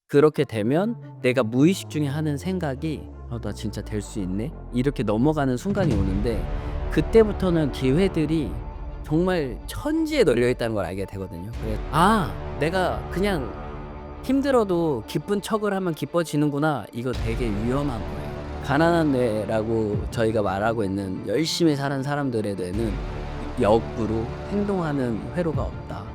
그렇게 되면 내가 무의식 중에 하는 생각이 '나 진짜 될 수 있네?' 이렇게 넘어가는 순간이 오는데 그때부터는 기회들이 정말 천지에 널려 있다는 걸 알게 되거든요. 내가 그냥 힘들어도 기쁜 척을 하면 기뻐지는구나.' 이거 되게 위험한 거예요. 가난한 뇌라고 저희가 말하고 있는 열심히 사는 사람들의 뇌는 역으로 행동하는 회로가 없다.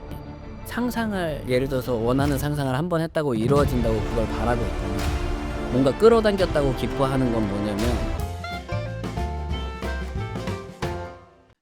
상상을 예를 들어서 원하는 상상을 한 번 했다고 이루어진다고 그걸 바라고 있거나 뭔가 끌어당겼다고 기뻐하는 건 뭐냐면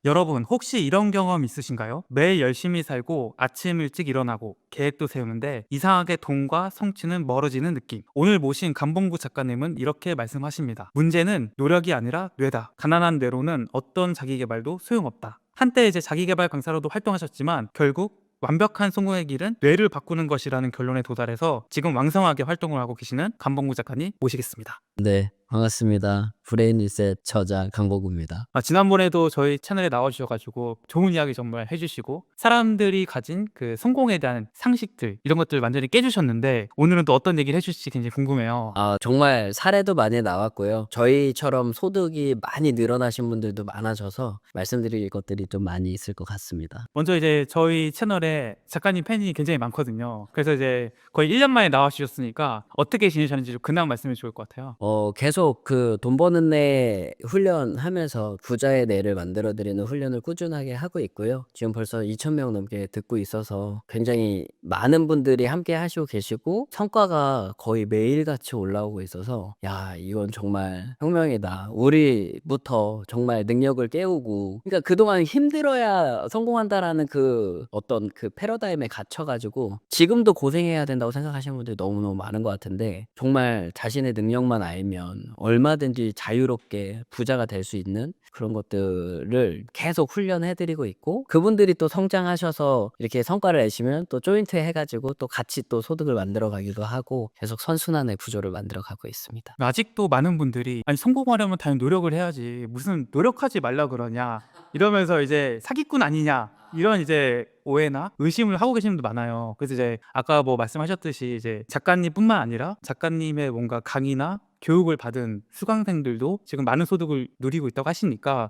여러분, 혹시 이런 경험 있으신가요? 매일 열심히 살고 아침 일찍 일어나고 계획도 세우는데 이상하게 돈과 성취는 멀어지는 느낌. 오늘 모신 감봉구 작가님은 이렇게 말씀하십니다. 문제는 노력이 아니라 뇌다. 가난한 뇌로는 어떤 자기계발도 소용없다. 한때 이제 자기계발 강사로도 활동하셨지만 결국 완벽한 성공의 길은 뇌를 바꾸는 것이라는 결론에 도달해서 지금 왕성하게 활동을 하고 계시는 감봉구 작가님 모시겠습니다. 네, 반갑습니다. 브레인 리셋 저자 강보구입니다. 지난번에도 저희 채널에 나와주셔가지고 좋은 이야기 정말 해주시고 사람들이 가진 그 성공에 대한 상식들 이런 것들 완전히 깨주셨는데 오늘은 또 어떤 얘기를 해주실지 굉장히 궁금해요. 정말 사례도 많이 나왔고요. 저희처럼 소득이 많이 늘어나신 분들도 많아져서 말씀드릴 것들이 좀 많이 있을 것 같습니다. 먼저 이제 저희 채널에 작가님 팬이 굉장히 많거든요. 그래서 이제 거의 1년 만에 나와주셨으니까 어떻게 지내셨는지 좀 근황 말씀해 좋을 것 같아요. 계속 그 돈 버는 내 훈련하면서 부자의 뇌를 만들어 드리는 훈련을 꾸준하게 하고 있고요. 지금 벌써 2,000명 넘게 듣고 있어서 굉장히 많은 분들이 함께 하시고 계시고 성과가 거의 매일같이 올라오고 있어서 '야, 이건 정말 혁명이다. 우리부터 정말 능력을 깨우고' 그러니까 그동안 '힘들어야 성공한다.'라는 그 어떤 그 패러다임에 갇혀 가지고 지금도 고생해야 된다고 생각하시는 분들이 너무너무 많은 것 같은데 정말 자신의 능력만 알면 얼마든지 자유롭게 부자가 될 수 있는 그런 것들을 계속 훈련해 드리고 있고 그분들이 또 성장하셔서 이렇게 성과를 내시면 또 조인트 해 가지고 또 같이 또 소득을 만들어 가기도 하고 계속 선순환의 구조를 만들어 가고 있습니다. 아직도 많은 분들이 아니 성공하려면 당연히 노력을 해야지 무슨 노력하지 말라 그러냐 이러면서 이제 사기꾼 아니냐 이런 이제 오해나 의심을 하고 계시는 분도 많아요. 그래서 이제 아까 뭐 말씀하셨듯이 이제 작가님뿐만 아니라 작가님의 뭔가 강의나 교육을 받은 수강생들도 지금 많은 소득을 누리고 있다고 하시니까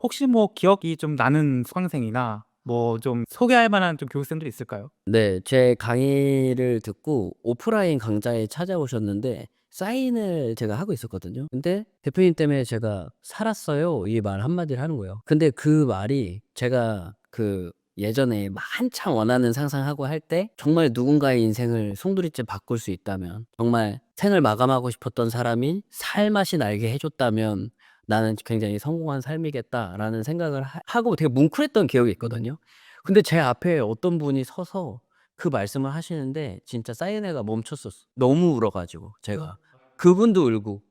혹시 뭐 기억이 좀 나는 수강생이나 뭐 좀 소개할 만한 좀 교육생들이 있을까요? 네. 제 강의를 듣고 오프라인 강좌에 찾아오셨는데 사인을 제가 하고 있었거든요. 근데 대표님 때문에 제가 "살았어요." 이 말 한마디를 하는 거예요. 근데 그 말이 제가 그 예전에 한창 원하는 상상하고 할 때 정말 누군가의 인생을 송두리째 바꿀 수 있다면 정말 생을 마감하고 싶었던 사람이 살맛이 나게 해 줬다면 '나는 굉장히 성공한 삶이겠다.'라는 생각을 하고 되게 뭉클했던 기억이 있거든요. 근데 제 앞에 어떤 분이 서서 그 말씀을 하시는데 진짜 사인회가 멈췄었어. 너무 울어 가지고 제가. 그분도 울고.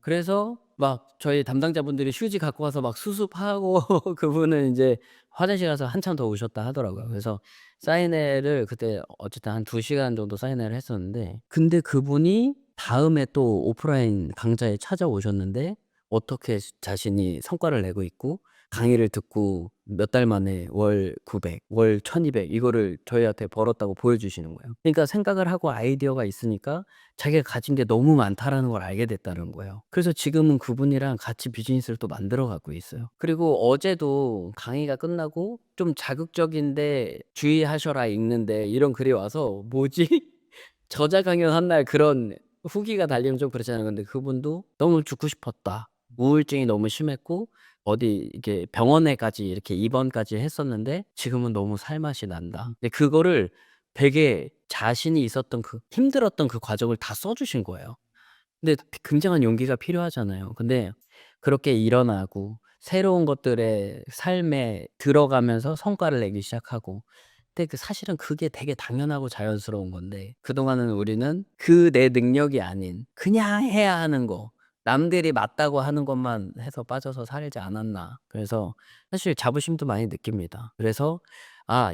그래서 막 저희 담당자분들이 휴지 갖고 와서 막 수습하고 그분은 인제 화장실 가서 한참 더 우셨다 하더라고요. 그래서 사인회를 그때 어쨌든 한 2 시간 정도 사인회를 했었는데 근데 그분이 다음에 또 오프라인 강좌에 찾아오셨는데 어떻게 자신이 성과를 내고 있고 강의를 듣고 몇 달 만에 월 900, 월 1,200 이거를 저희한테 벌었다고 보여주시는 거예요. 그러니까 생각을 하고 아이디어가 있으니까 자기가 가진 게 너무 많다라는 걸 알게 됐다는 거예요. 그래서 지금은 그분이랑 같이 비즈니스를 또 만들어 가고 있어요. 그리고 어제도 강의가 끝나고 좀 자극적인데 주의하셔라 읽는데 이런 글이 와서 '뭐지?' 저자 강연한 날 그런 후기가 달리면 좀 그렇잖아요. 근데 그분도 "너무 죽고 싶었다. 우울증이 너무 심했고 어디 이렇게 병원에까지 이렇게 입원까지 했었는데 지금은 너무 살맛이 난다." 근데 그거를 되게 자신이 있었던 그 힘들었던 그 과정을 다 써 주신 거예요. 근데 굉장한 용기가 필요하잖아요. 근데 그렇게 일어나고 새로운 것들의 삶에 들어가면서 성과를 내기 시작하고 근데 사실은 그게 되게 당연하고 자연스러운 건데 그동안은 우리는 그 내 능력이 아닌 그냥 해야 하는 거 남들이 맞다고 하는 것만 해서 빠져서 살지 않았나. 그래서 사실 자부심도 많이 느낍니다. 그래서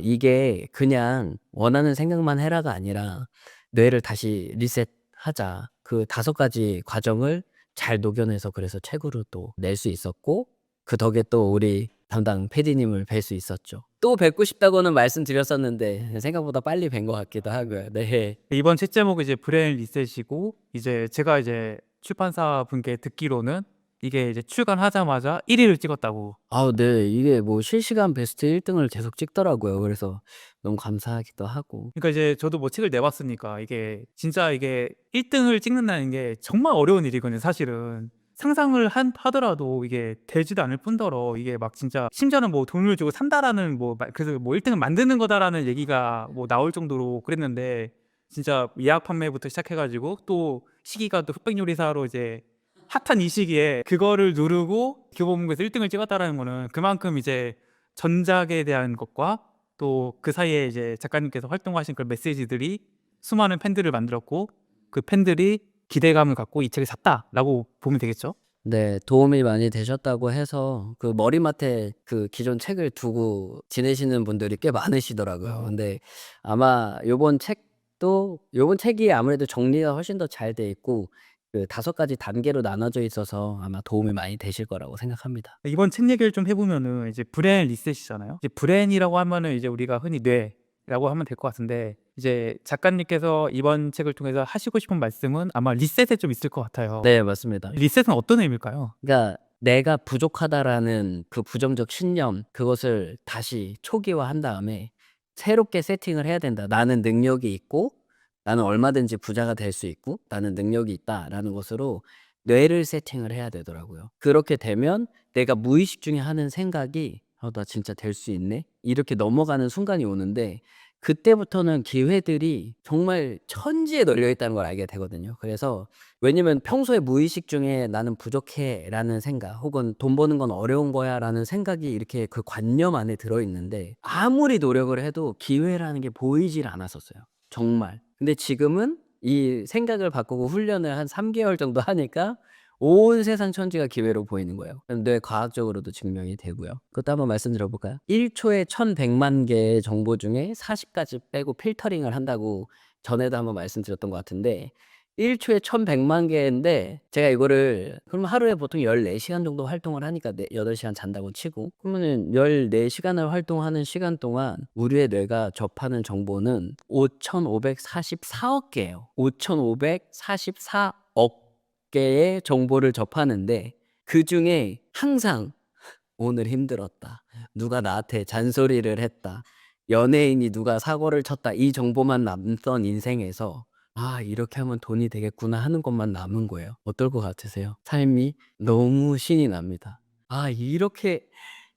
이게 그냥 원하는 생각만 해라가 아니라 뇌를 다시 리셋하자. 그 5가지 과정을 잘 녹여내서 그래서 책으로 또 낼 수 있었고 그 덕에 또 우리 담당 PD님을 뵐 수 있었죠. 또 뵙고 싶다고는 말씀드렸었는데 생각보다 빨리 뵌 것 같기도 하고요. 네. 이번 책 제목이 이제 브레인 리셋이고, 이제 제가 이제 출판사 분께 듣기로는 이게 이제 출간하자마자 1위를 찍었다고. 아 네. 이게 뭐 실시간 베스트 1 등을 계속 찍더라고요. 그래서 너무 감사하기도 하고. 그러니까 이제 저도 뭐 책을 내봤으니까 이게 진짜 이게 1등을 찍는다는 게 정말 어려운 일이거든요, 사실은. 상상을 하더라도 이게 되지도 않을 뿐더러 이게 막 진짜 심지어는 뭐 돈을 주고 산다라는 그래서 뭐 1등을 만드는 거다라는 얘기가 뭐 나올 정도로 그랬는데, 진짜 예약 판매부터 시작해가지고 또 시기가 또 흑백 요리사로 이제 핫한 이 시기에 그거를 누르고 교보문고에서 1등을 찍었다라는 거는 그만큼 이제 전작에 대한 것과 또 그 사이에 이제 작가님께서 활동하신 그런 메시지들이 수많은 팬들을 만들었고, 그 팬들이 기대감을 갖고 이 책을 샀다라고 보면 되겠죠? 네. 도움이 많이 되셨다고 해서 그 머리맡에 그 기존 책을 두고 지내시는 분들이 꽤 많으시더라고요. 근데 아마 요번 책이 아무래도 정리가 훨씬 더 잘 돼 있고 그 5가지 단계로 나눠져 있어서 아마 도움이 많이 되실 거라고 생각합니다. 이번 책 얘기를 좀 해보면은 이제 브레인 리셋이잖아요. 이제 브레인이라고 하면은 이제 우리가 흔히 뇌라고 하면 될 것 같은데, 이제 작가님께서 이번 책을 통해서 하시고 싶은 말씀은 아마 리셋에 좀 있을 것 같아요. 네 맞습니다. 리셋은 어떤 의미일까요? 그러니까 '내가 부족하다.'라는 그 부정적 신념 그것을 다시 초기화한 다음에 새롭게 세팅을 해야 된다. '나는 능력이 있고 나는 얼마든지 부자가 될 수 있고 나는 능력이 있다.'라는 것으로 뇌를 세팅을 해야 되더라고요. 그렇게 되면 내가 무의식 중에 하는 생각이 '어 나 진짜 될 수 있네?' 이렇게 넘어가는 순간이 오는데 그때부터는 기회들이 정말 천지에 널려 있다는 걸 알게 되거든요. 그래서 왜냐면 평소에 무의식 중에 '나는 부족해.'라는 생각 혹은 '돈 버는 건 어려운 거야.'라는 생각이 이렇게 그 관념 안에 들어 있는데 아무리 노력을 해도 기회라는 게 보이질 않았었어요 정말. 근데 지금은 이 생각을 바꾸고 훈련을 한 3 개월 정도 하니까 온 세상 천지가 기회로 보이는 거예요. 뇌 과학적으로도 증명이 되고요. 그것도 한번 말씀드려 볼까요? 1 초에 1,100만 개의 정보 중에 40 가지 빼고 필터링을 한다고 전에도 한번 말씀드렸던 것 같은데 1 초에 1,100만 개인데 제가 이거를 그러면 하루에 보통 14 시간 정도 활동을 하니까 8 시간 잔다고 치고 그러면은 14 시간을 활동하는 시간 동안 우리의 뇌가 접하는 정보는 5,544억 개예요. 5,544억 개의 정보를 접하는데 그중에 항상 '오늘 힘들었다. 누가 나한테 잔소리를 했다. 연예인이 누가 사고를 쳤다.' 이 정보만 남던 인생에서 '아 이렇게 하면 돈이 되겠구나.' 하는 것만 남은 거예요. 어떨 것 같으세요? 삶이 너무 신이 납니다. '아 이렇게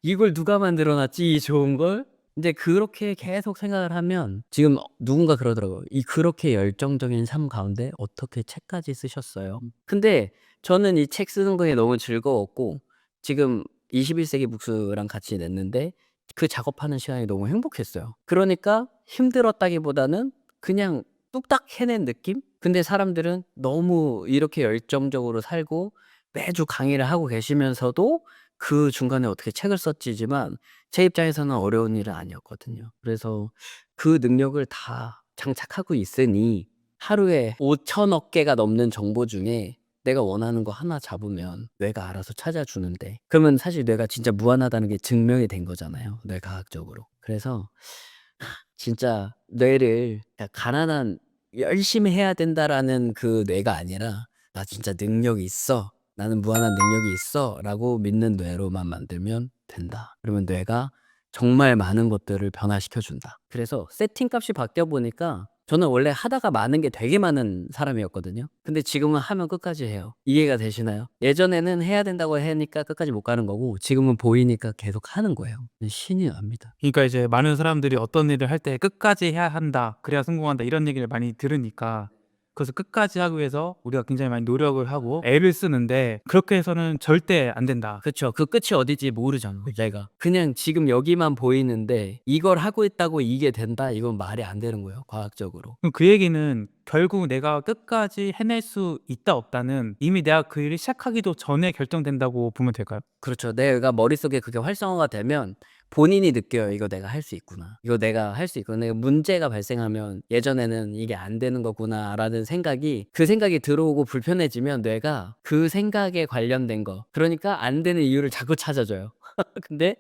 이걸 누가 만들어 놨지 이 좋은 걸?' 근데 그렇게 계속 생각을 하면 지금 누군가 그러더라고요. "이 그렇게 열정적인 삶 가운데 어떻게 책까지 쓰셨어요?" 근데 저는 이 책 쓰는 거에 너무 즐거웠고 지금 21 세기 북스랑 같이 냈는데 그 작업하는 시간이 너무 행복했어요. 그러니까 힘들었다기보다는 그냥 뚝딱 해낸 느낌? 근데 사람들은 너무 이렇게 열정적으로 살고 매주 강의를 하고 계시면서도 그 중간에 어떻게 책을 썼지지만 제 입장에서는 어려운 일은 아니었거든요. 그래서 그 능력을 다 장착하고 있으니 하루에 5천억 개가 넘는 정보 중에 내가 원하는 거 하나 잡으면 뇌가 알아서 찾아주는데 그러면 사실 뇌가 진짜 무한하다는 게 증명이 된 거잖아요, 뇌과학적으로. 그래서 진짜 뇌를 그냥 가난한 '열심히 해야 된다.'라는 그 뇌가 아니라 '나 진짜 능력이 있어. 나는 무한한 능력이 있어.'라고 믿는 뇌로만 만들면 된다. 그러면 뇌가 정말 많은 것들을 변화시켜 준다. 그래서 세팅 값이 바뀌어 보니까 저는 원래 하다가 마는 게 되게 많은 사람이었거든요. 근데 지금은 하면 끝까지 해요. 이해가 되시나요? 예전에는 해야 된다고 하니까 끝까지 못 가는 거고 지금은 보이니까 계속 하는 거예요. 신이 납니다. 그러니까 이제 많은 사람들이 어떤 일을 할 때 끝까지 해야 한다, 그래야 성공한다 이런 얘기를 많이 들으니까, 그래서 끝까지 하기 위해서 우리가 굉장히 많이 노력을 하고 애를 쓰는데 그렇게 해서는 절대 안 된다. 그쵸. 그 끝이 어디지 모르잖아 내가. 그냥 지금 여기만 보이는데 이걸 하고 있다고 이게 된다? 이건 말이 안 되는 거예요 과학적으로. 그럼 그 얘기는 결국 내가 끝까지 해낼 수 있다 없다는 이미 내가 그 일을 시작하기도 전에 결정된다고 보면 될까요? 그렇죠. 내가 머릿속에 그게 활성화가 되면 본인이 느껴요. '이거 내가 할 수 있구나. 이거 내가 할 수 있구나. 내가 문제가 발생하면 예전에는 '이게 안 되는 거구나.'라는 생각이 그 생각이 들어오고 불편해지면 뇌가 그 생각에 관련된 거 그러니까 안 되는 이유를 자꾸 찾아줘요. 근데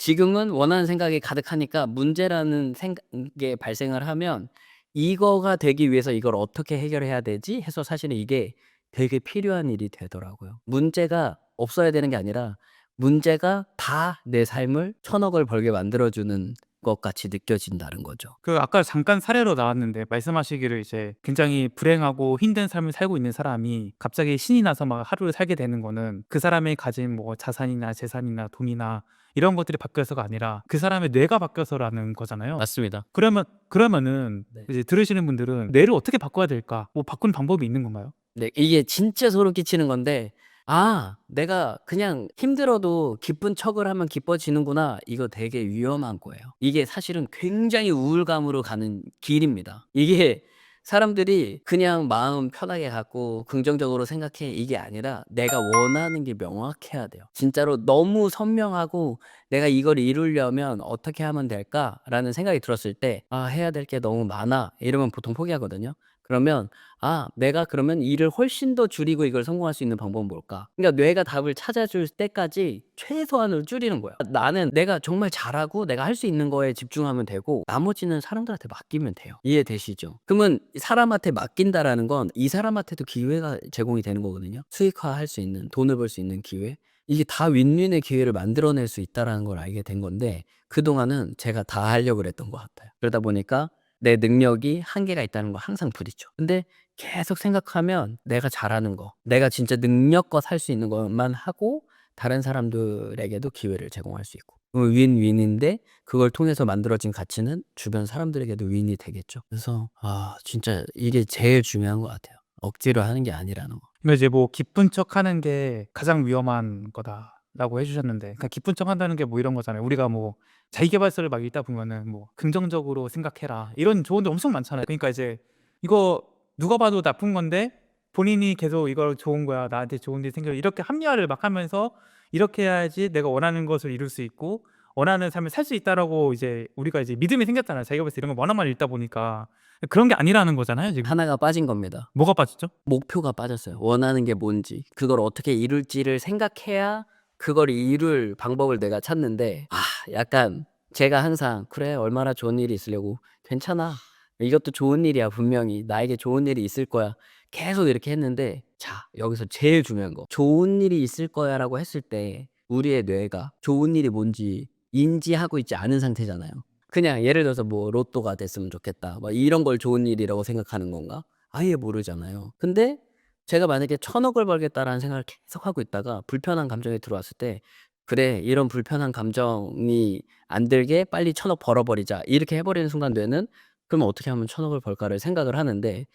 지금은 원하는 생각이 가득하니까 문제라는 생각이 발생을 하면 '이거가 되기 위해서 이걸 어떻게 해결해야 되지?' 해서 사실은 이게 되게 필요한 일이 되더라고요. 문제가 없어야 되는 게 아니라 문제가 다 내 삶을 1,000억을 벌게 만들어 주는 것 같이 느껴진다는 거죠. 그 아까 잠깐 사례로 나왔는데 말씀하시기를 이제 굉장히 불행하고 힘든 삶을 살고 있는 사람이 갑자기 신이 나서 막 하루를 살게 되는 거는 그 사람이 가진 뭐 자산이나 재산이나 돈이나 이런 것들이 바뀌어서가 아니라 그 사람의 뇌가 바뀌어서라는 거잖아요. 맞습니다. 그러면은 네. 이제 들으시는 분들은 '뇌를 어떻게 바꿔야 될까? 뭐 바꾸는 방법이 있는 건가요?' 네. 이게 진짜 소름 끼치는 건데 '아 내가 그냥 힘들어도 기쁜 척을 하면 기뻐지는구나.' 이거 되게 위험한 거예요. 이게 사실은 굉장히 우울감으로 가는 길입니다. 이게 사람들이 그냥 마음 편하게 갖고 긍정적으로 생각해 이게 아니라 내가 원하는 게 명확해야 돼요. 진짜로 너무 선명하고 '내가 이걸 이루려면 어떻게 하면 될까?'라는 생각이 들었을 때 '아 해야 될 게 너무 많아.' 이러면 보통 포기하거든요. 그러면 '아 내가 그러면 일을 훨씬 더 줄이고 이걸 성공할 수 있는 방법은 뭘까?' 그러니까 뇌가 답을 찾아줄 때까지 최소한으로 줄이는 거야. 나는 내가 정말 잘하고 내가 할 수 있는 거에 집중하면 되고 나머지는 사람들한테 맡기면 돼요. 이해되시죠? 그러면 사람한테 맡긴다라는 건 이 사람한테도 기회가 제공이 되는 거거든요. 수익화할 수 있는 돈을 벌 수 있는 기회. 이게 다 윈윈의 기회를 만들어낼 수 있다라는 걸 알게 된 건데 그동안은 제가 다 하려고 그랬던 것 같아요. 그러다 보니까 내 능력이 한계가 있다는 걸 항상 부딪혀. 근데 계속 생각하면 내가 잘하는 거, 내가 진짜 능력껏 할 수 있는 것만 하고 다른 사람들에게도 기회를 제공할 수 있고. 윈윈인데 그걸 통해서 만들어진 가치는 주변 사람들에게도 윈이 되겠죠. 그래서 진짜 이게 제일 중요한 것 같아요. 억지로 하는 게 아니라는 거. 근데 이제 뭐 "기쁜 척하는 게 가장 위험한 거다."라고 해 주셨는데 그러니까 기쁜 척한다는 게 뭐 이런 거잖아요. 우리가 뭐 자기계발서를 막 읽다 보면은 뭐 "긍정적으로 생각해라." 이런 조언들 엄청 많잖아요. 그러니까 이제 이거 누가 봐도 나쁜 건데 본인이 계속 "이거 좋은 거야. 나한테 좋은 일이 생겨." 이렇게 합리화를 막 하면서 "이렇게 해야지 내가 원하는 것을 이룰 수 있고 원하는 삶을 살 수 있다."라고 이제 우리가 이제 믿음이 생겼잖아요. 자기계발서 이런 거 워낙 많이 읽다 보니까. 그런 게 아니라는 거잖아요 지금. 하나가 빠진 겁니다. 뭐가 빠졌죠? 목표가 빠졌어요. 원하는 게 뭔지, 그걸 어떻게 이룰지를 생각해야 그걸 이룰 방법을 내가 찾는데 약간 제가 항상 "그래 얼마나 좋은 일이 있으려고. 괜찮아. 이것도 좋은 일이야 분명히. 나에게 좋은 일이 있을 거야." 계속 이렇게 했는데 자 여기서 제일 중요한 거. "좋은 일이 있을 거야."라고 했을 때 우리의 뇌가 좋은 일이 뭔지 인지하고 있지 않은 상태잖아요. 그냥 예를 들어서 뭐 '로또가 됐으면 좋겠다.' 뭐 이런 걸 좋은 일이라고 생각하는 건가? 아예 모르잖아요. 근데 제가 만약에 1,000억을 벌겠다라는 생각을 계속하고 있다가 불편한 감정이 들어왔을 때 '그래 이런 불편한 감정이 안 들게 빨리 1,000억 벌어 버리자.' 이렇게 해 버리는 순간 뇌는 '그럼 어떻게 하면 1,000억을 벌까?'를 생각을 하는데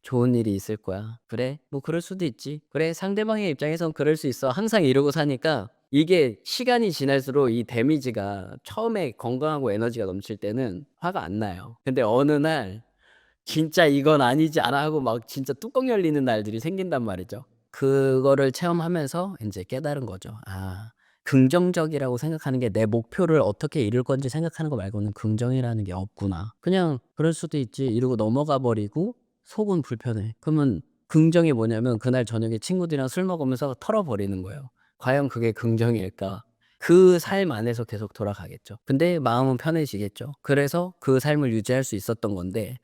'좋은 일이 있을 거야. 그래 뭐 그럴 수도 있지. 그래 상대방의 입장에선 그럴 수 있어.' 항상 이러고 사니까 이게 시간이 지날수록 이 데미지가 처음에 건강하고 에너지가 넘칠 때는 화가 안 나요. 근데 어느 날 '진짜 이건 아니지 않아?' 하고 막 진짜 뚜껑 열리는 날들이 생긴단 말이죠. 그거를 체험하면서 인제 깨달은 거죠. '아 긍정적이라고 생각하는 게 내 목표를 어떻게 이룰 건지 생각하는 거 말고는 긍정이라는 게 없구나. 그냥 '그럴 수도 있지.' 이러고 넘어가 버리고 속은 불편해. 그러면 긍정이 뭐냐면 그날 저녁에 친구들이랑 술 먹으면서 털어 버리는 거예요. 과연 그게 긍정일까? 그 삶 안에서 계속 돌아가겠죠. 근데 마음은 편해지겠죠. 그래서 그 삶을 유지할 수 있었던 건데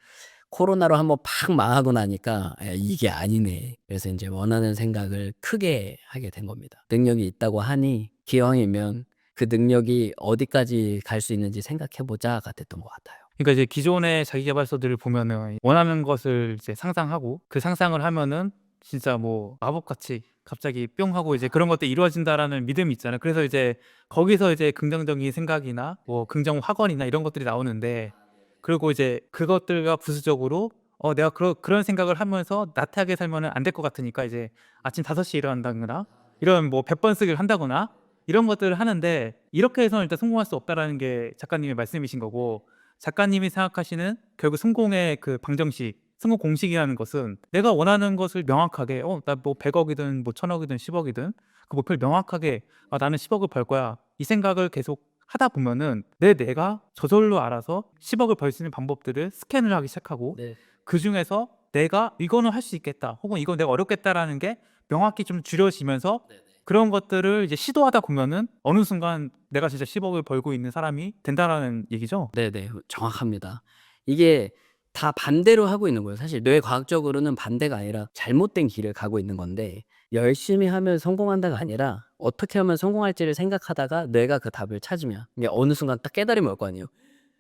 코로나로 한번 팍 망하고 나니까 '이게 아니네.' 그래서 인제 원하는 생각을 크게 하게 된 겁니다. 능력이 있다고 하니 기왕이면 '그 능력이 어디까지 갈 수 있는지 생각해 보자.'가 됐던 것 같아요. 그러니까 이제 기존의 자기계발서들을 보면은 원하는 것을 이제 상상하고 그 상상을 하면은 진짜 뭐 마법같이 갑자기 뿅 하고 이제 그런 것들이 이루어진다라는 믿음이 있잖아요. 그래서 이제 거기서 이제 긍정적인 생각이나 뭐 긍정 확언이나 이런 것들이 나오는데 그리고 이제 그것들과 부수적으로 내가 그런 생각을 하면서 나태하게 살면은 안 될 것 같으니까 이제 아침 5시에 일어난다거나 이런 뭐 100번 쓰기를 한다거나 이런 것들을 하는데 이렇게 해서는 일단 성공할 수 없다라는 게 작가님의 말씀이신 거고 작가님이 생각하시는 결국 성공의 그 방정식, 성공 공식이라는 것은 내가 원하는 것을 명확하게 나 뭐 100억 이든 뭐 1,000억 이든 10억 이든 그 목표를 명확하게 '아 나는 10억을 벌 거야.' 이 생각을 계속 하다 보면은 뇌가 저절로 알아서 10억을 벌 수 있는 방법들을 스캔을 하기 시작하고 네. 그중에서 내가 '이거는 할 수 있겠다.' 혹은 '이건 내가 어렵겠다.'라는 게 명확히 좀 줄여지면서 네네. 그런 것들을 이제 시도하다 보면은 어느 순간 내가 진짜 10억을 벌고 있는 사람이 된다라는 얘기죠. 네네. 정확합니다. 이게 다 반대로 하고 있는 거예요. 사실 뇌과학적으로는 반대가 아니라 잘못된 길을 가고 있는 건데, 열심히 하면 성공한다가 아니라 어떻게 하면 성공할지를 생각하다가 뇌가 그 답을 찾으면 이게 어느 순간 딱 깨달음이 올 거 아니에요.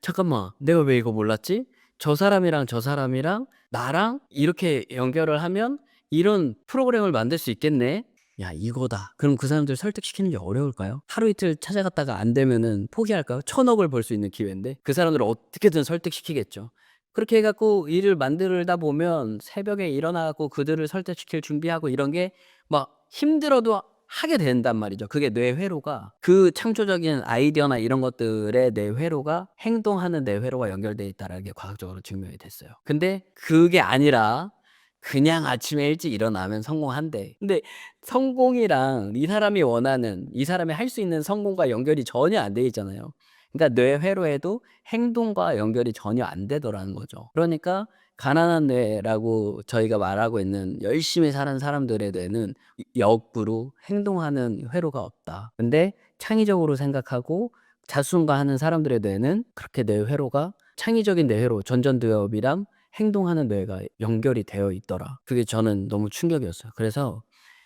'잠깐만. 내가 왜 이거 몰랐지? 저 사람이랑 저 사람이랑 나랑 이렇게 연결을 하면 이런 프로그램을 만들 수 있겠네. 야 이거다.' 그럼 그 사람들 설득시키는 게 어려울까요? 하루 이틀 찾아갔다가 안 되면은 포기할까요? 1,000억을 벌 수 있는 기회인데 그 사람들을 어떻게든 설득시키겠죠. 그렇게 해 갖고 일을 만들다 보면 새벽에 일어나 갖고 그들을 설득시킬 준비하고 이런 게 막 힘들어도 하게 된단 말이죠. 그게 뇌회로가, 그 창조적인 아이디어나 이런 것들의 뇌회로가 행동하는 뇌회로가 연결돼 있다라는 게 과학적으로 증명이 됐어요. 근데 그게 아니라 그냥 아침에 일찍 일어나면 성공한대. 근데 성공이랑 이 사람이 원하는, 이 사람이 할 수 있는 성공과 연결이 전혀 안 돼 있잖아요. 그러니까 뇌회로에도 행동과 연결이 전혀 안 되더라는 거죠. 그러니까 가난한 뇌라고 저희가 말하고 있는 열심히 사는 사람들의 뇌는 역으로 행동하는 회로가 없다. 근데 창의적으로 생각하고 자수성가하는 사람들의 뇌는 그렇게 뇌 회로가, 창의적인 뇌 회로, 전전두엽이랑 행동하는 뇌가 연결이 되어 있더라. 그게 저는 너무 충격이었어요. 그래서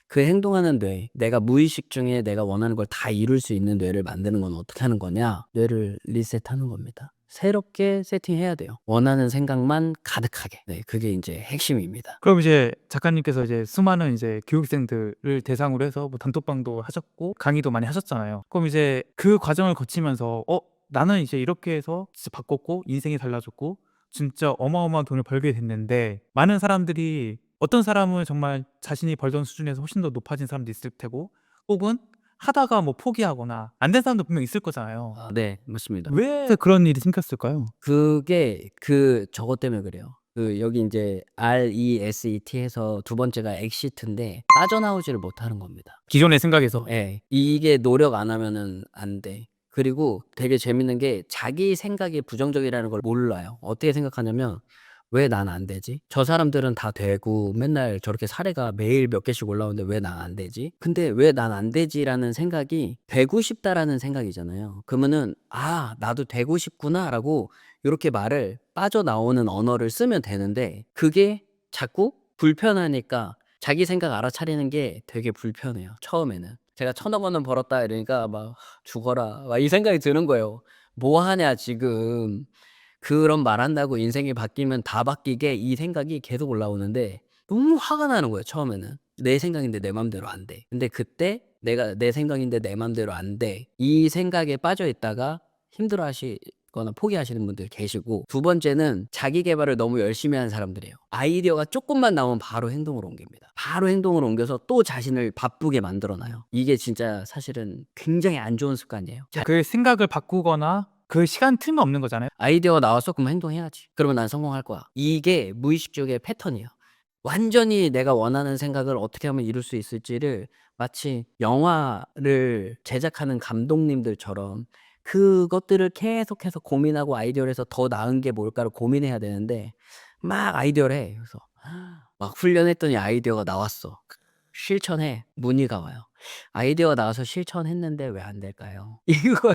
그 행동하는 뇌, 내가 무의식 중에 내가 원하는 걸 다 이룰 수 있는 뇌를 만드는 건 어떻게 하는 거냐? 뇌를 리셋하는 겁니다. 새롭게 세팅해야 돼요. 원하는 생각만 가득하게. 네, 그게 이제 핵심입니다. 그럼 이제 작가님께서 이제 수많은 이제 교육생들을 대상으로 해서 뭐 단톡방도 하셨고 강의도 많이 하셨잖아요. 그럼 이제 그 과정을 거치면서 나는 이제 이렇게 해서 진짜 바꿨고 인생이 달라졌고 진짜 어마어마한 돈을 벌게 됐는데, 많은 사람들이 어떤 사람은 정말 자신이 벌던 수준에서 훨씬 더 높아진 사람도 있을 테고, 혹은 하다가 뭐 포기하거나 안 된 사람도 분명 있을 거잖아요. 네, 맞습니다. 왜 그런 일이 생겼을까요? 그게 저것 때문에 그래요. 여기 인제 RESET 해서 두 번째가 exit인데 빠져나오지를 못하는 겁니다. 기존의 생각에서. 예. 이게 노력 안 하면은 안 돼. 그리고 되게 재밌는 게 자기 생각이 부정적이라는 걸 몰라요. 어떻게 생각하냐면 '왜 난 안 되지? 저 사람들은 다 되고 맨날 저렇게 사례가 매일 몇 개씩 올라오는데 왜 난 안 되지?' 근데 '왜 난 안 되지?'라는 생각이 '되고 싶다.'라는 생각이잖아요. 그러면은 '아 나도 되고 싶구나.'라고 요렇게 말을 빠져나오는 언어를 쓰면 되는데, 그게 자꾸 불편하니까 자기 생각 알아차리는 게 되게 불편해요 처음에는. 제가 1,000억 원은 벌었다 이러니까 막 '죽어라.' 막 이 생각이 드는 거예요. '뭐 하냐 지금.' 그런 말 한다고 인생이 바뀌면 다 바뀌게, 이 생각이 계속 올라오는데 너무 화가 나는 거예요 처음에는. 내 생각인데 내 맘대로 안 돼. 근데 그때 내가 내 생각인데 내 맘대로 안 돼, 이 생각에 빠져 있다가 힘들어하시거나 포기하시는 분들 계시고, 두 번째는 자기 계발을 너무 열심히 하는 사람들이에요. 아이디어가 쪼끔만 나오면 바로 행동으로 옮깁니다. 바로 행동으로 옮겨서 또 자신을 바쁘게 만들어 놔요. 이게 진짜 사실은 굉장히 안 좋은 습관이에요. 그 생각을 바꾸거나 그 시간 틈이 없는 거잖아요. 아이디어가 나왔어? 그럼 행동해야지. 그러면 난 성공할 거야. 이게 무의식 쪽의 패턴이에요. 완전히 내가 원하는 생각을 어떻게 하면 이룰 수 있을지를 마치 영화를 제작하는 감독님들처럼 그것들을 계속해서 고민하고 아이디어를 해서 더 나은 게 뭘까를 고민해야 되는데 막 아이디어를 해. 그래서 막 훈련했더니 아이디어가 나왔어. 실천해. 문의가 와요. 아이디어가 나와서 실천했는데 왜 안 될까요? 이거야.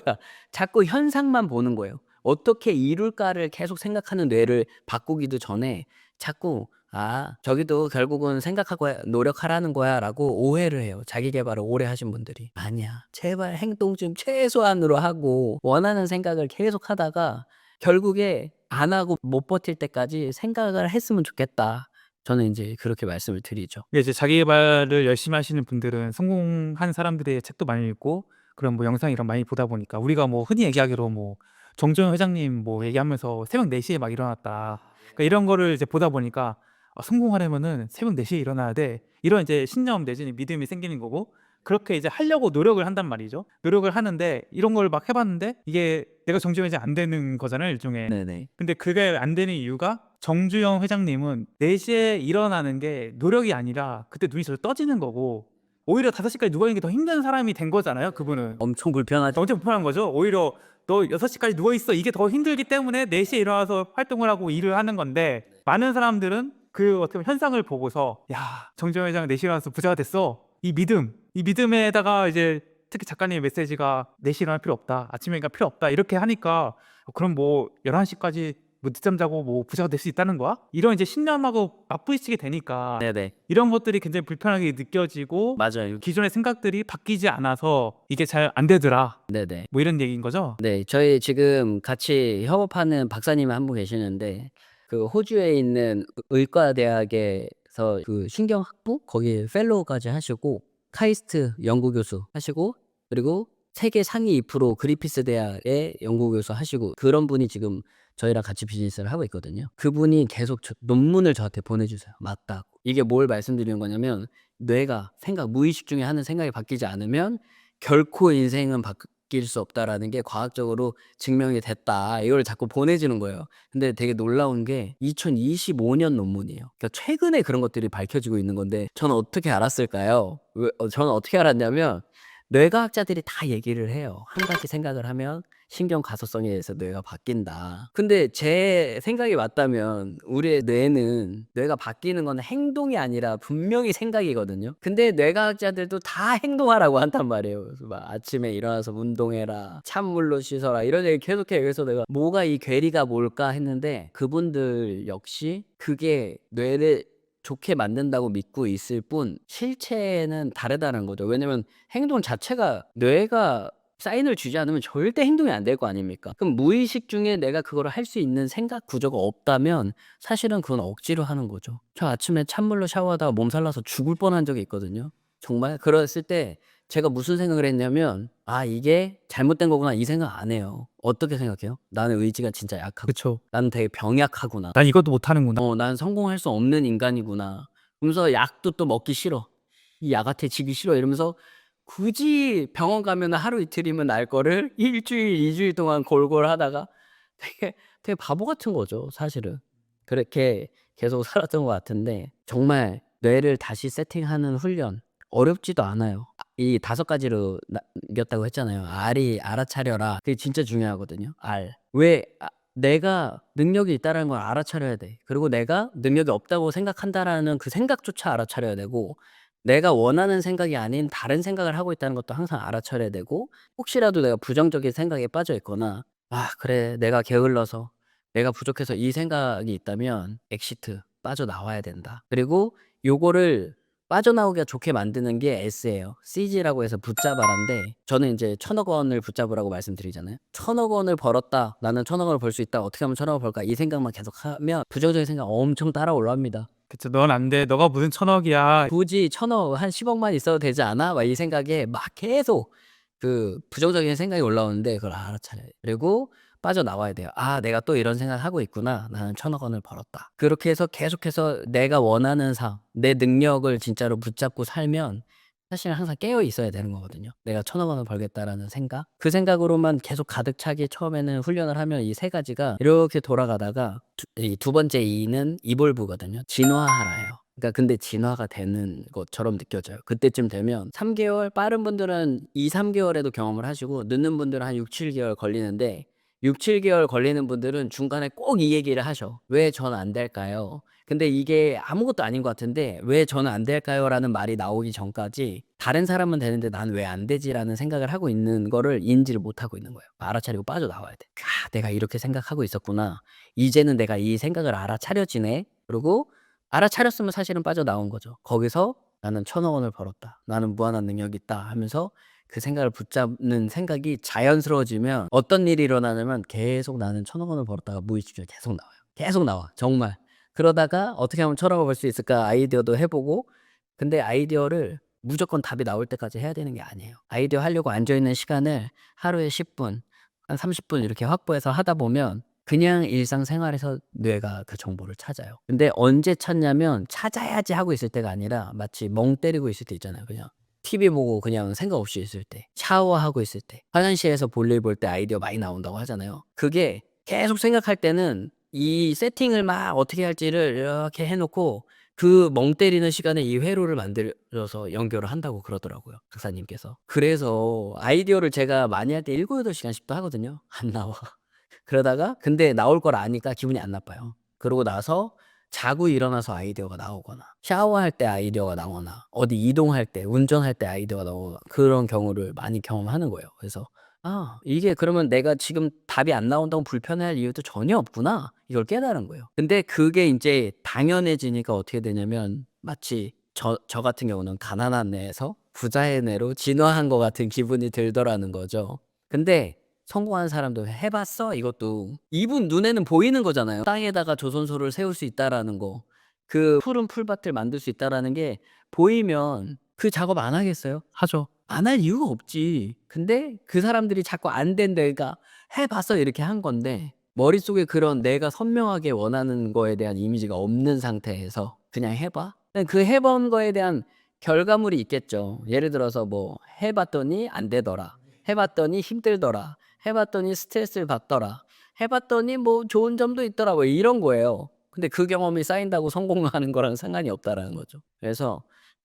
자꾸 현상만 보는 거예요. 어떻게 이룰까를 계속 생각하는 뇌를 바꾸기도 전에 자꾸 '아 저기도 결국은 생각하고 노력하라는 거야.'라고 오해를 해요, 자기 계발을 오래 하신 분들이. 아니야. 제발 행동 좀 최소한으로 하고 원하는 생각을 계속 하다가 결국에 안 하고 못 버틸 때까지 생각을 했으면 좋겠다. 저는 인제 그렇게 말씀을 드리죠. 이제 자기 계발을 열심히 하시는 분들은 성공한 사람들의 책도 많이 읽고 그런 뭐 영상 이런 많이 보다 보니까, 우리가 뭐 흔히 얘기하기로 뭐 정조영 회장님 뭐 얘기하면서 새벽 4시에 막 일어났다. 그러니까 이런 거를 이제 보다 보니까 성공하려면은 새벽 4시에 일어나야 돼. 이런 이제 신념 내지는 믿음이 생기는 거고, 그렇게 이제 하려고 노력을 한단 말이죠. 노력을 하는데 이런 걸 막 해봤는데 이게 내가 정지면 이제 안 되는 거잖아요, 일종의. 네네. 근데 그게 안 되는 이유가, 정주영 회장님은 4시에 일어나는 게 노력이 아니라 그때 눈이 저 떠지는 거고, 오히려 5시까지 누워있는 게 더 힘든 사람이 된 거잖아요, 그분은. 엄청 불편하죠. 엄청 불편한 거죠. 오히려 너 6시까지 누워있어, 이게 더 힘들기 때문에 4시에 일어나서 활동을 하고 일을 하는 건데, 많은 사람들은 그 어떻게 보면 현상을 보고서 야 정주영 회장 4시에 일어나서 부자가 됐어, 이 믿음에다가 이제 특히 작가님의 메시지가 4시에 일어날 필요 없다. 아침에 일어날 필요 없다. 이렇게 하니까 그럼 뭐 11시까지 뭐 늦잠 자고 뭐 부자가 될 수 있다는 거야? 이런 이제 신념하고 맞부딪히게 되니까 네네. 이런 것들이 굉장히 불편하게 느껴지고 맞아요. 기존의 생각들이 바뀌지 않아서 이게 잘 안 되더라. 네네. 뭐 이런 얘기인 거죠? 네. 저희 지금 같이 협업하는 박사님이 한 분 계시는데 그 호주에 있는 의과대학에서 그 신경학부 거기 펠로우까지 하시고 카이스트 연구교수 하시고 그리고 세계 상위 2% 그리피스 대학의 연구교수 하시고 그런 분이 지금 저희랑 같이 비즈니스를 하고 있거든요. 그분이 계속 논문을 저한테 보내주세요. 맞다고. 이게 뭘 말씀드리는 거냐면 뇌가 무의식 중에 하는 생각이 바뀌지 않으면 결코 인생은 바뀔 수 없다라는 게 과학적으로 증명이 됐다. 이걸 자꾸 보내주는 거예요. 근데 되게 놀라운 게 2025년 논문이에요. 그러니까 최근에 그런 것들이 밝혀지고 있는 건데 저는 어떻게 알았을까요? 저는 어떻게 알았냐면 뇌과학자들이 다 얘기를 해요. 한 가지 생각을 하면 신경 가소성에 의해서 뇌가 바뀐다. 근데 제 생각이 맞다면 우리의 뇌는 뇌가 바뀌는 건 행동이 아니라 분명히 생각이거든요. 근데 뇌과학자들도 다 행동하라고 한단 말이에요. 그래서 막 아침에 일어나서 운동해라, 찬물로 씻어라 이런 얘기 계속해요. 그래서 내가 뭐가 이 괴리가 뭘까 했는데 그분들 역시 그게 뇌를 좋게 만든다고 믿고 있을 뿐 실체는 다르다는 거죠. 왜냐면 행동 자체가 뇌가 사인을 주지 않으면 절대 행동이 안 될 거 아닙니까? 그럼 무의식 중에 내가 그거를 할 수 있는 생각 구조가 없다면 사실은 그건 억지로 하는 거죠. 저 아침에 찬물로 샤워하다가 몸살 나서 죽을 뻔한 적이 있거든요. 정말 그랬을 때 제가 무슨 생각을 했냐면 '아 이게 잘못된 거구나.' 이 생각 안 해요. 어떻게 생각해요? '나는 의지가 진짜 약하고 그쵸. 나는 되게 병약하구나. 난 이것도 못하는구나. 난 성공할 수 없는 인간이구나.' 그러면서 약도 또 먹기 싫어. '이 약한테 지기 싫어.' 이러면서 굳이 병원 가면은 하루 이틀이면 날 거를 1주일, 2주일 동안 골골하다가 되게 바보 같은 거죠 사실은. 그렇게 계속 살았던 것 같은데 정말 뇌를 다시 세팅하는 훈련 어렵지도 않아요. 이 5가지로 나뉘었다고 했잖아요. R이 알아차려라. 그게 진짜 중요하거든요. R. 왜 내가 능력이 있다라는 걸 알아차려야 돼. 그리고 내가 능력이 없다고 생각한다라는 그 생각조차 알아차려야 되고 내가 원하는 생각이 아닌 다른 생각을 하고 있다는 것도 항상 알아차려야 되고 혹시라도 내가 부정적인 생각에 빠져 있거나 '아 그래 내가 게을러서 내가 부족해서 이 생각이 있다면 엑시트 빠져나와야 된다.' 그리고 요거를 빠져나오기가 좋게 만드는 게 S예요. CG라고 해서 붙잡아라인데 저는 인제 1,000억 원을 붙잡으라고 말씀드리잖아요. 1,000억 원을 벌었다. '나는 1,000억 원을 벌 수 있다. 어떻게 하면 1,000억 원을 벌까?' 이 생각만 계속하면 부정적인 생각 엄청 따라 올라옵니다. 그쵸. "넌 안 돼. 너가 무슨 천억이야." 굳이 1,000억 한 10억만 있어도 되지 않아? 막 이 생각에 막 계속 그 부정적인 생각이 올라오는데 그걸 알아차려야 돼요. 그리고 빠져나와야 돼요. '아 내가 또 이런 생각을 하고 있구나. 나는 1,000억 원을 벌었다.' 그렇게 해서 계속해서 내가 원하는 삶, 내 능력을 진짜로 붙잡고 살면 사실은 항상 깨어 있어야 되는 거거든요. '내가 1,000억 원을 벌겠다.'라는 생각. 그 생각으로만 계속 가득 차게 처음에는 훈련을 하면 이 3가지가 이렇게 돌아가다가 이 2번째 E는 이볼브거든요. 진화하라예요. 그러니까 근데 진화가 되는 것처럼 느껴져요. 그때쯤 되면 3개월 빠른 분들은 2-3개월에도 경험을 하시고 늦는 분들은 한 6-7개월 걸리는데 6-7개월 걸리는 분들은 중간에 꼭 이 얘기를 하셔. "왜 저는 안 될까요?" 근데 이게 아무것도 아닌 것 같은데 "왜 저는 안 될까요?"라는 말이 나오기 전까지 '다른 사람은 되는데 난 왜 안 되지?'라는 생각을 하고 있는 거를 인지를 못하고 있는 거예요. 알아차리고 빠져나와야 돼. '아 내가 이렇게 생각하고 있었구나. 이제는 내가 이 생각을 알아차려지네.' 그리고 알아차렸으면 사실은 빠져나온 거죠. 거기서 '나는 1,000억 원을 벌었다. 나는 무한한 능력이 있다.' 하면서 그 생각을 붙잡는 생각이 자연스러워지면 어떤 일이 일어나냐면 계속 '나는 1,000억 원을 벌었다.'가 무의식 중에 계속 나와요. 계속 나와 정말. 그러다가 '어떻게 하면 1,000억을 벌 수 있을까?' 아이디어도 해 보고 근데 아이디어를 무조건 답이 나올 때까지 해야 되는 게 아니에요. 아이디어 하려고 앉아 있는 시간을 하루에 10분, 한 30분 이렇게 확보해서 하다 보면 그냥 일상생활에서 뇌가 그 정보를 찾아요. 근데 언제 찾냐면 찾아야지 하고 있을 때가 아니라 마치 멍 때리고 있을 때 있잖아요 그냥. TV 보고 그냥 생각 없이 있을 때, 샤워하고 있을 때, 화장실에서 볼일 볼 때 아이디어 많이 나온다고 하잖아요. 그게 계속 생각할 때는 이 세팅을 막 어떻게 할지를 이렇게 해 놓고 그 멍 때리는 시간에 이 회로를 만들어서 연결을 한다고 그러더라고요 박사님께서. 그래서 아이디어를 제가 많이 할 때 7-8시간씩도 하거든요. 안 나와. 그러다가 근데 나올 걸 아니까 기분이 안 나빠요. 그러고 나서 자고 일어나서 아이디어가 나오거나 샤워할 때 아이디어가 나오거나 어디 이동할 때 운전할 때 아이디어가 나오거나 그런 경우를 많이 경험하는 거예요. 그래서 '아 이게 그러면 내가 지금 답이 안 나온다고 불편해할 이유도 전혀 없구나.' 이걸 깨달은 거예요. 근데 그게 인제 당연해지니까 어떻게 되냐면 마치 저 같은 경우는 가난한 애에서 부자의 뇌로 진화한 것 같은 기분이 들더라는 거죠. 근데 성공한 사람도 "해 봤어?" 이것도 이분 눈에는 보이는 거잖아요. 땅에다가 조선소를 세울 수 있다라는 거. 그 푸른 풀밭을 만들 수 있다라는 게 보이면 그 작업 안 하겠어요? 하죠. 안 할 이유가 없지. 근데 그 사람들이 자꾸 안 된다 그러니까 "해 봤어." 이렇게 한 건데 머릿속에 그런 내가 선명하게 원하는 거에 대한 이미지가 없는 상태에서 "그냥 해 봐." 그 해 본 거에 대한 결과물이 있겠죠. 예를 들어서 뭐 "해 봤더니 안 되더라. 해 봤더니 힘들더라. 해 봤더니 스트레스를 받더라. 해 봤더니 뭐 좋은 점도 있더라." 뭐 이런 거예요. 근데 그 경험이 쌓인다고 성공하는 거랑 상관이 없다라는 거죠. 그래서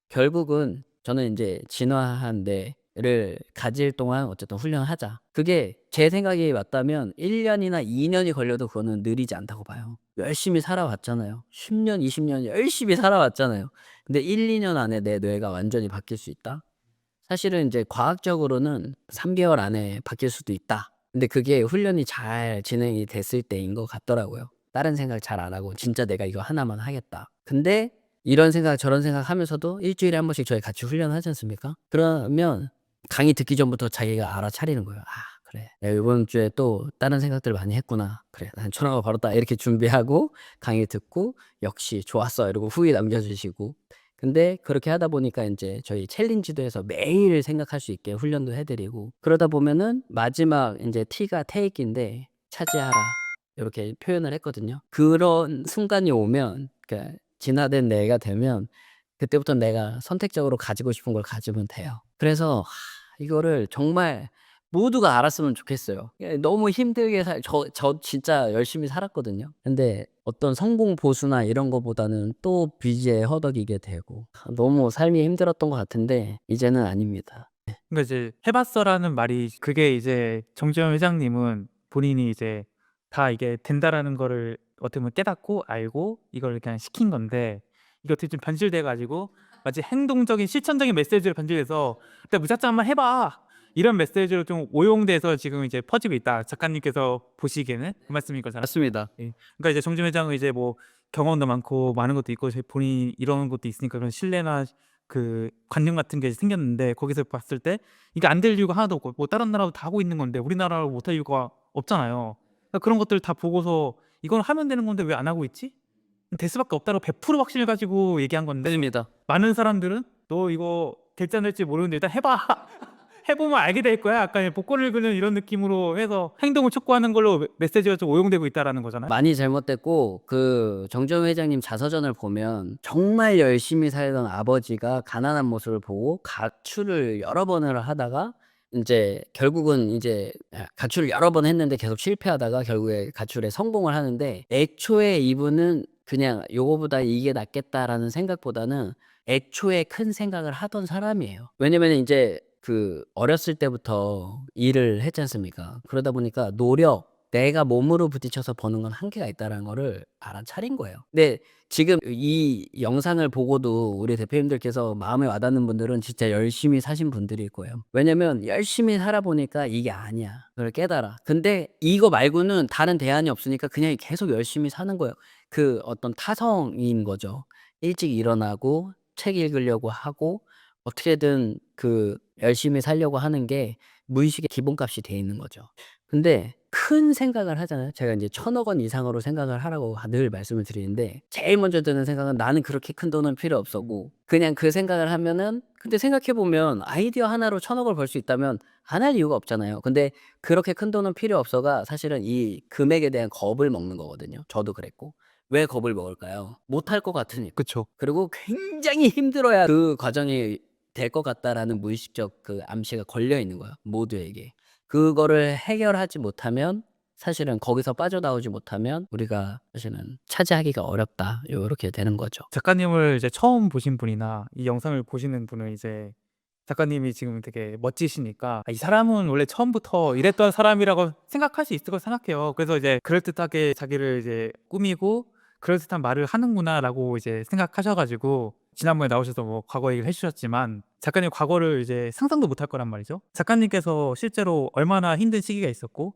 결국은 저는 인제 진화한 뇌를 가질 동안 어쨌든 훈련하자. 그게 제 생각이 맞다면 1 년이나 2 년이 걸려도 그거는 느리지 않다고 봐요. 열심히 살아왔잖아요. 10 년, 20년 열심히 살아왔잖아요. 근데 1-2년 안에 내 뇌가 완전히 바뀔 수 있다? 사실은 인제 과학적으로는 3 개월 안에 바뀔 수도 있다. 근데 그게 훈련이 잘 진행이 됐을 때인 것 같더라고요. 다른 생각 잘 안 하고 '진짜 내가 이거 하나만 하겠다.' 근데 이런 생각 저런 생각하면서도 일 주일에 한 번씩 저희 같이 훈련하지 않습니까? 그러면 강의 듣기 전부터 자기가 알아차리는 거예요. '아 그래. 내가 요번 주에 또 다른 생각들을 많이 했구나. 그래 난 초나가 바로다.' 이렇게 준비하고 강의 듣고 "역시 좋았어." 이러고 후기 남겨 주시고 근데 그렇게 하다 보니까 인제 저희 챌린지도 해서 매일 생각할 수 있게 훈련도 해 드리고 그러다 보면은 마지막 인제 T가 take인데 "차지하라." 요렇게 표현을 했거든요. 그런 순간이 오면 그러니까 진화된 뇌가 되면 그때부터는 내가 선택적으로 가지고 싶은 걸 가지면 돼요. 그래서 이거를 정말 모두가 알았으면 좋겠어요. 예 너무 힘들게 저 진짜 열심히 살았거든요. 근데 어떤 성공 보수나 이런 거보다는 또 빚에 허덕이게 되고 너무 삶이 힘들었던 것 같은데 이제는 아닙니다. 그러니까 이제 "해 봤어."라는 말이 그게 이제 정재현 회장님은 본인이 이제 다 이게 된다라는 거를 어떻게 보면 깨닫고 알고 이걸 그냥 시킨 건데 이게 어떻게 좀 변질돼 가지고 마치 행동적인 실천적인 메시지로 변질돼서 "일단 무작정 한번 해 봐." 이런 메시지로 좀 오용돼서 지금 이제 퍼지고 있다. 작가님께서 보시기에는 그 말씀인 거잖아요. 맞습니다. 예. 그러니까 이제 정준 회장은 이제 뭐 경험도 많고 많은 것도 있고 제 본인이 이런 것도 있으니까 그런 신뢰나 그 관념 같은 게 생겼는데 거기서 봤을 때 이게 안 될 이유가 하나도 없고 뭐 다른 나라도 다 하고 있는 건데 우리나라로 못할 이유가 없잖아요. 그러니까 그런 것들 다 보고서 '이건 하면 되는 건데 왜 안 하고 있지?' 될 수밖에 없다고 100% 확신을 가지고 얘기한 건데 아닙니다. 많은 사람들은 "너 이거 될지 안 될지 모르는데 일단 해 봐." 해 보면 알게 될 거야. 약간 복권을 그는 이런 느낌으로 해서 행동을 촉구하는 걸로 메시지가 좀 오용되고 있다라는 거잖아요. 많이 잘못됐고 그 정재원 회장님 자서전을 보면 정말 열심히 살던 아버지가 가난한 모습을 보고 가출을 여러 번을 하다가 인제 결국은 이제 가출을 여러 번 했는데 계속 실패하다가 결국에 가출에 성공을 하는데 애초에 이분은 그냥 '요거보다 이게 낫겠다.'라는 생각보다는 애초에 큰 생각을 하던 사람이에요. 왜냐면은 인제 그 어렸을 때부터 일을 했지 않습니까? 그러다 보니까 노력 내가 몸으로 부딪혀서 버는 건 한계가 있다라는 거를 알아차린 거예요. 근데 지금 이 영상을 보고도 우리 대표님들께서 마음에 와닿는 분들은 진짜 열심히 사신 분들일 거예요. 왜냐면 열심히 살아 보니까 이게 아니야. 그걸 깨달아. 근데 이거 말고는 다른 대안이 없으니까 그냥 계속 열심히 사는 거예요. 그 어떤 타성인 거죠. 일찍 일어나고 책 읽으려고 하고 어떻게든 그 열심히 살려고 하는 게 무의식의 기본값이 돼 있는 거죠. 근데 큰 생각을 하잖아요. 제가 인제 1,000억 원 이상으로 생각을 하라고 늘 말씀을 드리는데 제일 먼저 드는 생각은 '나는 그렇게 큰 돈은 필요 없어.'고 그냥 그 생각을 하면은 근데 생각해 보면 아이디어 하나로 1,000억 을 벌 수 있다면 안 할 이유가 없잖아요. 근데 그렇게 큰 돈은 필요 없어가 사실은 이 금액에 대한 겁을 먹는 거거든요. 저도 그랬고. 왜 겁을 먹을까요? 못할 것 같으니까. 그쵸. 그리고 굉장히 힘들어야 그 과정이 될 것 같다라는 무의식적 그 암시가 걸려 있는 거예요, 모두에게. 그거를 해결하지 못하면 사실은 거기서 빠져나오지 못하면 우리가 사실은 차지하기가 어렵다. 요렇게 되는 거죠. 작가님을 이제 처음 보신 분이나 이 영상을 보시는 분은 이제 작가님이 지금 되게 멋지시니까 '아 이 사람은 원래 처음부터 이랬던 사람이라고 생각할 수 있을 거라 생각해요. 그래서 이제 그럴듯하게 자기를 이제 꾸미고 그럴듯한 말을 하는구나라고 이제 생각하셔 가지고 지난번에 나오셔서 뭐 과거 얘기를 해 주셨지만 작가님 과거를 이제 상상도 못할 거란 말이죠. 작가님께서 실제로 얼마나 힘든 시기가 있었고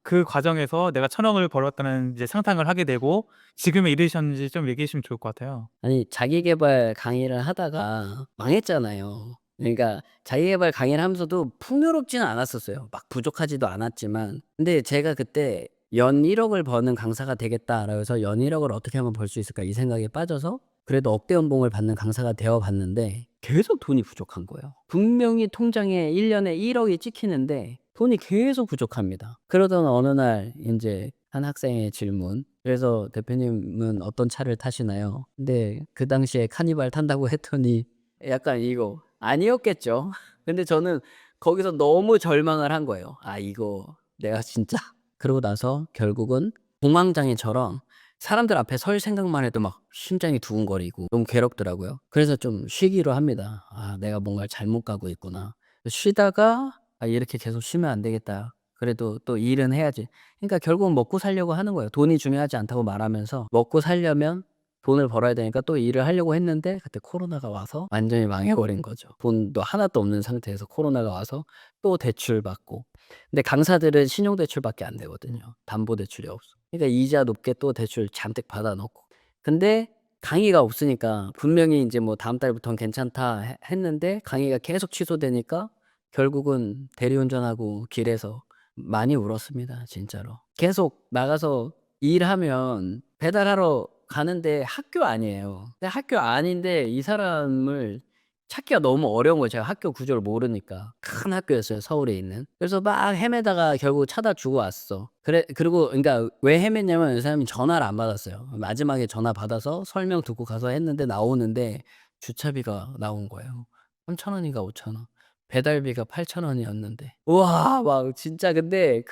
그 과정에서 내가 1,000억을 벌었다는 이제 상상을 하게 되고 지금에 이르셨는지 좀 얘기해 주시면 좋을 것 같아요. 아니 자기 계발 강의를 하다가 망했잖아요. 그러니까 자기 계발 강의를 하면서도 풍요롭지는 않았었어요. 막 부족하지도 않았지만. 근데 제가 그때 '연 1 억을 버는 강사가 되겠다.'라고 해서 '연 1 억을 어떻게 하면 벌 수 있을까?' 이 생각에 빠져서 그래도 억대 연봉을 받는 강사가 되어 봤는데 계속 돈이 부족한 거예요. 분명히 통장에 1 년에 1 억이 찍히는데 돈이 계속 부족합니다. 그러던 어느 날 인제 한 학생의 질문, 그래서 "대표님은 어떤 차를 타시나요?" 근데 그 당시에 카니발 탄다고 했더니 약간 이거 아니었겠죠. 근데 저는 거기서 너무 절망을 한 거예요. '아 이거 내가 진짜' 그러고 나서 결국은 공황장애처럼 사람들 앞에 설 생각만 해도 막 심장이 두근거리고 너무 괴롭더라고요. 그래서 좀 쉬기로 합니다. '아 내가 뭔가를 잘못 가고 있구나.' 쉬다가 '아 이렇게 계속 쉬면 안 되겠다. 그래도 또 일은 해야지.' 그러니까 결국은 먹고 살려고 하는 거예요. 돈이 중요하지 않다고 말하면서 먹고 살려면 돈을 벌어야 되니까 또 일을 하려고 했는데 그때 코로나가 와서 완전히 망해 버린 거죠. 돈도 하나도 없는 상태에서 코로나가 와서 또 대출받고. 근데 강사들은 신용대출밖에 안 되거든요. 담보대출이 없어. 그러니까 이자 높게 또 대출 잔뜩 받아 놓고. 근데 강의가 없으니까 분명히 인제 뭐 '다음 달부턴 괜찮다.' 했는데 강의가 계속 취소되니까 결국은 대리운전하고 길에서 많이 울었습니다 진짜로. 계속 나가서 일하면 배달하러 가는데 학교 아니에요. 근데 학교 아닌데 이 사람을 찾기가 너무 어려운 거예요 제가 학교 구조를 모르니까. 큰 학교였어요 서울에 있는. 그래서 막 헤매다가 결국 찾아 주고 왔어. 그리고 그러니까 왜 헤맸냐면 이 사람이 전화를 안 받았어요. 마지막에 전화 받아서 설명 듣고 가서 했는데 나오는데 주차비가 나온 거예요. 3,000 원인가 5,000 원. 배달비가 8,000 원이었는데. 우와 막 진짜 근데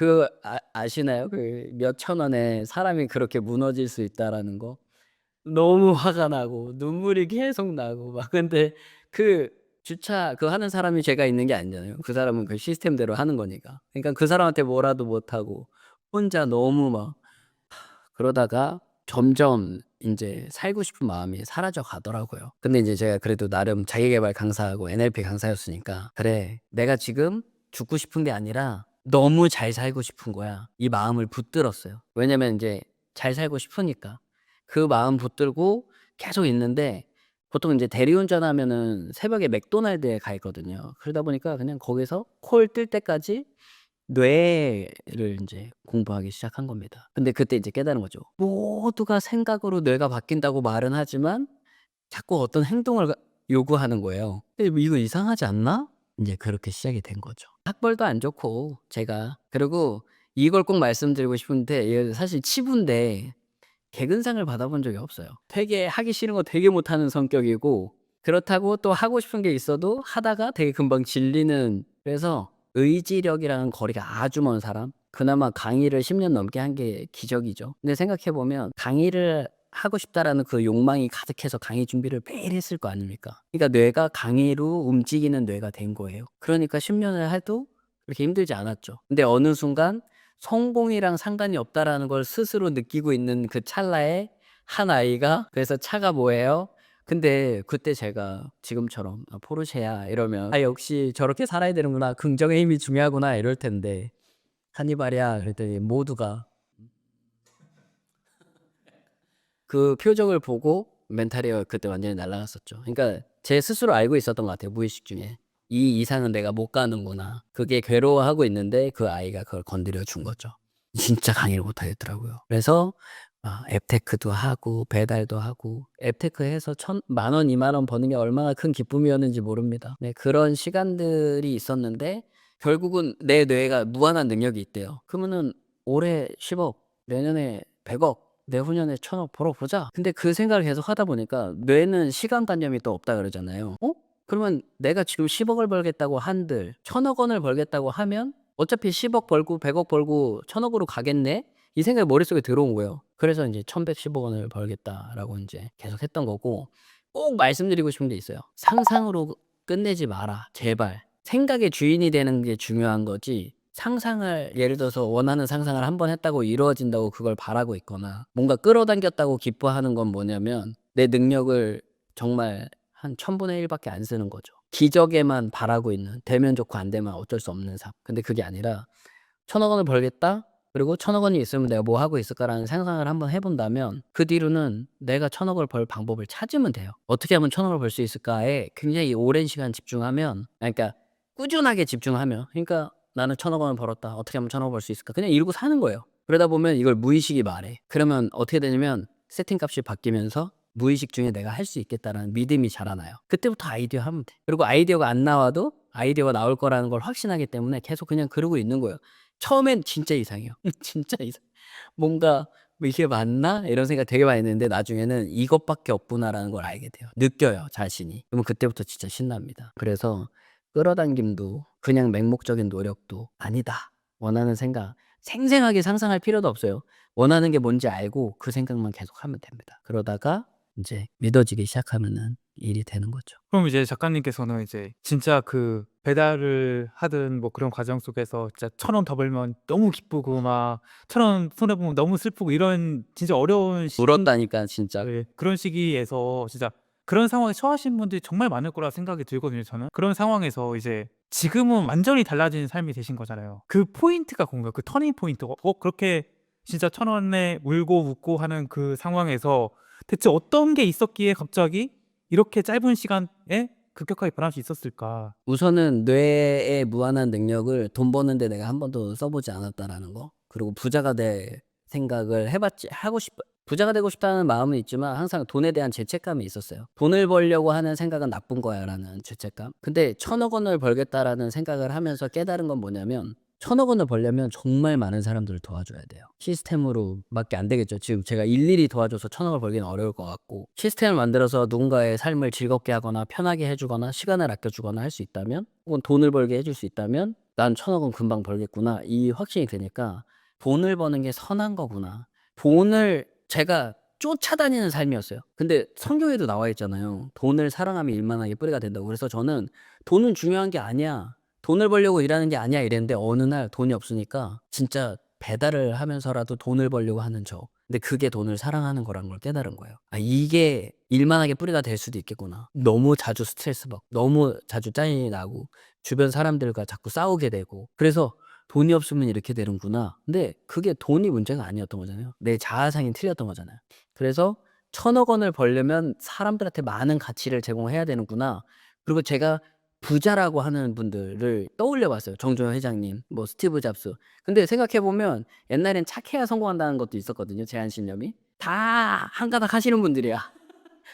아시나요? 그 몇천 원에 사람이 그렇게 무너질 수 있다라는 거? 너무 화가 나고 눈물이 계속 나고 막. 근데 그 주차 그 하는 사람이 죄가 있는 게 아니잖아요. 그 사람은 그 시스템대로 하는 거니까. 그러니까 그 사람한테 뭐라도 못하고 혼자 너무 막 그러다가 점점 인제 살고 싶은 마음이 사라져 가더라고요. 근데 인제 제가 그래도 나름 자기계발 강사하고 NLP 강사였으니까 '그래 내가 지금 죽고 싶은 게 아니라 너무 잘 살고 싶은 거야.' 이 마음을 붙들었어요. 왜냐면 인제 잘 살고 싶으니까. 그 마음 붙들고 계속 있는데 보통 인제 대리운전하면은 새벽에 맥도날드에 가 있거든요. 그러다 보니까 그냥 거기서 콜 뜰 때까지 뇌를 인제 공부하기 시작한 겁니다. 근데 그때 이제 깨달은 거죠. 모두가 생각으로 뇌가 바뀐다고 말은 하지만 자꾸 어떤 행동을 요구하는 거예요. 근데 뭐 '이거 이상하지 않나?' 인제 그렇게 시작이 된 거죠. 학벌도 안 좋고 제가. 그리고 이걸 꼭 말씀드리고 싶은데 이게 사실 치부인데 개근상을 받아본 적이 없어요. 되게 하기 싫은 거 되게 못하는 성격이고 그렇다고 또 하고 싶은 게 있어도 하다가 되게 금방 질리는, 그래서 의지력이랑 거리가 아주 먼 사람? 그나마 강의를 10년 넘게 한 게 기적이죠. 근데 생각해 보면 강의를 하고 싶다라는 그 욕망이 가득해서 강의 준비를 매일 했을 거 아닙니까? 그러니까 뇌가 강의로 움직이는 뇌가 된 거예요. 그러니까 10 년을 해도 그렇게 힘들지 않았죠. 근데 어느 순간 성공이랑 상관이 없다라는 걸 스스로 느끼고 있는 그 찰나에 한 아이가 그래서 차가 뭐예요? 근데 그때 제가 지금처럼 '아 포르쉐야.' 이러면 '아 역시 저렇게 살아야 되는구나. 긍정의 힘이 중요하구나.' 이럴 텐데 "카니발이야." 그랬더니 모두가 그 표정을 보고 멘탈이 그때 완전히 날아갔었죠. 그러니까 제 스스로 알고 있었던 것 같아요 무의식 중에. '이 이상은 내가 못 가는구나.' 그게 괴로워하고 있는데 그 아이가 그걸 건드려 준 거죠. 진짜 강의를 못 하겠더라고요. 그래서 앱테크도 하고 배달도 하고 앱테크 해서 10,000원 20,000원 버는 게 얼마나 큰 기쁨이었는지 모릅니다. 네 그런 시간들이 있었는데 결국은 내 뇌가 무한한 능력이 있대요. 그러면은 올해 10억, 내년에 100억, 내후년에 1,000억 벌어보자. 근데 그 생각을 계속 하다 보니까 뇌는 시간관념이 또 없다 그러잖아요. 그러면 내가 지금 10억을 벌겠다고 한들 1,000억 원을 벌겠다고 하면 어차피 10억 벌고 100억 벌고 1,000억으로 가겠네? 이 생각이 머릿속에 들어온 거예요. 그래서 인제 1,110억 원을 벌겠다라고 인제 계속 했던 거고, 꼭 말씀드리고 싶은 게 있어요. 상상으로 끝내지 마라 제발. 생각의 주인이 되는 게 중요한 거지 상상을 예를 들어서 원하는 상상을 한 번 했다고 이루어진다고 그걸 바라고 있거나 뭔가 끌어당겼다고 기뻐하는 건 뭐냐면 내 능력을 정말 한 1000분의 1 밖에 안 쓰는 거죠. 기적에만 바라고 있는 되면 좋고 안 되면 어쩔 수 없는 삶. 근데 그게 아니라 1,000억 원을 벌겠다. 그리고 1,000억 원이 있으면 내가 뭐 하고 있을까라는 상상을 한번 해 본다면 그 뒤로는 내가 1,000억 원을 벌 방법을 찾으면 돼요. 어떻게 하면 1,000억 원을 벌 수 있을까에 굉장히 오랜 시간 집중하면 그러니까 꾸준하게 집중하면 그러니까 '나는 1,000억 원을 벌었다. 어떻게 하면 1,000억 원을 벌 수 있을까?' 그냥 이러고 사는 거예요. 그러다 보면 이걸 무의식이 말해. 그러면 어떻게 되냐면 세팅값이 바뀌면서 무의식 중에 '내가 할 수 있겠다.'라는 믿음이 자라나요. 그때부터 아이디어 하면 돼. 그리고 아이디어가 안 나와도 아이디어가 나올 거라는 걸 확신하기 때문에 계속 그냥 그러고 있는 거예요. 처음엔 진짜 이상해요. 진짜 뭔가 '뭐 이게 맞나?' 이런 생각 되게 많이 했는데 나중에는 '이것밖에 없구나.'라는 걸 알게 돼요. 느껴요 자신이. 그러면 그때부터 진짜 신납니다. 그래서 끌어당김도 그냥 맹목적인 노력도 아니다. 원하는 생각 생생하게 상상할 필요도 없어요. 원하는 게 뭔지 알고 그 생각만 계속하면 됩니다. 그러다가 인제 믿어지기 시작하면은 일이 되는 거죠. 그럼 이제 작가님께서는 이제 진짜 그 배달을 하든 뭐 그런 과정 속에서 진짜 1,000원 더 벌면 너무 기쁘고 막 1,000원 손해 보면 너무 슬프고 이런 진짜 어려운 울었다니까 진짜. 네, 그런 시기에서 진짜 그런 상황에 처하신 분들이 정말 많을 거라 생각이 들거든요 저는. 그런 상황에서 이제 지금은 완전히 달라진 삶이 되신 거잖아요. 그 포인트가 뭔가요? 그 터닝 포인트가 그렇게 진짜 1,000원에 울고 웃고 하는 그 상황에서 대체 어떤 게 있었기에 갑자기 이렇게 짧은 시간에 급격하게 변할 수 있었을까? 우선은 뇌의 무한한 능력을 돈 버는 데 내가 한 번도 써 보지 않았다라는 거. 그리고 부자가 될 생각을 해 봤지 하고 싶 부자가 되고 싶다는 마음은 있지만 항상 돈에 대한 죄책감이 있었어요. '돈을 벌려고 하는 생각은 나쁜 거야.'라는 죄책감. 근데 1,000억 원을 벌겠다라는 생각을 하면서 깨달은 건 뭐냐면 1,000억 원을 벌려면 정말 많은 사람들을 도와줘야 돼요. 시스템으로밖에 안 되겠죠. 지금 제가 일일이 도와줘서 1,000억 원을 벌기는 어려울 것 같고 시스템을 만들어서 누군가의 삶을 즐겁게 하거나 편하게 해 주거나 시간을 아껴 주거나 할 수 있다면 혹은 돈을 벌게 해줄 수 있다면 '난 1,000억 원 금방 벌겠구나.' 이 확신이 드니까 '돈을 버는 게 선한 거구나.' 돈을 제가 쫓아다니는 삶이었어요. 근데 성경에도 나와 있잖아요. "돈을 사랑하면 일만하게 뿌리가 된다."고. 그래서 저는 '돈은 중요한 게 아니야. 돈을 벌려고 일하는 게 아니야.' 이랬는데 어느 날 돈이 없으니까 진짜 배달을 하면서라도 돈을 벌려고 하는 저. 근데 그게 돈을 사랑하는 거라는 걸 깨달은 거예요. '아 이게 일만하게 뿌리가 될 수도 있겠구나.' 너무 자주 스트레스 받고 너무 자주 짜증이 나고 주변 사람들과 자꾸 싸우게 되고 그래서 '돈이 없으면 이렇게 되는구나.' 근데 그게 돈이 문제가 아니었던 거잖아요. 내 자아상이 틀렸던 거잖아요. 그래서 1,000억 원을 벌려면 사람들한테 많은 가치를 제공해야 되는구나. 그리고 제가 부자라고 하는 분들을 떠올려 봤어요. 정주영 회장님, 뭐 스티브 잡스. 근데 생각해 보면 옛날엔 착해야 성공한다는 것도 있었거든요, 제한신념이. 다 한 가닥 하시는 분들이야.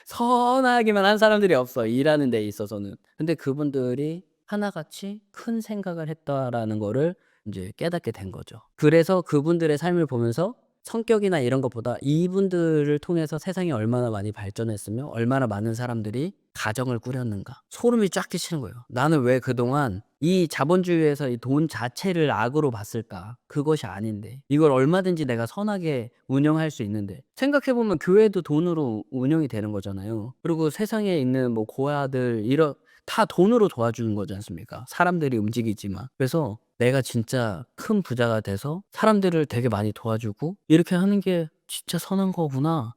선하기만 한 사람들이 없어, 일하는 데 있어서는. 근데 그분들이 하나같이 큰 생각을 했다라는 거를 인제 깨닫게 된 거죠. 그래서 그분들의 삶을 보면서 성격이나 이런 것보다 이분들을 통해서 세상이 얼마나 많이 발전했으며 얼마나 많은 사람들이 가정을 꾸렸는가. 소름이 쫙 끼치는 거예요. '나는 왜 그동안 이 자본주의에서 이 돈 자체를 악으로 봤을까? 그것이 아닌데. 이걸 얼마든지 내가 선하게 운영할 수 있는데.' 생각해 보면 교회도 돈으로 운영이 되는 거잖아요. 그리고 세상에 있는 뭐 고아들 이런 다 돈으로 도와주는 거지 않습니까? 사람들이 움직이지만. 그래서 '내가 진짜 큰 부자가 돼서 사람들을 되게 많이 도와주고 이렇게 하는 게 진짜 선한 거구나.'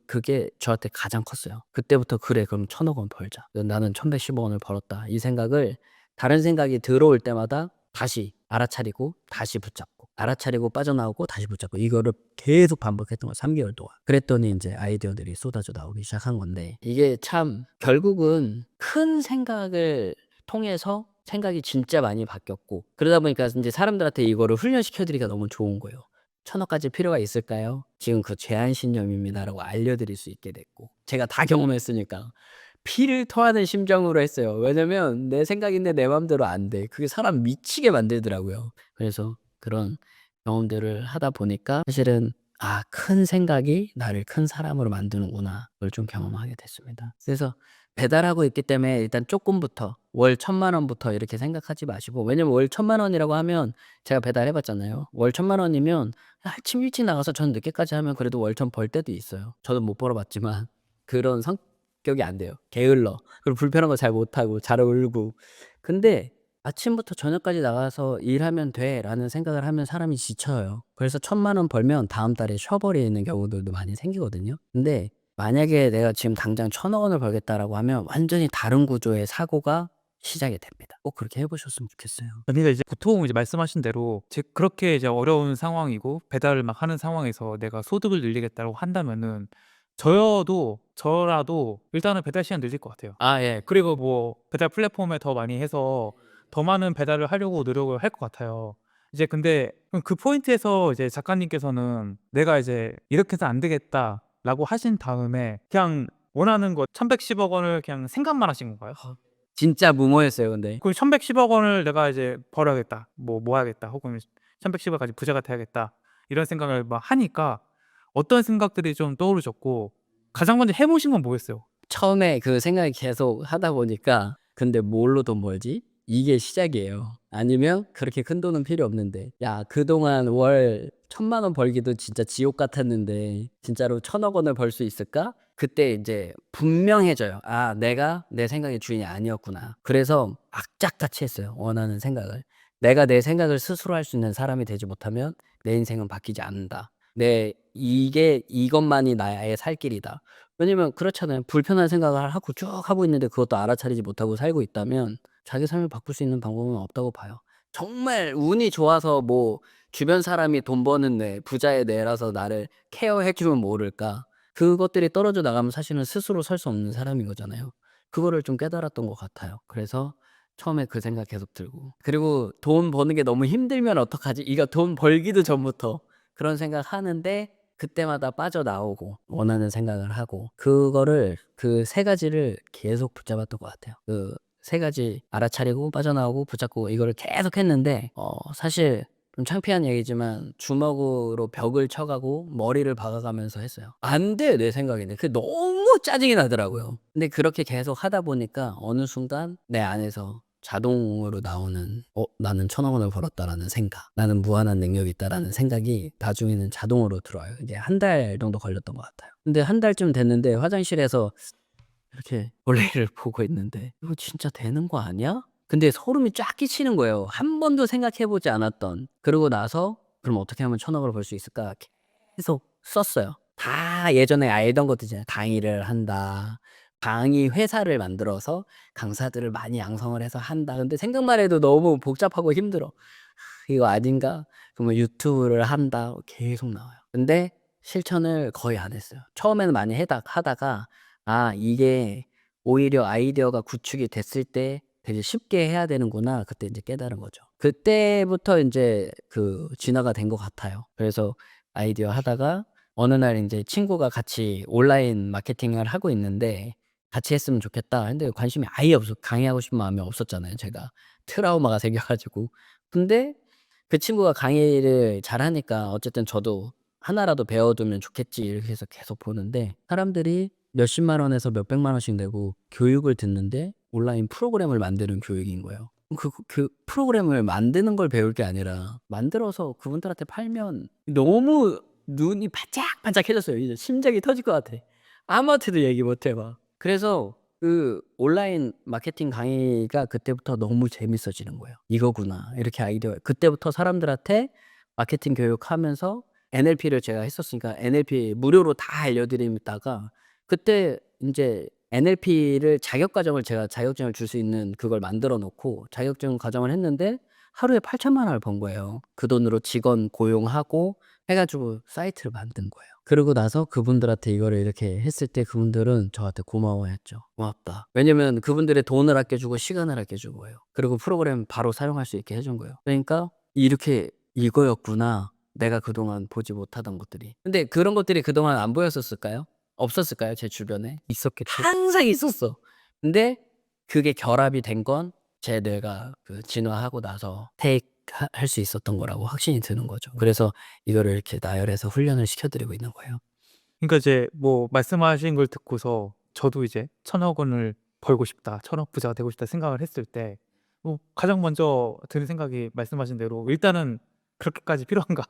그게 저한테 가장 컸어요. 그때부터 '그래 그럼 1,000억 원 벌자. 나는 1,110억 원을 벌었다.' 이 생각을 다른 생각이 들어올 때마다 다시 알아차리고 다시 붙잡고 알아차리고 빠져나오고 다시 붙잡고 이거를 계속 반복했던 거예요 3 개월 동안. 그랬더니 인제 아이디어들이 쏟아져 나오기 시작한 건데 이게 참 결국은 큰 생각을 통해서 생각이 진짜 많이 바뀌었고 그러다 보니까 인제 사람들한테 이거를 훈련시켜 드리기가 너무 좋은 거예요. "1,000억 가질 필요가 있을까요? 지금 그 제한신념입니다."라고 알려드릴 수 있게 됐고 제가 다 경험했으니까 피를 토하는 심정으로 했어요. 왜냐면 내 생각인데 내 맘대로 안 돼. 그게 사람 미치게 만들더라고요. 그래서 그런 경험들을 하다 보니까 사실은 '아 큰 생각이 나를 큰 사람으로 만드는구나.' 그걸 좀 경험하게 됐습니다. 그래서 배달하고 있기 때문에 일단 쪼끔부터 월 1,000만 원부터 이렇게 생각하지 마시고 왜냐면 월 1,000만 원이라고 하면 제가 배달해 봤잖아요. 월 1,000만 원이면 아침 일찍 나가서 저는 늦게까지 하면 그래도 월 1,000 벌 때도 있어요. 저도 못 벌어 봤지만 그런 성격이 안 돼요. 게을러. 그리고 불편한 거 잘 못하고 잘 울고. 근데 '아침부터 저녁까지 나가서 일하면 돼.'라는 생각을 하면 사람이 지쳐요. 그래서 1,000,000원 벌면 다음 달에 쉬어 버리는 경우들도 많이 생기거든요. 근데 만약에 내가 지금 당장 1,000,000원을 벌겠다라고 하면 완전히 다른 구조의 사고가 시작이 됩니다. 꼭 그렇게 해 보셨으면 좋겠어요. 그러니까 이제 보통 이제 말씀하신 대로 그렇게 이제 어려운 상황이고 배달을 막 하는 상황에서 내가 소득을 늘리겠다고 한다면은 저라도 일단은 배달 시간 늘릴 것 같아요. 예. 그리고 뭐 배달 플랫폼에 더 많이 해서 더 많은 배달을 하려고 노력을 할 것 같아요. 이제 근데 그 포인트에서 이제 작가님께서는 "내가 이제 이렇게 해서 안 되겠다."라고 하신 다음에 그냥 원하는 거 1,110억 원을 그냥 생각만 하신 건가요? 진짜 무모했어요 근데. 그 1,110억 원을 '내가 이제 벌어야겠다. 뭐 모아야겠다.' 혹은 1,110억 가지고 부자가 돼야겠다. 이런 생각을 막 하니까 어떤 생각들이 좀 떠오르셨고 가장 먼저 해 보신 건 뭐였어요? 처음에 그 생각이 계속 하다 보니까 '근데 뭘로 돈 벌지?' 이게 시작이에요. 아니면 그렇게 큰 돈은 필요 없는데 '야 그동안 월 1,000,000원 벌기도 진짜 지옥 같았는데 진짜로 1,000억 원을 벌 수 있을까?' 그때 인제 분명해져요. '아 내가 내 생각의 주인이 아니었구나.' 그래서 악착같이 했어요 원하는 생각을. '내가 내 생각을 스스로 할 수 있는 사람이 되지 못하면 내 인생은 바뀌지 않는다. 이것만이 나의 살 길이다.' 왜냐면 그렇잖아요. 불편한 생각을 하고 쭉 하고 있는데 그것도 알아차리지 못하고 살고 있다면 자기 삶을 바꿀 수 있는 방법은 없다고 봐요. 정말 운이 좋아서 뭐 주변 사람이 돈 버는 뇌, 부자의 뇌라서 나를 케어해 주면 모를까. 그것들이 떨어져 나가면 사실은 스스로 설 수 없는 사람인 거잖아요. 그거를 좀 깨달았던 것 같아요. 그래서 처음에 그 생각 계속 들고. 그리고 '돈 버는 게 너무 힘들면 어떡하지?' 이거 돈 벌기도 전부터 그런 생각하는데 그때마다 빠져나오고 원하는 생각을 하고 그거를 그 세 가지를 계속 붙잡았던 것 같아요. 그 세 가지 알아차리고 빠져나오고 붙잡고 이거를 계속 했는데 사실 좀 창피한 얘기지만 주먹으로 벽을 쳐 가고 머리를 박아 가면서 했어요. 안 돼 내 생각에는. 그게 너무 짜증이 나더라고요. 근데 그렇게 계속 하다 보니까 어느 순간 내 안에서 자동으로 나오는 '나는 1,000억 원을 벌었다.'라는 생각, '나는 무한한 능력이 있다.'라는 생각이 나중에는 자동으로 들어와요. 이제 한 달 정도 걸렸던 것 같아요. 근데 한 달쯤 됐는데 화장실에서 이렇게 볼일을 보고 있는데 '이거 진짜 되는 거 아니야?' 근데 소름이 쫙 끼치는 거예요. 한 번도 생각해 보지 않았던. 그러고 나서 '그럼 어떻게 하면 1,000억 원을 벌 수 있을까?' 계속 썼어요. 다 예전에 알던 것들이잖아요. '강의를 한다. 강의 회사를 만들어서 강사들을 많이 양성을 해서 한다.' 근데 생각만 해도 너무 복잡하고 힘들어. '이거 아닌가?' 그러면 '유튜브를 한다.' 계속 나와요. 근데 실천을 거의 안 했어요. 처음에는 많이 하다가 이게 오히려 아이디어가 구축이 됐을 때 되게 쉽게 해야 되는구나. 그때 인제 깨달은 거죠. 그때부터 인제 그 진화가 된 것 같아요. 그래서 아이디어 하다가 어느 날 인제 친구가 같이 온라인 마케팅을 하고 있는데 "같이 했으면 좋겠다." 했는데 관심이 아예 없어 강의하고 싶은 마음이 없었잖아요 제가. 트라우마가 생겨 가지고. 근데 그 친구가 강의를 잘하니까 어쨌든 저도 '하나라도 배워두면 좋겠지.' 이렇게 해서 계속 보는데 사람들이 몇십만 원에서 몇백만 원씩 내고 교육을 듣는데 온라인 프로그램을 만드는 교육인 거예요. 그 프로그램을 만드는 걸 배울 게 아니라 만들어서 그분들한테 팔면 너무 눈이 반짝반짝해졌어요. 이제 심장이 터질 것 같아. 아무한테도 얘기 못 해 막. 그래서 그 온라인 마케팅 강의가 그때부터 너무 재밌어지는 거예요. '이거구나.' 이렇게 아이디어 그때부터 사람들한테 마케팅 교육하면서 NLP를 제가 했었으니까 NLP 무료로 다 알려드리다가 그때 인제 NLP를 자격 과정을 제가 자격증을 줄 수 있는 그걸 만들어 놓고 자격증 과정을 했는데 하루에 8,000,000 원을 번 거예요. 그 돈으로 직원 고용하고 해 가지고 사이트를 만든 거예요. 그러고 나서 그분들한테 이거를 이렇게 했을 때 그분들은 저한테 고마워했죠. "고맙다." 왜냐면 그분들의 돈을 아껴 주고 시간을 아껴 준 거예요. 그리고 프로그램 바로 사용할 수 있게 해준 거예요. 그러니까 이렇게 '이거였구나. 내가 그동안 보지 못하던 것들이.' 근데 그런 것들이 그동안 안 보였었을까요? 없었을까요? 제 주변에? 있었겠죠. 항상 있었어. 근데 그게 결합이 된 건 제 뇌가 그 진화하고 나서 할 수 있었던 거라고 확신이 드는 거죠. 그래서 이거를 이렇게 나열해서 훈련을 시켜 드리고 있는 거예요. 그러니까 이제 뭐 말씀하신 걸 듣고서 저도 이제 1,000억 원을 벌고 싶다. 1,000억 부자가 되고 싶다 생각을 했을 때 가장 먼저 드는 생각이 말씀하신 대로 '일단은 그렇게까지 필요한가?'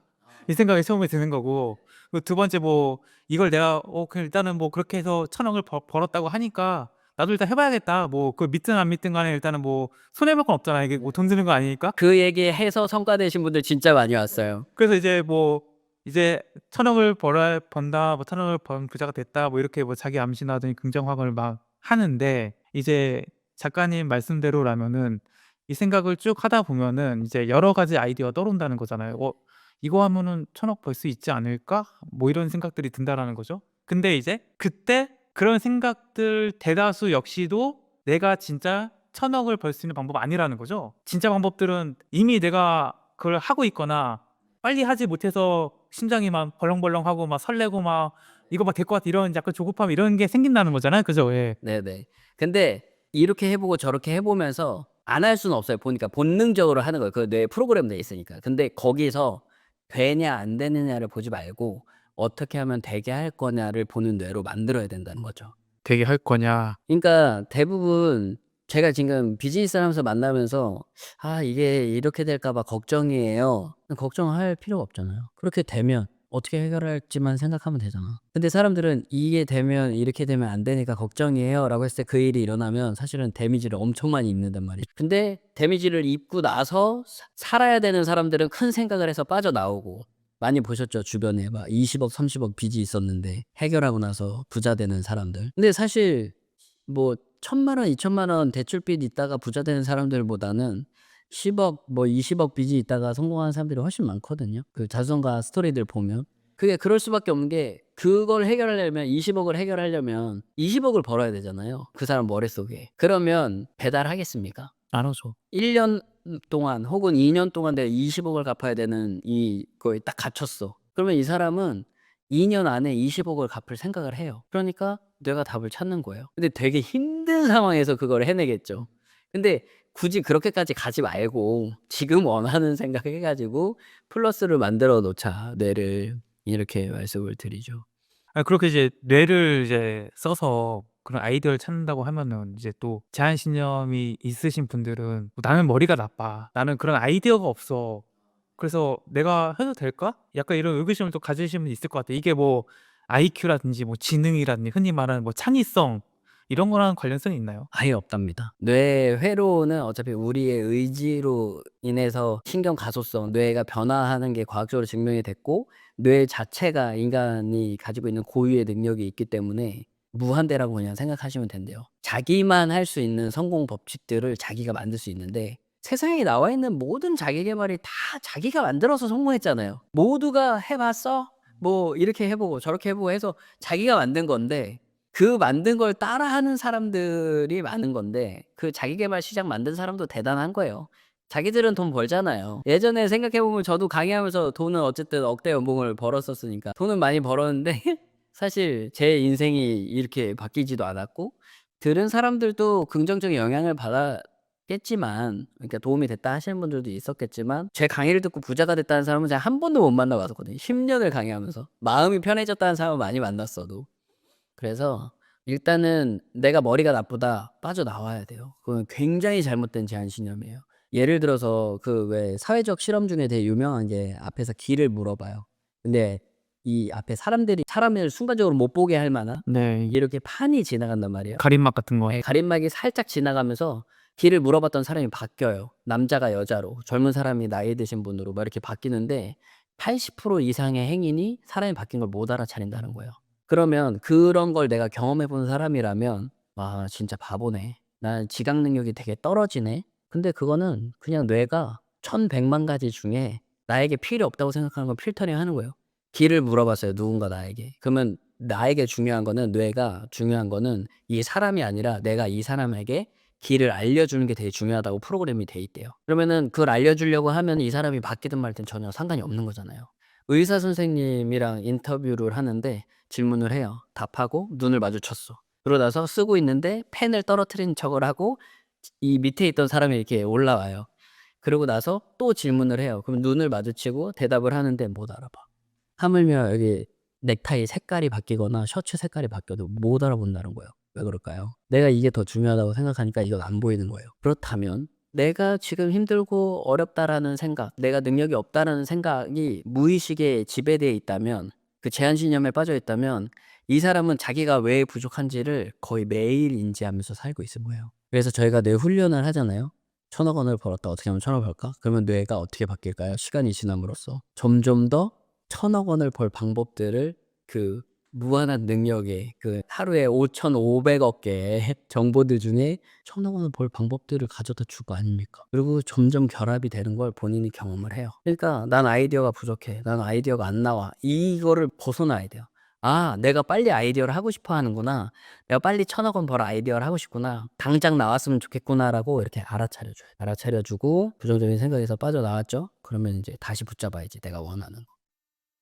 이 생각이 처음에 드는 거고 두 번째 뭐 이걸 내가 그냥 일단은 뭐 그렇게 해서 1,000억을 벌었다고 하니까 나도 일단 해봐야겠다. 뭐 그 믿든 안 믿든 간에 일단은 뭐 손해볼 건 없잖아. 이게 뭐 돈 드는 거 아니니까. 그 얘기해서 성과 내신 분들 진짜 많이 왔어요. 그래서 이제 뭐 이제 1,000억을 벌어야 번다, 뭐 1,000억을 번 부자가 됐다, 뭐 이렇게 뭐 자기 암시나더니 긍정화를 막 하는데, 이제 작가님 말씀대로라면은 이 생각을 쭉 하다 보면은 이제 여러 가지 아이디어가 떠오른다는 거잖아요. 이거 하면은 1,000억 벌 수 있지 않을까? 뭐 이런 생각들이 든다라는 거죠. 근데 이제 그때 그런 생각들 대다수 역시도 내가 진짜 1,000억을 벌 수 있는 방법 아니라는 거죠. 진짜 방법들은 이미 내가 그걸 하고 있거나 빨리 하지 못해서 심장이 막 벌렁벌렁하고 막 설레고 막 이거 막 될 것 같아, 이런 약간 조급함 이런 게 생긴다는 거잖아요. 그죠? 예. 네네. 근데 이렇게 해 보고 저렇게 해 보면서 안 할 수는 없어요. 보니까 본능적으로 하는 거예요. 그 뇌에 프로그램돼 있으니까. 근데 거기서 되냐 안 되느냐를 보지 말고 어떻게 하면 되게 할 거냐를 보는 뇌로 만들어야 된다는 거죠. 되게 할 거냐. 그러니까 대부분 제가 지금 비즈니스 하면서 만나면서 '아 이게 이렇게 될까 봐 걱정이에요.' 걱정할 필요가 없잖아요. 그렇게 되면 어떻게 해결할지만 생각하면 되잖아. 근데 사람들은 '이게 되면 이렇게 되면 안 되니까 걱정이에요.'라고 했을 때 그 일이 일어나면 사실은 데미지를 엄청 많이 입는단 말이죠. 근데 데미지를 입고 나서 살아야 되는 사람들은 큰 생각을 해서 빠져나오고, 많이 보셨죠? 주변에 막 20억 30억 빚이 있었는데 해결하고 나서 부자 되는 사람들. 근데 사실 뭐 1,000만 원, 2,000만 원 대출빚 있다가 부자 되는 사람들보다는 10억 뭐 20억 빚이 있다가 성공하는 사람들이 훨씬 많거든요. 그 자선가 스토리들 보면. 그게 그럴 수밖에 없는 게, 그걸 해결하려면 20억을 해결하려면 20억을 벌어야 되잖아요, 그 사람 머릿속에. 그러면 배달하겠습니까? 안 오죠. 1년 동안 혹은 2년 동안 내가 20억을 갚아야 되는 이거에 딱 갇혔어. 그러면 이 사람은 2년 안에 20억을 갚을 생각을 해요. 그러니까 뇌가 답을 찾는 거예요. 근데 되게 힘든 상황에서 그걸 해내겠죠. 근데 굳이 그렇게까지 가지 말고 지금 원하는 생각 해 가지고 플러스를 만들어 놓자, 뇌를. 이렇게 말씀을 드리죠. 그렇게 이제 뇌를 이제 써서 그런 아이디어를 찾는다고 하면은 이제 또 제한신념이 있으신 분들은 뭐 '나는 머리가 나빠. 나는 그런 아이디어가 없어. 그래서 내가 해도 될까?' 약간 이런 의구심을 또 가지시는 분이 있을 것 같아요. 이게 뭐 IQ라든지 뭐 지능이라든지 흔히 말하는 뭐 창의성 이런 거랑 관련성이 있나요? 아예 없답니다. 뇌 회로는 어차피 우리의 의지로 인해서 신경 가소성, 뇌가 변화하는 게 과학적으로 증명이 됐고, 뇌 자체가 인간이 가지고 있는 고유의 능력이 있기 때문에 무한대라고 그냥 생각하시면 된대요. 자기만 할 수 있는 성공 법칙들을 자기가 만들 수 있는데, 세상에 나와 있는 모든 자기 계발이 다 자기가 만들어서 성공했잖아요. 모두가 해 봤어? 뭐 이렇게 해 보고 저렇게 해 보고 해서 자기가 만든 건데, 그 만든 걸 따라하는 사람들이 많은 건데, 그 자기 계발 시장 만든 사람도 대단한 거예요. 자기들은 돈 벌잖아요. 예전에 생각해 보면 저도 강의하면서 돈은 어쨌든 억대 연봉을 벌었었으니까 돈은 많이 벌었는데 사실 제 인생이 이렇게 바뀌지도 않았고, 들은 사람들도 긍정적인 영향을 받았겠지만, 그러니까 도움이 됐다 하시는 분들도 있었겠지만, 제 강의를 듣고 부자가 됐다는 사람은 제가 한 번도 못 만나 봤었거든요. 10년을 강의하면서. 마음이 편해졌다는 사람은 많이 만났어도. 그래서 일단은 '내가 머리가 나쁘다.' 빠져나와야 돼요. 그건 굉장히 잘못된 제한신념이에요. 예를 들어서 그 왜 사회적 실험 중에 되게 유명한 게, 앞에서 길을 물어봐요. 근데 이 앞에 사람들이 사람을 순간적으로 못 보게 할 만한 네. 이렇게 판이 지나간단 말이에요. 가림막 같은 거. 예, 가림막이 살짝 지나가면서 길을 물어봤던 사람이 바뀌어요. 남자가 여자로, 젊은 사람이 나이 드신 분으로 막 이렇게 바뀌는데 80% 이상의 행인이 사람이 바뀐 걸 못 알아차린다는 거예요. 그러면 그런 걸 내가 경험해 본 사람이라면 '아 진짜 바보네. 난 지각 능력이 되게 떨어지네.' 근데 그거는 그냥 뇌가 1,100만 가지 중에 나에게 필요 없다고 생각하는 걸 필터링 하는 거예요. 길을 물어봤어요, 누군가 나에게. 그러면 나에게 중요한 거는, 뇌가 중요한 거는 이 사람이 아니라 내가 이 사람에게 길을 알려주는 게 되게 중요하다고 프로그램이 돼 있대요. 그러면은 그걸 알려주려고 하면 이 사람이 바뀌든 말든 전혀 상관이 없는 거잖아요. 의사 선생님이랑 인터뷰를 하는데 질문을 해요. 답하고 눈을 마주쳤어. 그러고 나서 쓰고 있는데 펜을 떨어뜨린 척을 하고 이 밑에 있던 사람이 이렇게 올라와요. 그러고 나서 또 질문을 해요. 그럼 눈을 마주치고 대답을 하는데 못 알아봐. 하물며 여기 넥타이 색깔이 바뀌거나 셔츠 색깔이 바뀌어도 못 알아본다는 거예요. 왜 그럴까요? 내가 이게 더 중요하다고 생각하니까 이건 안 보이는 거예요. 그렇다면 내가 지금 힘들고 어렵다라는 생각, 내가 능력이 없다라는 생각이 무의식에 지배되어 있다면, 그 제한신념에 빠져 있다면 이 사람은 자기가 왜 부족한지를 거의 매일 인지하면서 살고 있을 거예요. 그래서 저희가 뇌 훈련을 하잖아요. 1,000억 원을 벌었다. 어떻게 하면 1,000억 벌까? 그러면 뇌가 어떻게 바뀔까요? 시간이 지남으로써 점점 더 1,000억 원을 벌 방법들을 그 무한한 능력의 그 하루에 5,500억 개의 정보들 중에 1,000억 원을 벌 방법들을 가져다 줄 거 아닙니까? 그리고 점점 결합이 되는 걸 본인이 경험을 해요. 그러니까 난 아이디어가 부족해. 난 아이디어가 안 나와. 이거를 벗어나야 돼요. 아, 내가 빨리 아이디어를 하고 싶어 하는구나. 내가 빨리 1,000억 원 벌어 아이디어를 하고 싶구나. 당장 나왔으면 좋겠구나라고 이렇게 알아차려줘요. 알아차려주고 부정적인 생각에서 빠져나왔죠? 그러면 이제 다시 붙잡아야지, 내가 원하는 거.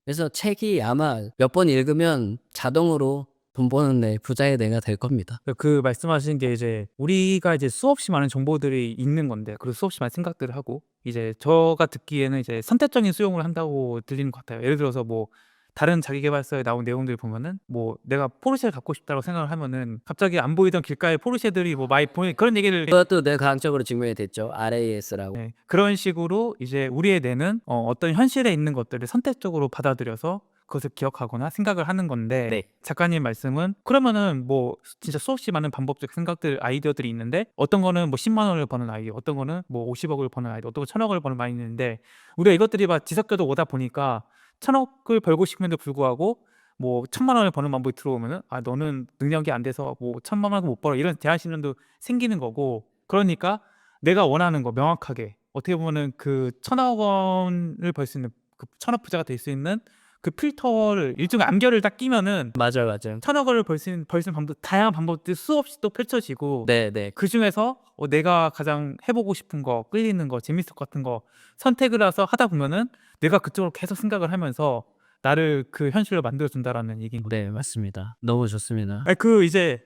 그래서 책이 아마 몇 번 읽으면 자동으로 돈 버는 애, 부자의 내가 될 겁니다. 그 말씀하신 게 이제 우리가 이제 수없이 많은 정보들이 있는 건데 그리고 수없이 많은 생각들을 하고 이제 제가 듣기에는 이제 선택적인 수용을 한다고 들리는 것 같아요. 예를 들어서 뭐 다른 자기계발서에 나온 내용들 보면은 뭐 내가 포르쉐를 갖고 싶다고 생각을 하면은 갑자기 안 보이던 길가에 포르쉐들이 뭐 많이 보이 그런 얘기를 그것도 내 과학적으로 증명이 됐죠. RAS라고. 네, 그런 식으로 이제 우리의 뇌는 어떤 현실에 있는 것들을 선택적으로 받아들여서 그것을 기억하거나 생각을 하는 건데 네. 작가님 말씀은 그러면은 뭐 진짜 수없이 많은 반복적 생각들 아이디어들이 있는데 어떤 거는 뭐 10만 원을 버는 아이디어 어떤 거는 뭐 50억을 버는 아이디어 어떤 거 1,000억을 버는 아이디어 있는데 우리가 이것들이 막 뒤섞여서 오다 보니까 1,000억을 벌고 싶음에도 불구하고 뭐 1,000만 원을 버는 방법이 들어오면은 아 너는 능력이 안 돼서 뭐 1,000만 원을 못 벌어 이런 제한신념도 생기는 거고 그러니까 내가 원하는 거 명확하게 어떻게 보면은 그 1,000억 원을 벌 수 있는 그 1,000억 부자가 될 수 있는 그 필터를 일종의 안결을 딱 끼면은 맞아요, 맞아요. 1,000억 원을 벌 수 있는 방법 다양한 방법들이 수없이 또 펼쳐지고 네네. 그중에서 내가 가장 해보고 싶은 거 끌리는 거 재밌을 것 같은 거 선택을 해서 하다 보면은 내가 그쪽으로 계속 생각을 하면서 나를 그 현실로 만들어준다라는 얘기인 거죠. 네, 맞습니다. 너무 좋습니다. 아니 그 이제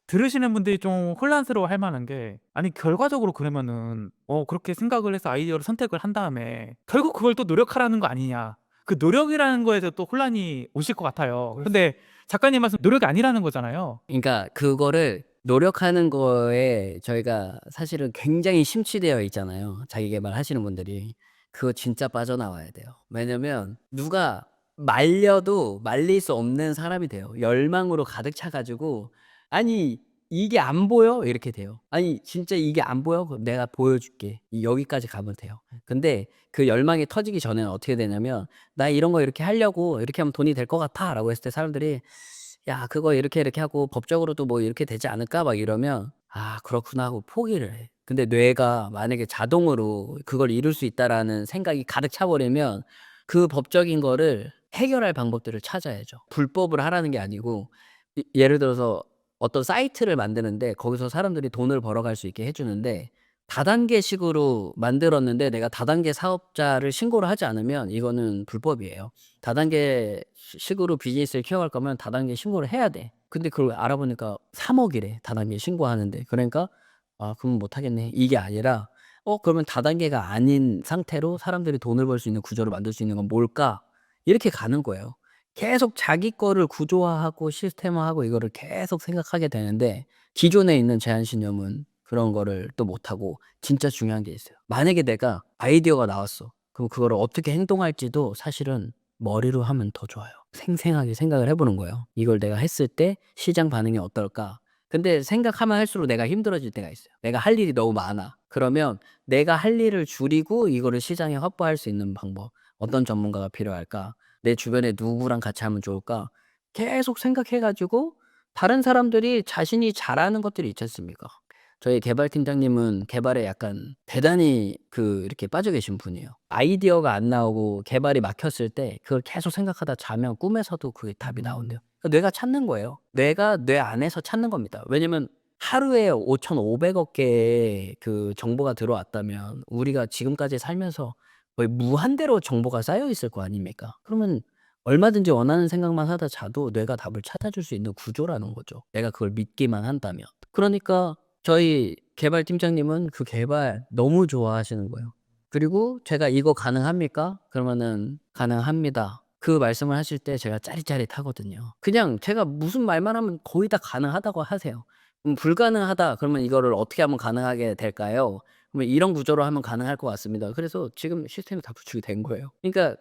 들으시는 분들이 좀 혼란스러워할 만한 게 아니 결과적으로 그러면은 그렇게 생각을 해서 아이디어를 선택을 한 다음에 결국 그걸 또 노력하라는 거 아니냐. 그 노력이라는 거에서 또 혼란이 오실 것 같아요. 근데 작가님 말씀 노력이 아니라는 거잖아요. 그러니까 그거를 노력하는 거에 저희가 사실은 굉장히 심취되어 있잖아요. 자기 계발하시는 분들이. 그거 진짜 빠져나와야 돼요. 왜냐면 누가 말려도 말릴 수 없는 사람이 돼요. 열망으로 가득 차 가지고 "아니 이게 안 보여?" 이렇게 돼요. "아니 진짜 이게 안 보여? 그럼 내가 보여줄게." 여기까지 가면 돼요. 근데 그 열망이 터지기 전에는 어떻게 되냐면 "나 이런 거 이렇게 하려고 이렇게 하면 돈이 될 것 같아."라고 했을 때 사람들이 "야 그거 이렇게 이렇게 하고 법적으로도 뭐 이렇게 되지 않을까?" 막 이러면 '아 그렇구나.' 하고 포기를 해. 근데 뇌가 만약에 자동으로 '그걸 이룰 수 있다.'라는 생각이 가득 차 버리면 그 법적인 거를 해결할 방법들을 찾아야죠. 불법을 하라는 게 아니고 예를 들어서 어떤 사이트를 만드는데 거기서 사람들이 돈을 벌어갈 수 있게 해 주는데 다단계식으로 만들었는데 내가 다단계 사업자를 신고를 하지 않으면 이거는 불법이에요. 다단계 식으로 비즈니스를 키워갈 거면 다단계 신고를 해야 돼. 근데 그걸 알아보니까 3억 이래 다단계 신고하는데. 그러니까 '아 그럼 못 하겠네.' 이게 아니라 그러면 다단계가 아닌 상태로 사람들이 돈을 벌 수 있는 구조를 만들 수 있는 건 뭘까?' 이렇게 가는 거예요. 계속 자기 거를 구조화하고 시스템화하고 이거를 계속 생각하게 되는데 기존에 있는 제한신념은 그런 거를 또 못하고 진짜 중요한 게 있어요. 만약에 내가 아이디어가 나왔어. 그럼 그거를 어떻게 행동할지도 사실은 머리로 하면 더 좋아요. 생생하게 생각을 해 보는 거예요. '이걸 내가 했을 때 시장 반응이 어떨까?' 근데 생각하면 할수록 내가 힘들어질 때가 있어요. 내가 할 일이 너무 많아. 그러면 내가 할 일을 줄이고 이거를 시장에 확보할 수 있는 방법. '어떤 전문가가 필요할까? 내 주변에 누구랑 같이 하면 좋을까?' 계속 생각해 가지고 다른 사람들이 자신이 잘하는 것들이 있지 않습니까? 저희 개발팀장님은 개발에 약간 대단히 이렇게 빠져 계신 분이에요. 아이디어가 안 나오고 개발이 막혔을 때 그걸 계속 생각하다 자면 꿈에서도 그게 답이 나온대요. 그러니까 뇌가 찾는 거예요. 뇌가 뇌 안에서 찾는 겁니다. 왜냐면 하루에 5,500억 개의 그 정보가 들어왔다면 우리가 지금까지 살면서 거의 무한대로 정보가 쌓여 있을 거 아닙니까? 그러면 얼마든지 원하는 생각만 하다 자도 뇌가 답을 찾아줄 수 있는 구조라는 거죠, 내가 그걸 믿기만 한다면. 그러니까 저희 개발팀장님은 그 개발 너무 좋아하시는 거예요. 그리고 제가 "이거 가능합니까?" 그러면은 "가능합니다." 그 말씀을 하실 때 제가 짜릿짜릿하거든요. 그냥 제가 무슨 말만 하면 거의 다 가능하다고 하세요. "불가능하다." 그러면 "이거를 어떻게 하면 가능하게 될까요?" 그러면 "이런 구조로 하면 가능할 것 같습니다." 그래서 지금 시스템이 다 구축이 된 거예요. 그러니까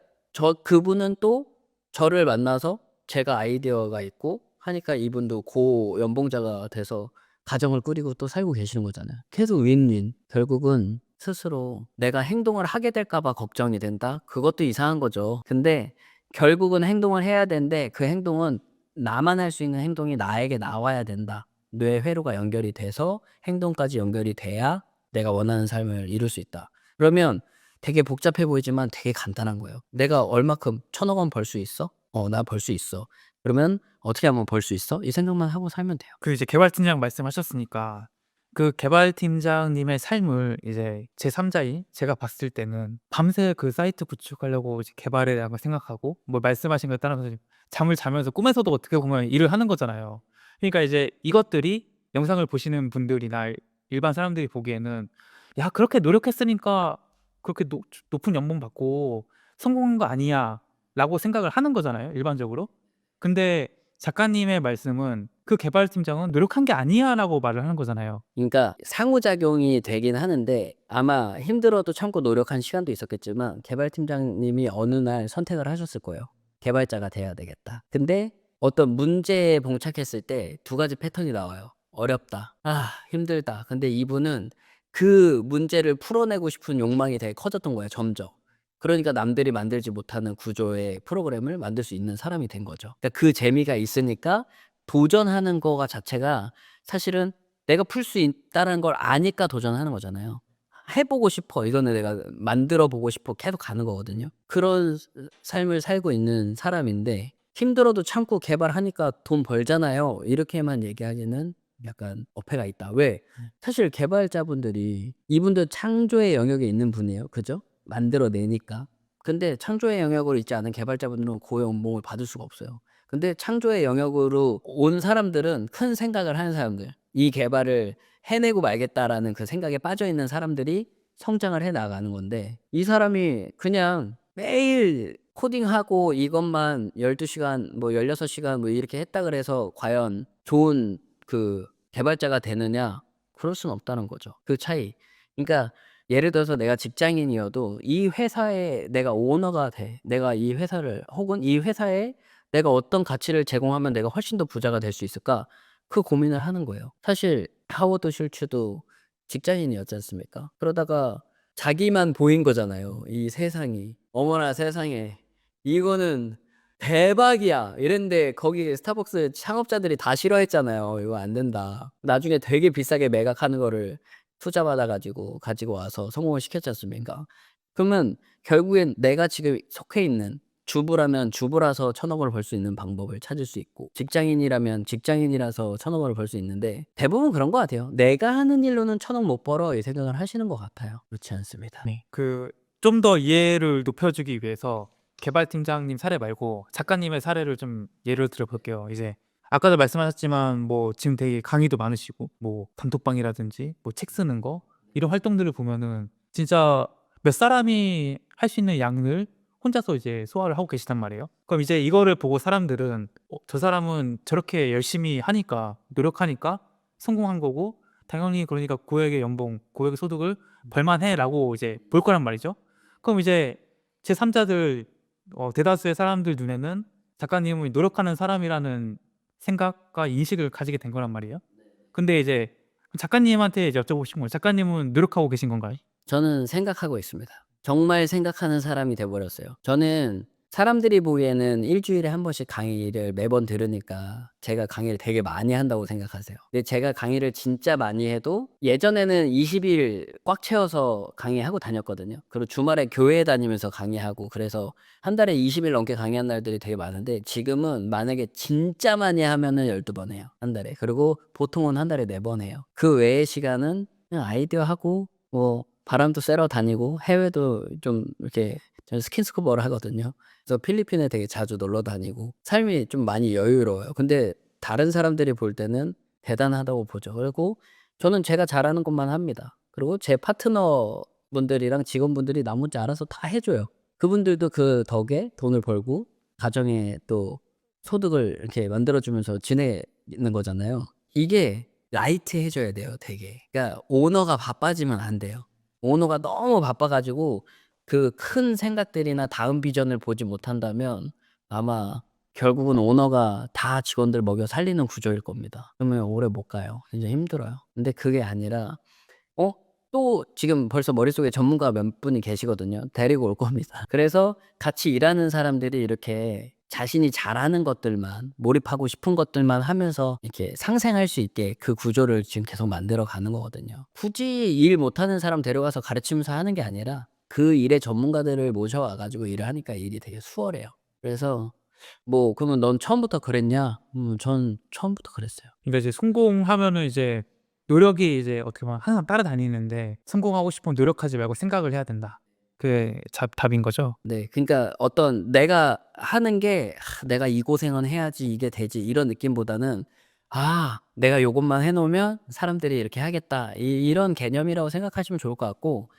그분은 또 저를 만나서 제가 아이디어가 있고 하니까 이분도 고연봉자가 돼서 가정을 꾸리고 또 살고 계시는 거잖아요. 계속 윈윈. 결국은 스스로 내가 행동을 하게 될까 봐 걱정이 된다? 그것도 이상한 거죠. 근데 결국은 행동을 해야 되는데 그 행동은 나만 할 수 있는 행동이 나에게 나와야 된다. 뇌 회로가 연결이 돼서 행동까지 연결이 돼야 내가 원하는 삶을 이룰 수 있다. 그러면 되게 복잡해 보이지만 되게 간단한 거예요. 내가 얼마큼 1,000억 원 벌 수 있어? 나 벌 수 있어. 그러면 어떻게 하면 벌 수 있어? 이 생각만 하고 살면 돼요. 그 이제 개발팀장 말씀하셨으니까 그 개발팀장님의 삶을 이제 제3자인 제가 봤을 때는 밤새 그 사이트 구축하려고 이제 개발에 대한 걸 생각하고 뭐 말씀하신 거에 따라서 잠을 자면서 꿈에서도 어떻게 보면 일을 하는 거잖아요. 그러니까 이제 이것들이 영상을 보시는 분들이나 일반 사람들이 보기에는 야, 그렇게 노력했으니까 그렇게 높은 연봉 받고 성공한 거 아니야 라고 생각을 하는 거잖아요, 일반적으로. 근데 작가님의 말씀은 그 개발팀장은 "노력한 게 아니야."라고 말을 하는 거잖아요. 그러니까 상호작용이 되긴 하는데 아마 힘들어도 참고 노력한 시간도 있었겠지만 개발팀장님이 어느 날 선택을 하셨을 거예요. '개발자가 돼야 되겠다.' 근데 어떤 문제에 봉착했을 때 두 가지 패턴이 나와요. 어렵다. 힘들다. 근데 이분은 그 문제를 풀어내고 싶은 욕망이 되게 커졌던 거예요, 점점. 그러니까 남들이 만들지 못하는 구조의 프로그램을 만들 수 있는 사람이 된 거죠. 그러니까 그 재미가 있으니까 도전하는 거가 자체가 사실은 내가 풀 수 있다는 걸 아니까 도전하는 거잖아요. 해 보고 싶어. 이거는 내가 만들어 보고 싶어. 계속 가는 거거든요. 그런 삶을 살고 있는 사람인데 힘들어도 참고 개발하니까 돈 벌잖아요. 이렇게만 얘기하기는 약간 어폐가 있다. 왜? 사실 개발자분들이 이분들 창조의 영역에 있는 분이에요. 그죠? 만들어 내니까. 근데 창조의 영역으로 있지 않은 개발자분들은 고연봉을 받을 수가 없어요. 근데 창조의 영역으로 온 사람들은 큰 생각을 하는 사람들, 이 개발을 해내고 말겠다라는 그 생각에 빠져 있는 사람들이 성장을 해 나가는 건데 이 사람이 그냥 매일 코딩하고 이것만 12시간 뭐 16시간 뭐 이렇게 했다 그래서 과연 좋은 그 개발자가 되느냐? 그럴 수는 없다는 거죠. 그 차이. 그러니까 예를 들어서 내가 직장인이어도 이 회사에 내가 오너가 돼. 내가 이 회사를 혹은 이 회사에 내가 어떤 가치를 제공하면 내가 훨씬 더 부자가 될 수 있을까? 그 고민을 하는 거예요. 사실 하워드 슐츠도 직장인이었지 않습니까? 그러다가 자기만 보인 거잖아요. 이 세상이. 어머나 세상에. 이거는 대박이야. 이랬는데 거기 스타벅스 창업자들이 다 싫어했잖아요. 이거 안 된다. 나중에 되게 비싸게 매각하는 거를 투자 받아 가지고 가지고 와서 성공을 시켰지 않습니까? 그러면 결국엔 내가 지금 속해 있는 주부라면 주부라서 1,000억 원을 벌 수 있는 방법을 찾을 수 있고 직장인이라면 직장인이라서 1,000억 원을 벌 수 있는데 대부분 그런 것 같아요. '내가 하는 일로는 1,000억 못 벌어.' 이 생각을 하시는 것 같아요. 그렇지 않습니다. 네. 그 좀 더 이해를 높여주기 위해서 개발팀장님 사례 말고 작가님의 사례를 좀 예를 들어 볼게요. 이제 아까도 말씀하셨지만 뭐 지금 되게 강의도 많으시고 뭐 단톡방이라든지 뭐 책 쓰는 거 이런 활동들을 보면은 진짜 몇 사람이 할 수 있는 양을 혼자서 이제 소화를 하고 계시단 말이에요. 그럼 이제 이거를 보고 사람들은 '저 사람은 저렇게 열심히 하니까 노력하니까 성공한 거고 당연히 그러니까 고액의 연봉, 고액의 소득을 벌만해.'라고 이제 볼 거란 말이죠. 그럼 이제 제3자들 대다수의 사람들 눈에는 작가님은 노력하는 사람이라는 생각과 인식을 가지게 된 거란 말이에요. 근데 이제 작가님한테 이제 여쭤보고 싶은 거예요. 작가님은 노력하고 계신 건가요? 저는 생각하고 있습니다. 정말 생각하는 사람이 돼 버렸어요. 저는 사람들이 보기에는 일 주일에 한 번씩 강의를 매번 들으니까 제가 강의를 되게 많이 한다고 생각하세요. 근데 제가 강의를 진짜 많이 해도 예전에는 20일 꽉 채워서 강의하고 다녔거든요. 그리고 주말에 교회 다니면서 강의하고 그래서 한 달에 20일 넘게 강의한 날들이 되게 많은데 지금은 만약에 진짜 많이 하면은 12번 해요, 한 달에. 그리고 보통은 한 달에 4번 해요. 그 외의 시간은 그냥 아이디어 하고 뭐 바람도 쐬러 다니고 해외도 좀 이렇게 저는 스킨스쿠버를 하거든요. 그래서 필리핀에 되게 자주 놀러 다니고 삶이 좀 많이 여유로워요. 근데 다른 사람들이 볼 때는 대단하다고 보죠. 그리고 저는 제가 잘하는 것만 합니다. 그리고 제 파트너분들이랑 직원분들이 나머지 알아서 다 해 줘요. 그분들도 그 덕에 돈을 벌고 가정에 또 소득을 이렇게 만들어 주면서 지내는 거잖아요. 이게 라이트해 줘야 돼요 되게. 그러니까 오너가 바빠지면 안 돼요. 오너가 너무 바빠 가지고 그 큰 생각들이나 다음 비전을 보지 못한다면 아마 결국은 오너가 다 직원들 먹여 살리는 구조일 겁니다. 그러면 오래 못 가요. 굉장히 힘들어요. 근데 그게 아니라 또 지금 벌써 머릿속에 전문가가 몇 분이 계시거든요. 데리고 올 겁니다. 그래서 같이 일하는 사람들이 이렇게 자신이 잘하는 것들만, 몰입하고 싶은 것들만 하면서 이렇게 상생할 수 있게 그 구조를 지금 계속 만들어 가는 거거든요. 굳이 일 못하는 사람 데려가서 가르치면서 하는 게 아니라 그 일의 전문가들을 모셔와 가지고 일을 하니까 일이 되게 수월해요. 그래서 뭐 "그러면 넌 처음부터 그랬냐?" 전 처음부터 그랬어요. 그러니까 이제 성공하면은 이제 노력이 이제 어떻게 보면 항상 따라다니는데 성공하고 싶으면 노력하지 말고 생각을 해야 된다. 그게 답인 거죠? 네. 그러니까 어떤 내가 하는 게 '내가 이 고생은 해야지 이게 되지.' 이런 느낌보다는 '아 내가 요것만 해 놓으면 사람들이 이렇게 하겠다.' 이런 개념이라고 생각하시면 좋을 것 같고,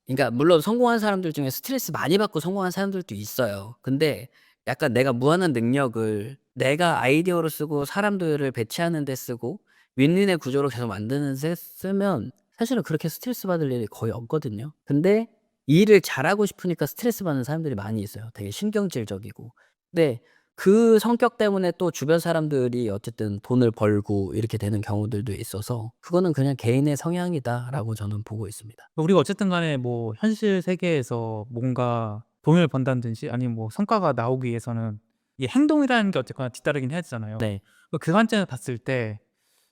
그러니까 물론 성공한 사람들 중에 스트레스 많이 받고 성공한 사람들도 있어요. 근데 약간 내가 무한한 능력을 내가 아이디어로 쓰고 사람들을 배치하는 데 쓰고 윈윈의 구조로 계속 만드는 데 쓰면 사실은 그렇게 스트레스 받을 일이 거의 없거든요. 근데 일을 잘하고 싶으니까 스트레스 받는 사람들이 많이 있어요. 되게 신경질적이고. 근데 그 성격 때문에 또 주변 사람들이 어쨌든 돈을 벌고 이렇게 되는 경우들도 있어서 그거는 그냥 '개인의 성향이다.'라고 저는 보고 있습니다. 우리가 어쨌든 간에 뭐 현실 세계에서 뭔가 돈을 번다든지 아니면 뭐 성과가 나오기 위해서는 이 행동이라는 게 어쨌거나 뒤따르긴 해야 되잖아요. 네. 그 관점에서 봤을 때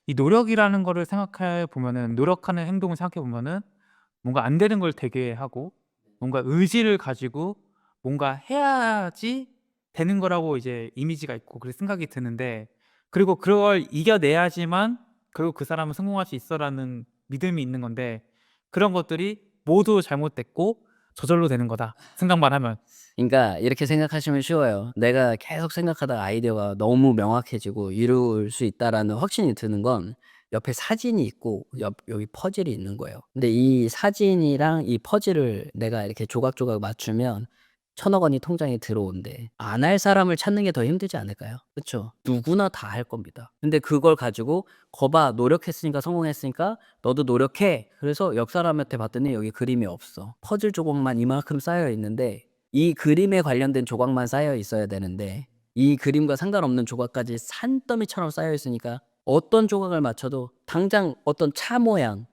이 노력이라는 거를 생각해 보면은 노력하는 행동을 생각해 보면은 뭔가 안 되는 걸 되게 하고 뭔가 의지를 가지고 뭔가 해야지 되는 거라고 이제 이미지가 있고 그렇게 생각이 드는데, 그리고 그걸 이겨내야지만 결국 그 사람은 성공할 수 있어라는 믿음이 있는 건데, 그런 것들이 모두 잘못됐고 저절로 되는 거다 생각만 하면. 그러니까 이렇게 생각하시면 쉬워요. 내가 계속 생각하다가 아이디어가 너무 명확해지고 이룰 수 있다라는 확신이 드는 건 옆에 사진이 있고 여기 퍼즐이 있는 거예요. 근데 이 사진이랑 이 퍼즐을 내가 이렇게 조각조각 맞추면 1,000억 원이 통장에 들어온대. 안 할 사람을 찾는 게 더 힘들지 않을까요? 그쵸? 누구나 다 할 겁니다. 근데 그걸 가지고 "거 봐. 노력했으니까 성공했으니까 너도 노력해." 그래서 옆 사람한테 봤더니 여기 그림이 없어. 퍼즐 조각만 이만큼 쌓여 있는데 이 그림에 관련된 조각만 쌓여 있어야 되는데 이 그림과 상관없는 조각까지 산더미처럼 쌓여 있으니까 어떤 조각을 맞춰도 당장 어떤 차 모양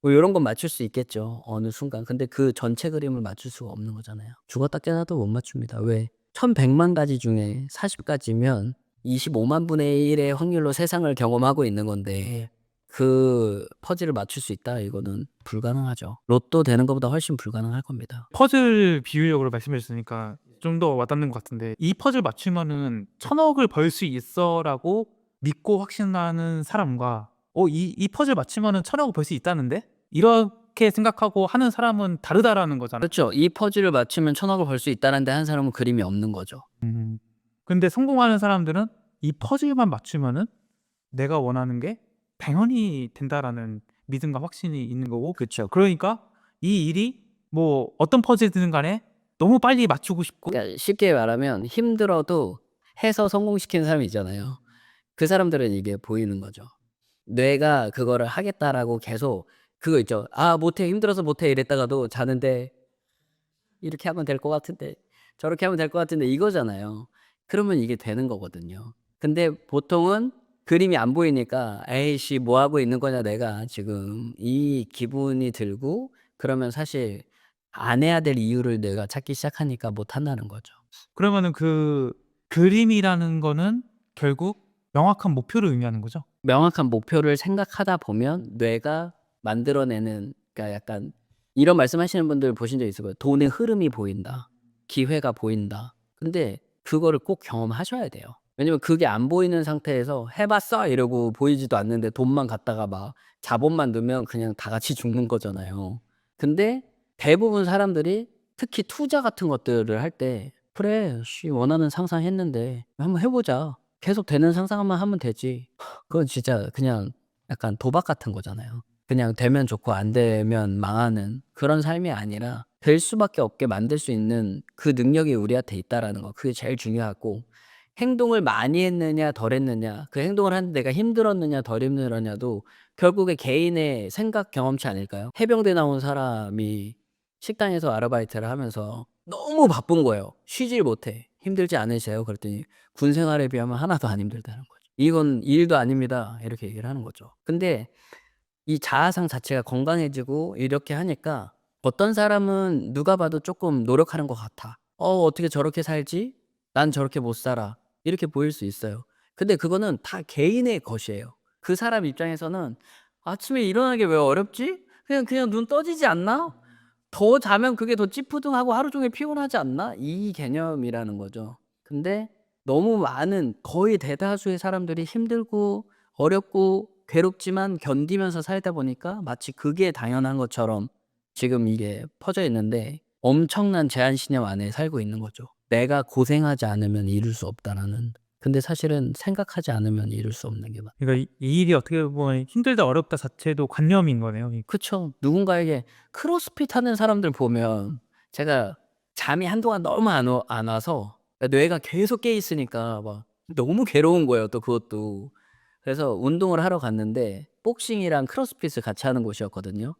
뭐 요런 건 맞출 수 있겠죠, 어느 순간. 근데 그 전체 그림을 맞출 수가 없는 거잖아요. 죽었다 깨어나도 못 맞춥니다. 왜? 1,100만 가지 중에 40 가지면 25만 분의 1의 확률로 세상을 경험하고 있는 건데 그 퍼즐을 맞출 수 있다? 이거는 불가능하죠. 로또 되는 것보다 훨씬 불가능할 겁니다. 퍼즐 비유력으로 말씀해 주시니까 좀 더 와닿는 것 같은데, 이 퍼즐 맞추면은 1,000억을 벌 수 있어라고 믿고 확신하는 사람과 이 퍼즐 맞추면은 1,000억을 벌 수 있다는데? 이렇게 생각하고 하는 사람은 다르다라는 거잖아요. 그렇죠. 이 퍼즐을 맞추면 1,000억을 벌 수 있다는데 한 사람은 그림이 없는 거죠. 근데 성공하는 사람들은 이 퍼즐만 맞추면은 내가 원하는 게 당연히 된다라는 믿음과 확신이 있는 거고, 그쵸. 그러니까 이 일이 뭐 어떤 퍼즐이든 간에 너무 빨리 맞추고 싶고. 그러니까 쉽게 말하면 힘들어도 해서 성공시키는 사람이 있잖아요. 그 사람들은 이게 보이는 거죠. 뇌가 그거를 하겠다라고 계속 그거 있죠. '아 못해. 힘들어서 못해.' 이랬다가도 자는데 '이렇게 하면 될 것 같은데. 저렇게 하면 될 것 같은데.' 이거잖아요. 그러면 이게 되는 거거든요. 근데 보통은 그림이 안 보이니까 '에이씨 뭐 하고 있는 거냐 내가 지금.' 이 기분이 들고 그러면 사실 안 해야 될 이유를 내가 찾기 시작하니까 못 한다는 거죠. 그러면은 그 그림이라는 거는 결국 명확한 목표를 의미하는 거죠? 명확한 목표를 생각하다 보면 뇌가 만들어내는, 그러니까 약간 이런 말씀하시는 분들 보신 적 있을 거예요. "돈의 흐름이 보인다. 기회가 보인다." 근데 그거를 꼭 경험하셔야 돼요. 왜냐면 그게 안 보이는 상태에서 "해 봤어." 이러고 보이지도 않는데 돈만 갖다가 막 자본만 넣으면 그냥 다 같이 죽는 거잖아요. 근데 대부분 사람들이 특히 투자 같은 것들을 할 때 "그래. 씨 원하는 상상했는데 한번 해 보자." 계속 되는 상상만 하면 되지. 그건 진짜 그냥 약간 도박 같은 거잖아요. 그냥 되면 좋고 안 되면 망하는 그런 삶이 아니라 될 수밖에 없게 만들 수 있는 그 능력이 우리한테 있다라는 거, 그게 제일 중요하고, 행동을 많이 했느냐 덜 했느냐, 그 행동을 하는데 내가 힘들었느냐 덜 힘들었냐도 결국에 개인의 생각 경험치 아닐까요? 해병대 나온 사람이 식당에서 아르바이트를 하면서 너무 바쁜 거예요. 쉬질 못해. 힘들지 않으세요?" 그랬더니 "군 생활에 비하면 하나도 안 힘들다."는 거죠. "이건 일도 아닙니다." 이렇게 얘기를 하는 거죠. 근데 이 자아상 자체가 건강해지고 이렇게 하니까 어떤 사람은 누가 봐도 쪼끔 노력하는 것 같아. '어떻게 저렇게 살지? 난 저렇게 못 살아.' 이렇게 보일 수 있어요. 근데 그거는 다 개인의 것이에요. 그 사람 입장에서는 '아침에 일어나는 게 왜 어렵지? 그냥 눈 떠지지 않나? 더 자면 그게 더 찌뿌둥하고 하루 종일 피곤하지 않나?' 이 개념이라는 거죠. 근데 너무 많은 거의 대다수의 사람들이 힘들고 어렵고 괴롭지만 견디면서 살다 보니까 마치 그게 당연한 것처럼 지금 이게 퍼져 있는데 엄청난 제한신념 안에 살고 있는 거죠. '내가 고생하지 않으면 이룰 수 없다.'라는. 근데 사실은 생각하지 않으면 이룰 수 없는 게 맞 그러니까 이 일이 어떻게 보면 힘들다 어렵다 자체도 관념인 거네요. 그쵸. 누군가에게 크로스핏 하는 사람들 보면 제가 잠이 한동안 너무 안 와서 뇌가 계속 깨 있으니까 막 너무 괴로운 거예요 또 그것도. 그래서 운동을 하러 갔는데 복싱이랑 크로스핏을 같이 하는 곳이었거든요.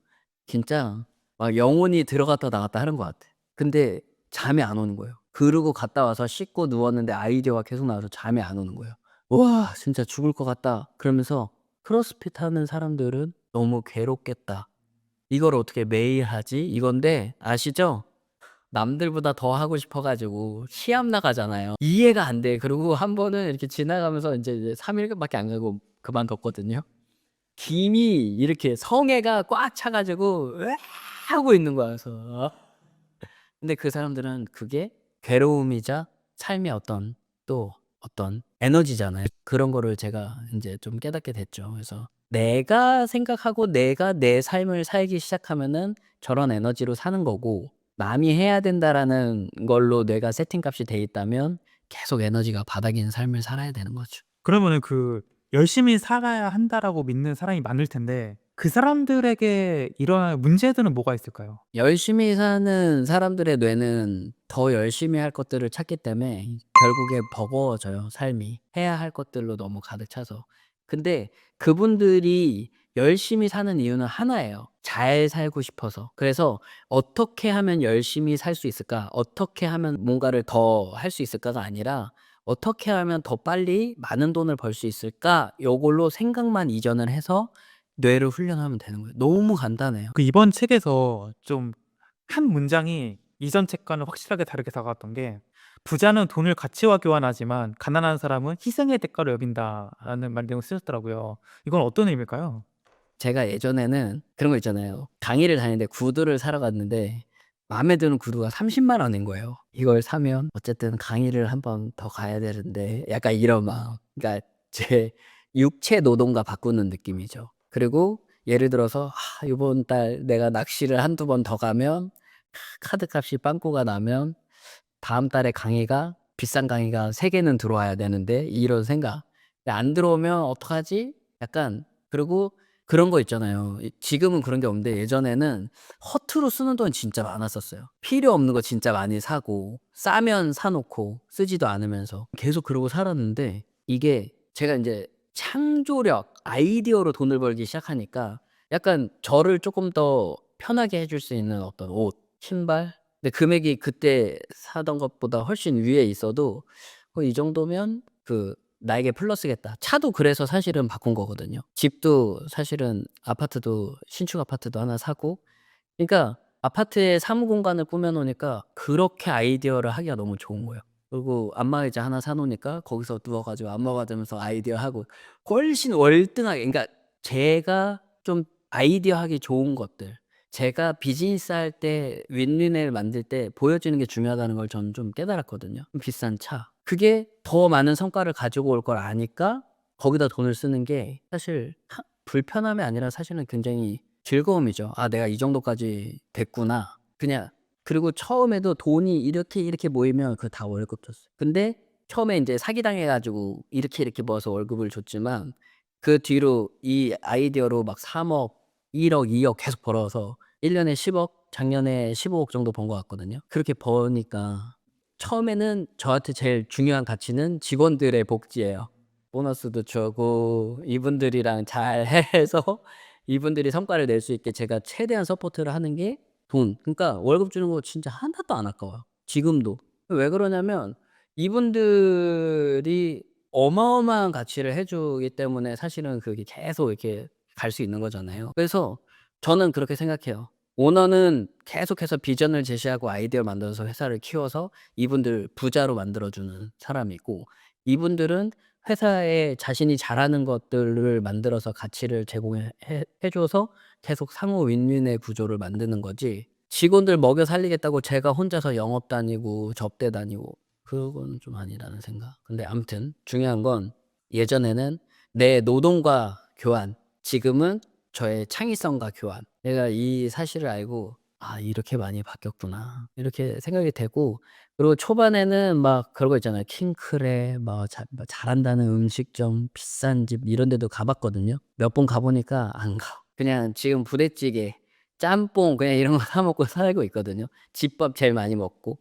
진짜 막 영혼이 들어갔다 나갔다 하는 것 같아. 근데 잠이 안 오는 거예요. 그러고 갔다 와서 씻고 누웠는데 아이디어가 계속 나와서 잠이 안 오는 거예요. '와 진짜 죽을 것 같다.' 그러면서 '크로스핏 하는 사람들은 너무 괴롭겠다. 이걸 어떻게 매일 하지?' 이건데 아시죠? 남들보다 더 하고 싶어 가지고 시합 나가잖아요. 이해가 안 돼. 그리고 한 번은 이렇게 지나가면서 이제 3 일밖에 안 가고 그만뒀거든요. 김이 이렇게 성애가 꽉 차 가지고 으아 하고 있는 거야. 그래서 근데 그 사람들은 그게 괴로움이자 삶의 어떤 에너지잖아요. 그런 거를 제가 인제 좀 깨닫게 됐죠. 그래서 내가 생각하고 내가 내 삶을 살기 시작하면은 저런 에너지로 사는 거고 '남이 해야 된다.'라는 걸로 뇌가 세팅값이 돼 있다면 계속 에너지가 바닥인 삶을 살아야 되는 거죠. 그러면은 '열심히 살아야 한다.'라고 믿는 사람이 많을 텐데 그 사람들에게 일어날 문제들은 뭐가 있을까요? 열심히 사는 사람들의 뇌는 더 열심히 할 것들을 찾기 때문에 결국에 버거워져요, 삶이. 해야 할 것들로 너무 가득 차서. 근데 그분들이 열심히 사는 이유는 하나예요. 잘 살고 싶어서. 그래서 '어떻게 하면 열심히 살 수 있을까? 어떻게 하면 뭔가를 더 할 수 있을까?'가 아니라 '어떻게 하면 더 빨리 많은 돈을 벌 수 있을까?' 요걸로 생각만 이전을 해서 뇌를 훈련하면 되는 거예요. 너무 간단해요. 이번 책에서 좀 한 문장이 이전 책과는 확실하게 다르게 다가왔던 게 "부자는 돈을 가치와 교환하지만 가난한 사람은 희생의 대가로 여긴다."라는 말 내용을 쓰셨더라고요. 이건 어떤 의미일까요? 제가 예전에는 그런 거 있잖아요. 강의를 다니는데 구두를 사러 갔는데 마음에 드는 구두가 30만 원인 거예요. '이걸 사면 어쨌든 강의를 한 번 더 가야 되는데.' 약간 이런 마음. 그러니까 제 육체 노동과 바꾸는 느낌이죠. 그리고 예를 들어서 '요번 달 내가 낚시를 한두 번 더 가면 카드값이 빵꾸가 나면 다음 달에 강의가 비싼 강의가 3 개는 들어와야 되는데.' 이런 생각. '근데 안 들어오면 어떡하지?' 약간. 그리고 그런 거 있잖아요. 지금은 그런 게 없는데 예전에는 허투루 쓰는 돈 진짜 많았었어요. 필요 없는 거 진짜 많이 사고 싸면 사 놓고 쓰지도 않으면서 계속 그러고 살았는데 이게 제가 인제 창조력, 아이디어로 돈을 벌기 시작하니까 약간 저를 쪼끔 더 편하게 해줄 수 있는 어떤 옷, 신발. 근데 금액이 그때 사던 것보다 훨씬 위에 있어도 이 정도면 나에게 플러스겠다. 차도 그래서 사실은 바꾼 거거든요. 집도 사실은 아파트도 신축 아파트도 하나 사고 그러니까 아파트에 사무 공간을 꾸며 놓으니까 그렇게 아이디어를 하기가 너무 좋은 거예요. 그리고 안마의자 하나 사 놓으니까 거기서 누워 가지고 안마 받으면서 아이디어 하고 훨씬 월등하게. 그러니까 제가 좀 아이디어 하기 좋은 것들, 제가 비즈니스 할 때 윈윈을 만들 때 보여지는 게 중요하다는 걸 저는 좀 깨달았거든요. 비싼 차. 그게 더 많은 성과를 가지고 올 걸 아니까 거기다 돈을 쓰는 게 사실 불편함이 아니라 사실은 굉장히 즐거움이죠. '아 내가 이 정도까지 됐구나.' 그냥. 그리고 처음에도 돈이 이렇게 모이면 그거 다 월급 줬어요. 근데 처음에 인제 사기당해 가지고 이렇게 모아서 월급을 줬지만 그 뒤로 이 아이디어로 막 3 억, 1 억, 2억 계속 벌어서 1 년에 10 억, 작년에 15억 정도 번 것 같거든요. 그렇게 버니까 처음에는 저한테 제일 중요한 가치는 직원들의 복지예요. 보너스도 주고 이분들이랑 잘 해서 이분들이 성과를 낼 수 있게 제가 최대한 서포트를 하는 게 돈. 그러니까 월급 주는 거 진짜 하나도 안 아까워요 지금도. 왜 그러냐면 이분들이 어마어마한 가치를 해 주기 때문에 사실은 그게 계속 이렇게 갈 수 있는 거잖아요. 그래서 저는 그렇게 생각해요. 오너는 계속해서 비전을 제시하고 아이디어를 만들어서 회사를 키워서 이분들 부자로 만들어 주는 사람이고, 이분들은 회사에 자신이 잘하는 것들을 만들어서 가치를 제공해 해 줘서 계속 상호 윈윈의 구조를 만드는 거지, 직원들 먹여 살리겠다고 제가 혼자서 영업 다니고 접대 다니고 그건 좀 아니라는 생각. 근데 아무튼 중요한 건 예전에는 내 노동과 교환, 지금은 저의 창의성과 교환. 내가 이 사실을 알고 '아 이렇게 많이 바뀌었구나.' 이렇게 생각이 되고, 그리고 초반에는 막 그런 거 있잖아요. 킹크랩 뭐 잘한다는 음식점, 비싼 집 이런 데도 가 봤거든요. 몇 번 가 보니까 안 가. 그냥 지금 부대찌개, 짬뽕 그냥 이런 거 사 먹고 살고 있거든요. 집밥 제일 많이 먹고.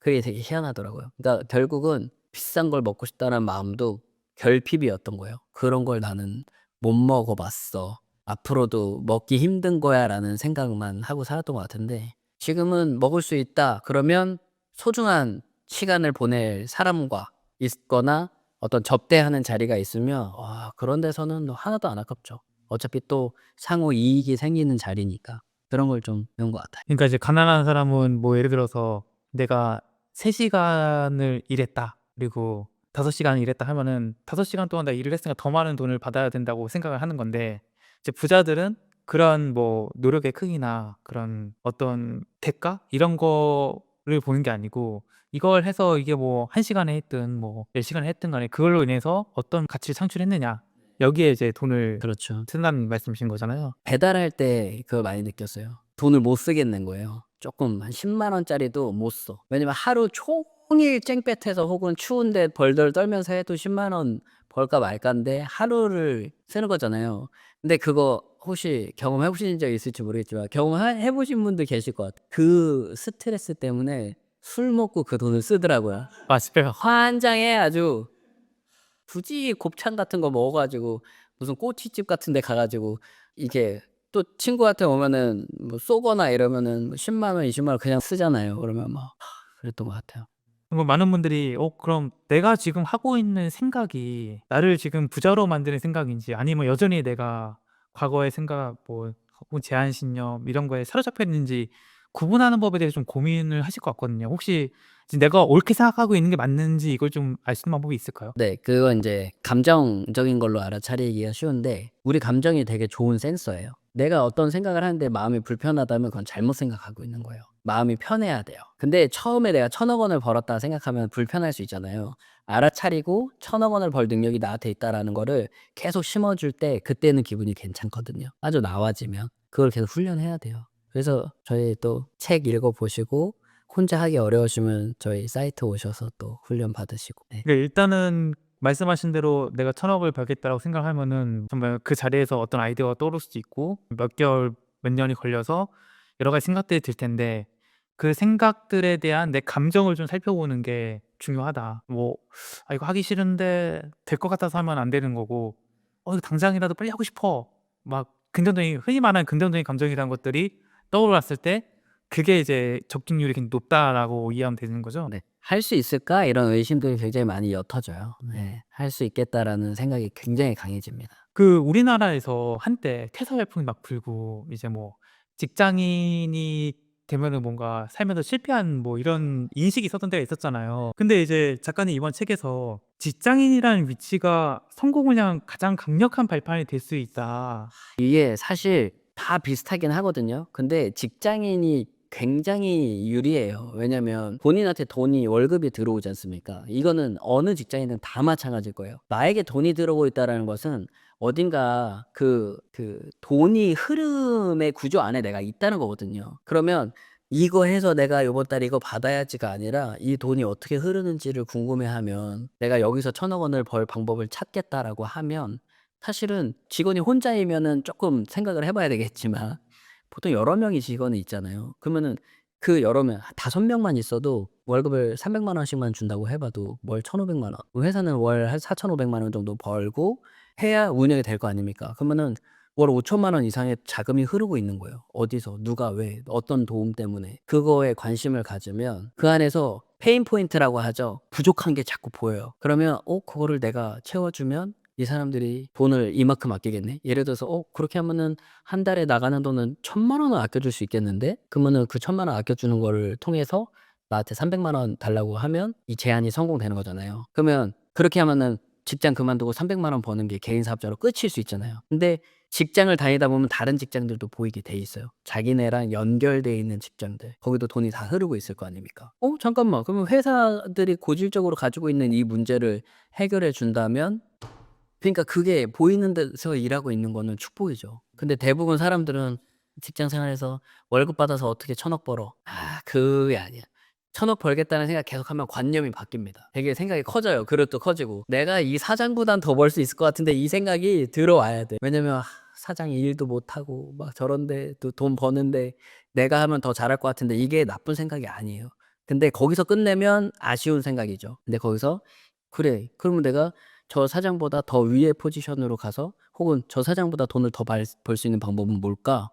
그게 되게 희한하더라고요. 그러니까 결국은 비싼 걸 먹고 싶다는 마음도 결핍이었던 거예요. '그런 걸 나는 못 먹어 봤어. 앞으로도 먹기 힘든 거야.'라는 생각만 하고 살았던 것 같은데, 지금은 먹을 수 있다 그러면 소중한 시간을 보낼 사람과 있거나 어떤 접대하는 자리가 있으면 와 그런 데서는 하나도 안 아깝죠. 어차피 또 상호 이익이 생기는 자리니까. 그런 걸 좀 배운 것 같아요. 그러니까 이제 가난한 사람은 뭐 예를 들어서 내가 3 시간을 일했다. 그리고 5 시간을 일했다 하면은 5 시간 동안 내가 일을 했으니까 더 많은 돈을 받아야 된다고 생각을 하는 건데, 이제 부자들은 그런 뭐 노력의 크기나 그런 어떤 대가 이런 거를 보는 게 아니고, 이걸 해서 이게 뭐 1 시간에 했든 뭐 10 시간에 했든 간에 그걸로 인해서 어떤 가치를 창출했느냐, 여기에 이제 돈을 그렇죠. 쓴다는 말씀이신 거잖아요. 배달할 때 그걸 많이 느꼈어요. 돈을 못 쓰겠는 거예요. 쪼끔 한 10만 원짜리도 못 써. 왜냐면 하루 종일 쨍긋해서 혹은 추운데 벌덜 떨면서 해도 10만 원 벌까 말까인데 하루를 쓰는 거잖아요. 근데 그거 혹시 경험해 보신 적 있을지 모르겠지만 경험해 보신 분들 계실 것 같아요. 그 스트레스 때문에 술 먹고 그 돈을 쓰더라고요. 맞아요. 환장해 아주. 굳이 곱창 같은 거 먹어 가지고 무슨 꼬치집 같은 데 가 가지고 이게 또 친구한테 오면은 뭐 쏘거나 이러면은 뭐 10만 원, 20만 원 그냥 쓰잖아요. 그러면 막 그랬던 것 같아요. 뭐 많은 분들이 그럼 내가 지금 하고 있는 생각이 나를 지금 부자로 만드는 생각인지, 아니면 여전히 내가 과거의 생각 뭐 혹은 제한신념 이런 거에 사로잡혀 있는지 구분하는 법에 대해서 좀 고민을 하실 것 같거든요. 혹시 지금 내가 옳게 생각하고 있는 게 맞는지 이걸 좀 알 수 있는 방법이 있을까요? 네. 그건 인제 감정적인 걸로 알아차리기가 쉬운데, 우리 감정이 되게 좋은 센서예요. 내가 어떤 생각을 하는데 마음이 불편하다면 그건 잘못 생각하고 있는 거예요. 마음이 편해야 돼요. 근데 처음에 내가 1,000억 원을 벌었다 생각하면 불편할 수 있잖아요. 알아차리고 1,000억 원을 벌 능력이 나한테 있다라는 거를 계속 심어 줄 때 그때는 기분이 괜찮거든요. 아주 나아지면. 그걸 계속 훈련해야 돼요. 그래서 저희 또 책 읽어 보시고 혼자 하기 어려우시면 저희 사이트 오셔서 또 훈련 받으시고. 네. 그러니까 일단은 말씀하신 대로 내가 1,000억을 벌겠다라고 생각하면은 정말 그 자리에서 어떤 아이디어가 떠오를 수도 있고 몇 개월, 몇 년이 걸려서 여러 가지 생각들이 들 텐데, 그 생각들에 대한 내 감정을 좀 살펴보는 게 중요하다. 뭐 '아 이거 하기 싫은데 될 것 같아서 하면 안 되는 거고, 이거 당장이라도 빨리 하고 싶어.' 막 긍정적인, 흔히 말하는 긍정적인 감정이라는 것들이 떠올랐을 때 그게 이제 '적중률이 굉장히 높다.'라고 이해하면 되는 거죠? 네. '할 수 있을까?' 이런 의심들이 굉장히 많이 옅어져요. 네. '할 수 있겠다.'라는 생각이 굉장히 강해집니다. 그 우리나라에서 한때 퇴사 열풍이 막 불고, 이제 뭐 직장인이 되면은 뭔가 살면서 실패한 뭐 이런 인식이 있었던 때가 있었잖아요. 근데 이제 작가님 이번 책에서 "직장인이라는 위치가 성공을 향한 가장 강력한 발판이 될 수 있다." 이게 사실 다 비슷하긴 하거든요. 근데 직장인이 굉장히 유리해요. 왜냐면 본인한테 돈이 월급이 들어오지 않습니까? 이거는 어느 직장이든 다 마찬가지일 거예요. 나에게 돈이 들어오고 있다라는 것은 어딘가 돈이 흐름의 구조 안에 내가 있다는 거거든요. 그러면 '이거 해서 내가 요번 달에 이거 받아야지.'가 아니라 이 돈이 어떻게 흐르는지를 궁금해하면 '내가 여기서 1,000억 원을 벌 방법을 찾겠다.'라고 하면, 사실은 직원이 혼자이면은 쪼끔 생각을 해 봐야 되겠지만 보통 여러 명이 직원이 있잖아요. 그러면은 그 여러 명 한 5 명만 있어도 월급을 300만 원씩만 준다고 해 봐도 월 1,500만 원. 회사는 월 한 4,500만 원 정도 벌고 해야 운영이 될 거 아닙니까? 그러면은 월 5천만 원 이상의 자금이 흐르고 있는 거예요. 어디서 누가 왜 어떤 도움 때문에. 그거에 관심을 가지면 그 안에서 페인 포인트라고 하죠. 부족한 게 자꾸 보여요. 그러면 그거를 내가 채워주면 이 사람들이 돈을 이만큼 아끼겠네. 예를 들어서 그렇게 하면은 한 달에 나가는 돈은 1,000만 원은 아껴줄 수 있겠는데? 그러면은 그 1,000만 원 아껴주는 거를 통해서 나한테 300만 원 달라고 하면 이 제안이 성공되는 거잖아요. 그러면 그렇게 하면은 직장 그만두고 300만 원 버는 게 개인 사업자로 끝일 수 있잖아요. 근데 직장을 다니다 보면 다른 직장들도 보이게 돼 있어요. 자기네랑 연결돼 있는 직장들. 거기도 돈이 다 흐르고 있을 거 아닙니까? 잠깐만. 그러면 회사들이 고질적으로 가지고 있는 이 문제를 해결해 준다면, 그러니까 그게 보이는 데서 일하고 있는 거는 축복이죠. 근데 대부분 사람들은 직장 생활에서 월급 받아서 어떻게 1,000억 벌어. 그게 아니야. 1,000억 벌겠다는 생각 계속하면 관념이 바뀝니다. 되게 생각이 커져요. 그릇도 커지고. 내가 이 사장보단 더 벌 수 있을 것 같은데 이 생각이 들어와야 돼. 왜냐면 사장이 일도 못하고 막 저런데 또 돈 버는데 내가 하면 더 잘할 것 같은데 이게 나쁜 생각이 아니에요. 근데 거기서 끝내면 아쉬운 생각이죠. 근데 거기서 그래. 그러면 내가 저 사장보다 더 위의 포지션으로 가서 혹은 저 사장보다 돈을 더 벌 수 있는 방법은 뭘까?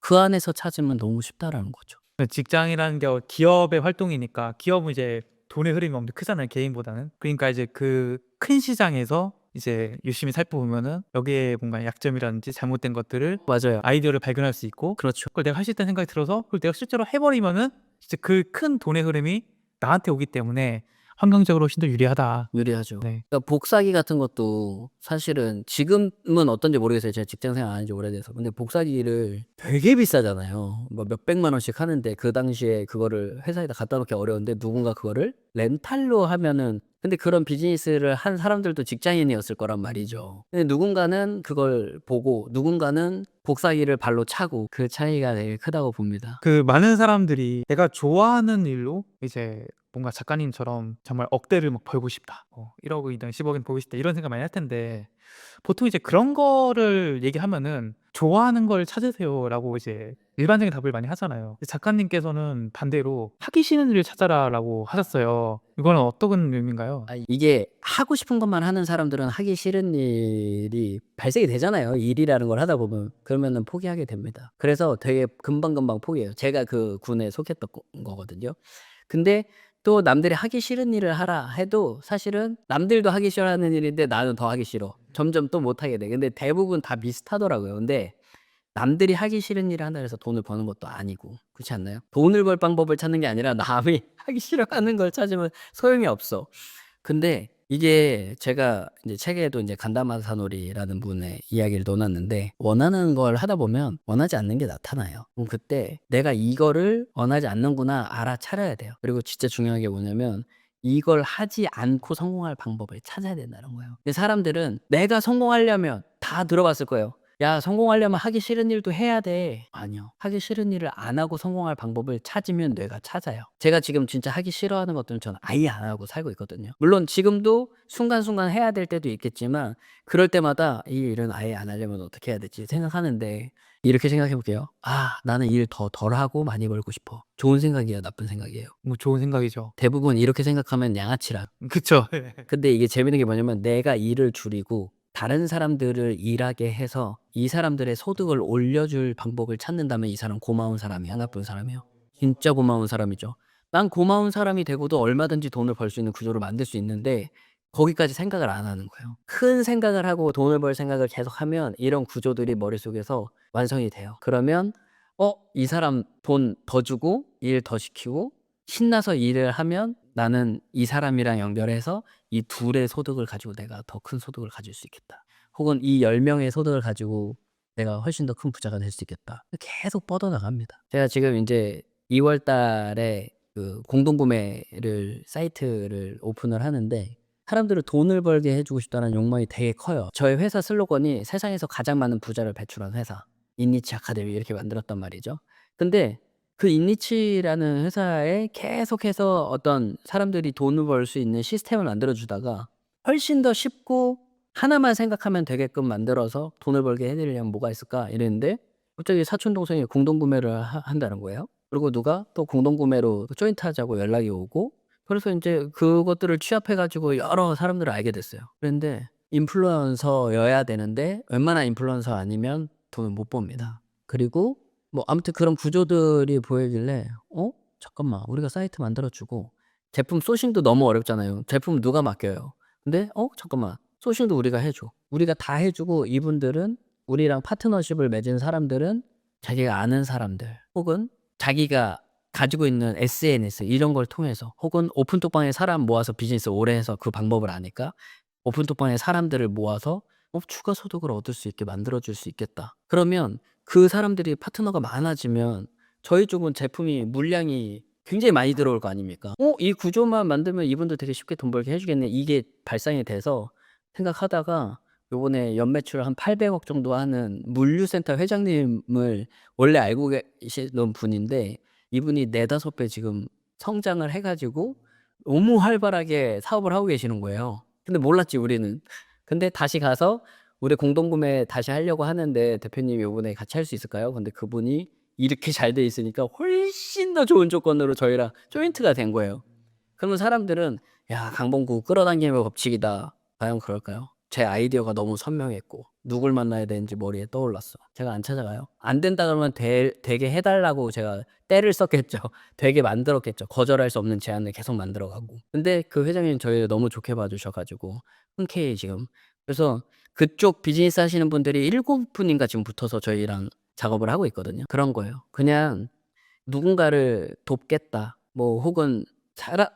그 안에서 찾으면 너무 쉽다라는 거죠. 직장이라는 게 기업의 활동이니까 기업은 이제 돈의 흐름이 엄청 크잖아요, 개인보다는. 그러니까 이제 그 큰 시장에서 이제 유심히 살펴보면은 여기에 뭔가 약점이라든지 잘못된 것들을 맞아요. 아이디어를 발견할 수 있고 그렇죠. 그걸 내가 할 수 있다는 생각이 들어서 그걸 내가 실제로 해 버리면은 진짜 그 큰 돈의 흐름이 나한테 오기 때문에 환경적으로 훨씬 더 유리하다. 유리하죠. 네. 그러니까 복사기 같은 것도 사실은 지금은 어떤지 모르겠어요. 제가 직장 생활 안 한 지 오래돼서. 근데 복사기를 되게 비싸잖아요. 뭐 몇백만 원씩 하는데 그 당시에 그거를 회사에다 갖다 놓기 어려운데 누군가 그거를 렌탈로 하면은, 근데 그런 비즈니스를 한 사람들도 직장인이었을 거란 말이죠. 근데 누군가는 그걸 보고 누군가는 복사기를 발로 차고, 그 차이가 되게 크다고 봅니다. 그 많은 사람들이 내가 좋아하는 일로 이제 뭔가 작가님처럼 정말 억대를 막 벌고 싶다. 1억이든 10억이든 벌고 싶다. 이런 생각 많이 할 텐데 보통 이제 그런 거를 얘기하면은 "좋아하는 걸 찾으세요."라고 이제 일반적인 답을 많이 하잖아요. 근데 작가님께서는 반대로 "하기 싫은 일을 찾아라."라고 하셨어요. 이거는 어떤 의미인가요? 이게 하고 싶은 것만 하는 사람들은 하기 싫은 일이 발생이 되잖아요. 일이라는 걸 하다 보면. 그러면은 포기하게 됩니다. 그래서 되게 금방금방 포기해요. 제가 그 군에 속했던 거거든요. 근데 또 남들이 하기 싫은 일을 하라 해도 사실은 남들도 하기 싫어하는 일인데 나는 더 하기 싫어. 점점 또 못 하게 돼. 근데 대부분 다 비슷하더라고요. 근데 남들이 하기 싫은 일을 한다 해서 돈을 버는 것도 아니고, 그렇지 않나요? 돈을 벌 방법을 찾는 게 아니라 남이 하기 싫어하는 걸 찾으면 소용이 없어. 근데 이게 제가 이제 책에도 이제 간다마사노리라는 분의 이야기를 넣어놨는데, 원하는 걸 하다 보면 원하지 않는 게 나타나요. 그럼 그때 내가 이거를 원하지 않는구나 알아차려야 돼요. 그리고 진짜 중요한 게 뭐냐면 이걸 하지 않고 성공할 방법을 찾아야 된다는 거예요. 근데 사람들은 내가 성공하려면 다 들어봤을 거예요. 야, 성공하려면 하기 싫은 일도 해야 돼. 아니요. 하기 싫은 일을 안 하고 성공할 방법을 찾으면 뇌가 찾아요. 제가 지금 진짜 하기 싫어하는 것들은 저는 아예 안 하고 살고 있거든요. 물론 지금도 순간순간 해야 될 때도 있겠지만 그럴 때마다 이 일은 아예 안 하려면 어떻게 해야 되지 생각하는데, 이렇게 생각해 볼게요. 나는 일 더 덜하고 많이 벌고 싶어. 좋은 생각이에요, 나쁜 생각이에요? 뭐 좋은 생각이죠. 대부분 이렇게 생각하면 양아치라. 그쵸. 근데 이게 재밌는 게 뭐냐면 내가 일을 줄이고 다른 사람들을 일하게 해서 이 사람들의 소득을 올려줄 방법을 찾는다면 이 사람 고마운 사람이야, 나쁜 사람이요? 진짜 고마운 사람이죠. 난 고마운 사람이 되고도 얼마든지 돈을 벌 수 있는 구조를 만들 수 있는데 거기까지 생각을 안 하는 거예요. 큰 생각을 하고 돈을 벌 생각을 계속하면 이런 구조들이 머릿속에서 완성이 돼요. 그러면 이 사람 돈 더 주고 일 더 시키고 신나서 일을 하면 나는 이 사람이랑 연결해서 이 둘의 소득을 가지고 내가 더 큰 소득을 가질 수 있겠다. 혹은 이 10명의 소득을 가지고 내가 훨씬 더 큰 부자가 될 수 있겠다. 계속 뻗어나갑니다. 제가 지금 인제 2월 달에 그 공동구매를 사이트를 오픈을 하는데 사람들을 돈을 벌게 해 주고 싶다는 욕망이 되게 커요. 저희 회사 슬로건이 세상에서 가장 많은 부자를 배출한 회사, 인니치 아카데미 이렇게 만들었단 말이죠. 근데 그 인니치라는 회사에 계속해서 어떤 사람들이 돈을 벌 수 있는 시스템을 만들어 주다가 훨씬 더 쉽고 하나만 생각하면 되게끔 만들어서 돈을 벌게 해 드리려면 뭐가 있을까 이랬는데 갑자기 사촌 동생이 공동구매를 한다는 거예요. 그리고 누가 또 공동구매로 조인트 하자고 연락이 오고, 그래서 인제 그것들을 취합해 가지고 여러 사람들을 알게 됐어요. 그랬는데 인플루언서여야 되는데 웬만한 인플루언서 아니면 돈을 못 법니다. 그리고 뭐 아무튼 그런 구조들이 보이길래 잠깐만, 우리가 사이트 만들어 주고 제품 소싱도 너무 어렵잖아요. 제품 누가 맡겨요. 근데 잠깐만. 소싱도 우리가 해 줘. 우리가 다 해 주고 이분들은 우리랑 파트너십을 맺은 사람들은 자기가 아는 사람들 혹은 자기가 가지고 있는 SNS 이런 걸 통해서 혹은 오픈톡방에 사람 모아서 비즈니스 오래 해서 그 방법을 아니까 오픈톡방에 사람들을 모아서 추가 소득을 얻을 수 있게 만들어 줄 수 있겠다. 그러면 그 사람들이 파트너가 많아지면 저희 쪽은 제품이 물량이 굉장히 많이 들어올 거 아닙니까? 이 구조만 만들면 이분들 되게 쉽게 돈 벌게 해 주겠네. 이게 발상이 돼서 생각하다가 요번에 연매출 한 800억 정도 하는 물류센터 회장님을 원래 알고 계시던 분인데 이분이 4-5배 지금 성장을 해 가지고 너무 활발하게 사업을 하고 계시는 거예요. 근데 몰랐지 우리는. 근데 다시 가서 "우리 공동구매 다시 하려고 하는데 대표님 요번에 같이 할 수 있을까요?" 근데 그분이 이렇게 잘 돼 있으니까 훨씬 더 좋은 조건으로 저희랑 조인트가 된 거예요. 그러면 사람들은 '야 강봉구 끌어당김의 법칙이다.' 과연 그럴까요? 제 아이디어가 너무 선명했고 누굴 만나야 되는지 머리에 떠올랐어. 제가 안 찾아가요? 안 된다 그러면 되게 해 달라고 제가 떼를 썼겠죠. 되게 만들었겠죠. 거절할 수 없는 제안을 계속 만들어 가고. 근데 그 회장님이 저희를 너무 좋게 봐 주셔 가지고 흔쾌히 지금 그래서 그쪽 비즈니스 하시는 분들이 7 분인가 지금 붙어서 저희랑 작업을 하고 있거든요. 그런 거예요. 그냥 누군가를 돕겠다. 뭐 혹은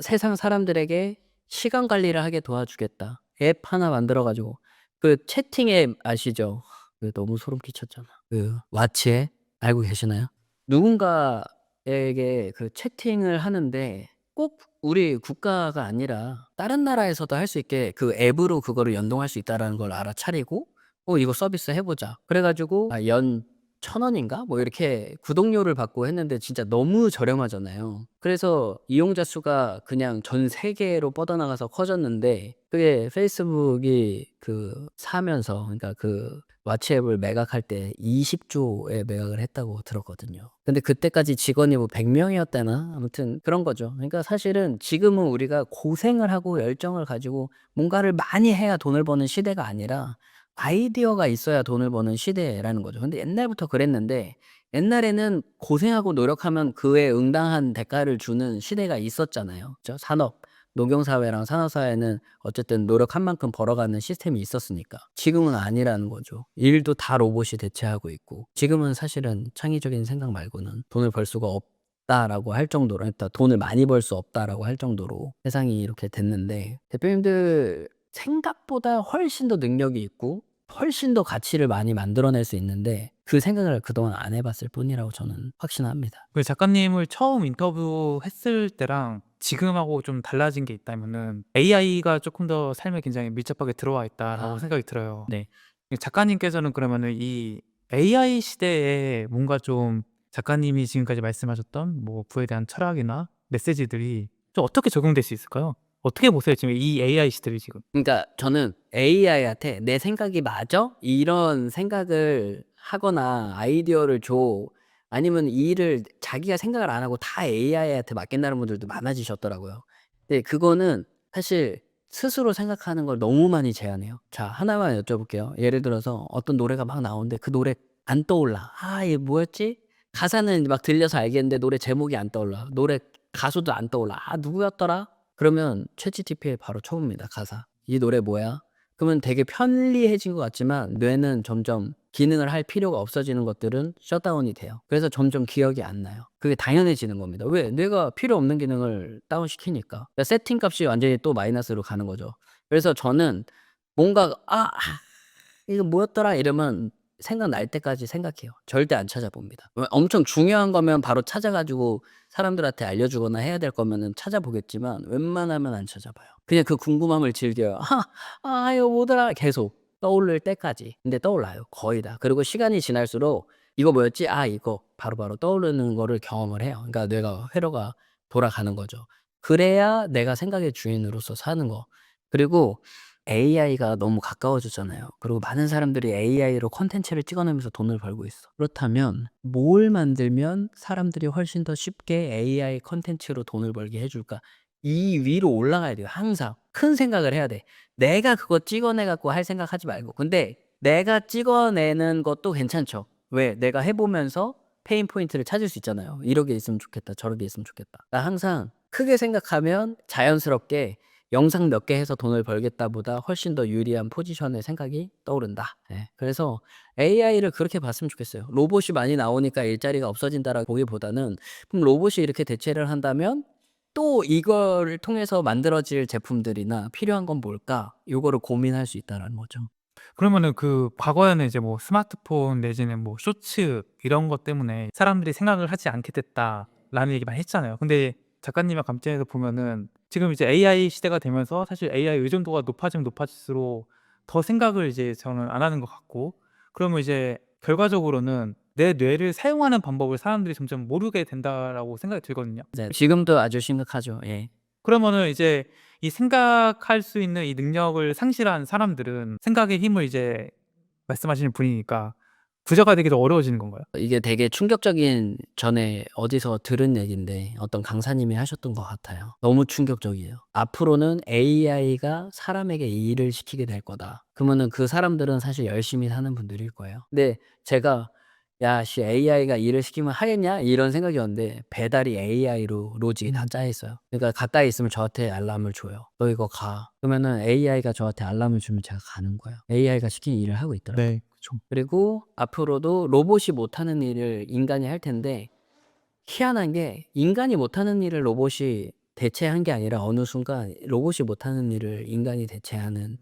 세상 사람들에게 시간 관리를 하게 도와주겠다. 앱 하나 만들어 가지고 그 채팅 앱 아시죠? 그 너무 소름 끼쳤잖아. 그 왓츠앱 알고 계시나요? 누군가에게 그 채팅을 하는데 꼭 우리 국가가 아니라 다른 나라에서도 할 수 있게 그 앱으로 그거를 연동할 수 있다라는 걸 알아차리고 이거 서비스 해 보자." 그래 가지고 연 1,000원인가 뭐 이렇게 구독료를 받고 했는데 진짜 너무 저렴하잖아요. 그래서 이용자 수가 그냥 전 세계로 뻗어나가서 커졌는데 그게 페이스북이 사면서 그러니까 그 왓츠앱을 매각할 때 20조에 매각을 했다고 들었거든요. 근데 그때까지 직원이 뭐 100 명이었대나 아무튼 그런 거죠. 그러니까 사실은 지금은 우리가 고생을 하고 열정을 가지고 뭔가를 많이 해야 돈을 버는 시대가 아니라 아이디어가 있어야 돈을 버는 시대라는 거죠. 근데 옛날부터 그랬는데 옛날에는 고생하고 노력하면 그에 응당한 대가를 주는 시대가 있었잖아요. 그죠? 농경사회랑 산업사회는 어쨌든 노력한 만큼 벌어가는 시스템이 있었으니까. 지금은 아니라는 거죠. 일도 다 로봇이 대체하고 있고 지금은 사실은 창의적인 생각 말고는 돈을 벌 수가 없다라고 할 정도로 그러니까 돈을 많이 벌 수 없다라고 할 정도로 세상이 이렇게 됐는데 대표님들 생각보다 훨씬 더 능력이 있고 훨씬 더 가치를 많이 만들어낼 수 있는데 그 생각을 그동안 안 해 봤을 뿐이라고 저는 확신합니다. 그 작가님을 처음 인터뷰했을 때랑 지금하고 좀 달라진 게 있다면은 AI가 조금 더 삶에 굉장히 밀접하게 들어와 있다라고 아 생각이 들어요. 네. 작가님께서는 그러면은 이 AI 시대에 뭔가 좀 작가님이 지금까지 말씀하셨던 뭐 부에 대한 철학이나 메시지들이 좀 어떻게 적용될 수 있을까요? 어떻게 보세요? 지금 이 AI 시대를 지금? 그러니까 저는 AI한테 '내 생각이 맞아?' 이런 생각을 하거나 아이디어를 줘 아니면 이 일을 자기가 생각을 안 하고 다 AI한테 맡긴다는 분들도 많아지셨더라고요. 근데 그거는 사실 스스로 생각하는 걸 너무 많이 제한해요. 자 하나만 여쭤볼게요. 예를 들어서 어떤 노래가 막 나오는데 그 노래 안 떠올라. '아 이게 뭐였지?' 가사는 막 들려서 알겠는데 노래 제목이 안 떠올라. 노래 가수도 안 떠올라. '아 누구였더라?' 그러면 챗GPT에 바로 쳐 봅니다 가사. "이 노래 뭐야?" 그러면 되게 편리해진 것 같지만 뇌는 점점 기능을 할 필요가 없어지는 것들은 셧다운이 돼요. 그래서 점점 기억이 안 나요. 그게 당연해지는 겁니다. 왜? 뇌가 필요 없는 기능을 다운시키니까. 그러니까 세팅 값이 완전히 또 마이너스로 가는 거죠. 그래서 저는 뭔가 '이거 뭐였더라?' 이러면 생각날 때까지 생각해요. 절대 안 찾아봅니다. 엄청 중요한 거면 바로 찾아 가지고 사람들한테 알려주거나 해야 될 거면은 찾아보겠지만 웬만하면 안 찾아봐요. 그냥 그 궁금함을 즐겨요. 이거 뭐더라?' 계속 떠오를 때까지. 근데 떠올라요 거의 다. 그리고 시간이 지날수록 '이거 뭐였지? 이거.' 바로바로 떠오르는 거를 경험을 해요. 그러니까 뇌가 회로가 돌아가는 거죠. 그래야 내가 생각의 주인으로서 사는 거. 그리고 AI가 너무 가까워졌잖아요. 그리고 많은 사람들이 AI로 콘텐츠를 찍어내면서 돈을 벌고 있어. 그렇다면 뭘 만들면 사람들이 훨씬 더 쉽게 AI 콘텐츠로 돈을 벌게 해 줄까? 이 위로 올라가야 돼요 항상. 큰 생각을 해야 돼. 내가 그거 찍어내 갖고 할 생각하지 말고. 근데 내가 찍어내는 것도 괜찮죠. 왜? 내가 해 보면서 페인 포인트를 찾을 수 있잖아요. '이러게 있으면 좋겠다. 저러게 있으면 좋겠다.' 나 항상 크게 생각하면 자연스럽게 영상 몇 개 해서 돈을 벌겠다보다 훨씬 더 유리한 포지션의 생각이 떠오른다. 예. 그래서 AI를 그렇게 봤으면 좋겠어요. 로봇이 많이 나오니까 일자리가 없어진다라고 보기보다는 그럼 로봇이 이렇게 대체를 한다면 또 이거를 통해서 만들어질 제품들이나 필요한 건 뭘까? 요거를 고민할 수 있다라는 거죠. 그러면은 그 과거에는 이제 뭐 스마트폰 내지는 뭐 쇼츠 이런 것 때문에 사람들이 생각을 하지 않게 됐다라는 얘기 많이 했잖아요. 근데 작가님의 관점에서 보면은 지금 이제 AI 시대가 되면서 사실 AI 의존도가 높아지면 높아질수록 더 생각을 이제 저는 안 하는 것 같고, 그러면 이제 결과적으로는 내 뇌를 사용하는 방법을 사람들이 점점 모르게 된다라고 생각이 들거든요. 네. 지금도 아주 심각하죠. 예. 그러면은 이제 이 생각할 수 있는 이 능력을 상실한 사람들은 생각의 힘을 이제 말씀하시는 분이니까 부자가 되기 더 어려워지는 건가요? 이게 되게 충격적인 전에 어디서 들은 얘기인데 어떤 강사님이 하셨던 것 같아요. 너무 충격적이에요. 앞으로는 AI가 사람에게 일을 시키게 될 거다. 그러면은 그 사람들은 사실 열심히 사는 분들일 거예요. 근데 제가 야, 씨, AI가 일을 시키면 하겠냐? 이런 생각이었는데 배달이 AI로 로직이 다 짜 있어요. 그러니까 가까이 있으면 저한테 알람을 줘요. 너 이거 가. 그러면은 AI가 저한테 알람을 주면 제가 가는 거예요. AI가 시킨 일을 하고 있더라고요. 네. 그쵸. 그리고 앞으로도 로봇이 못하는 일을 인간이 할 텐데 희한한 게 인간이 못하는 일을 로봇이 대체한 게 아니라 어느 순간 로봇이 못하는 일을 인간이 대체하는,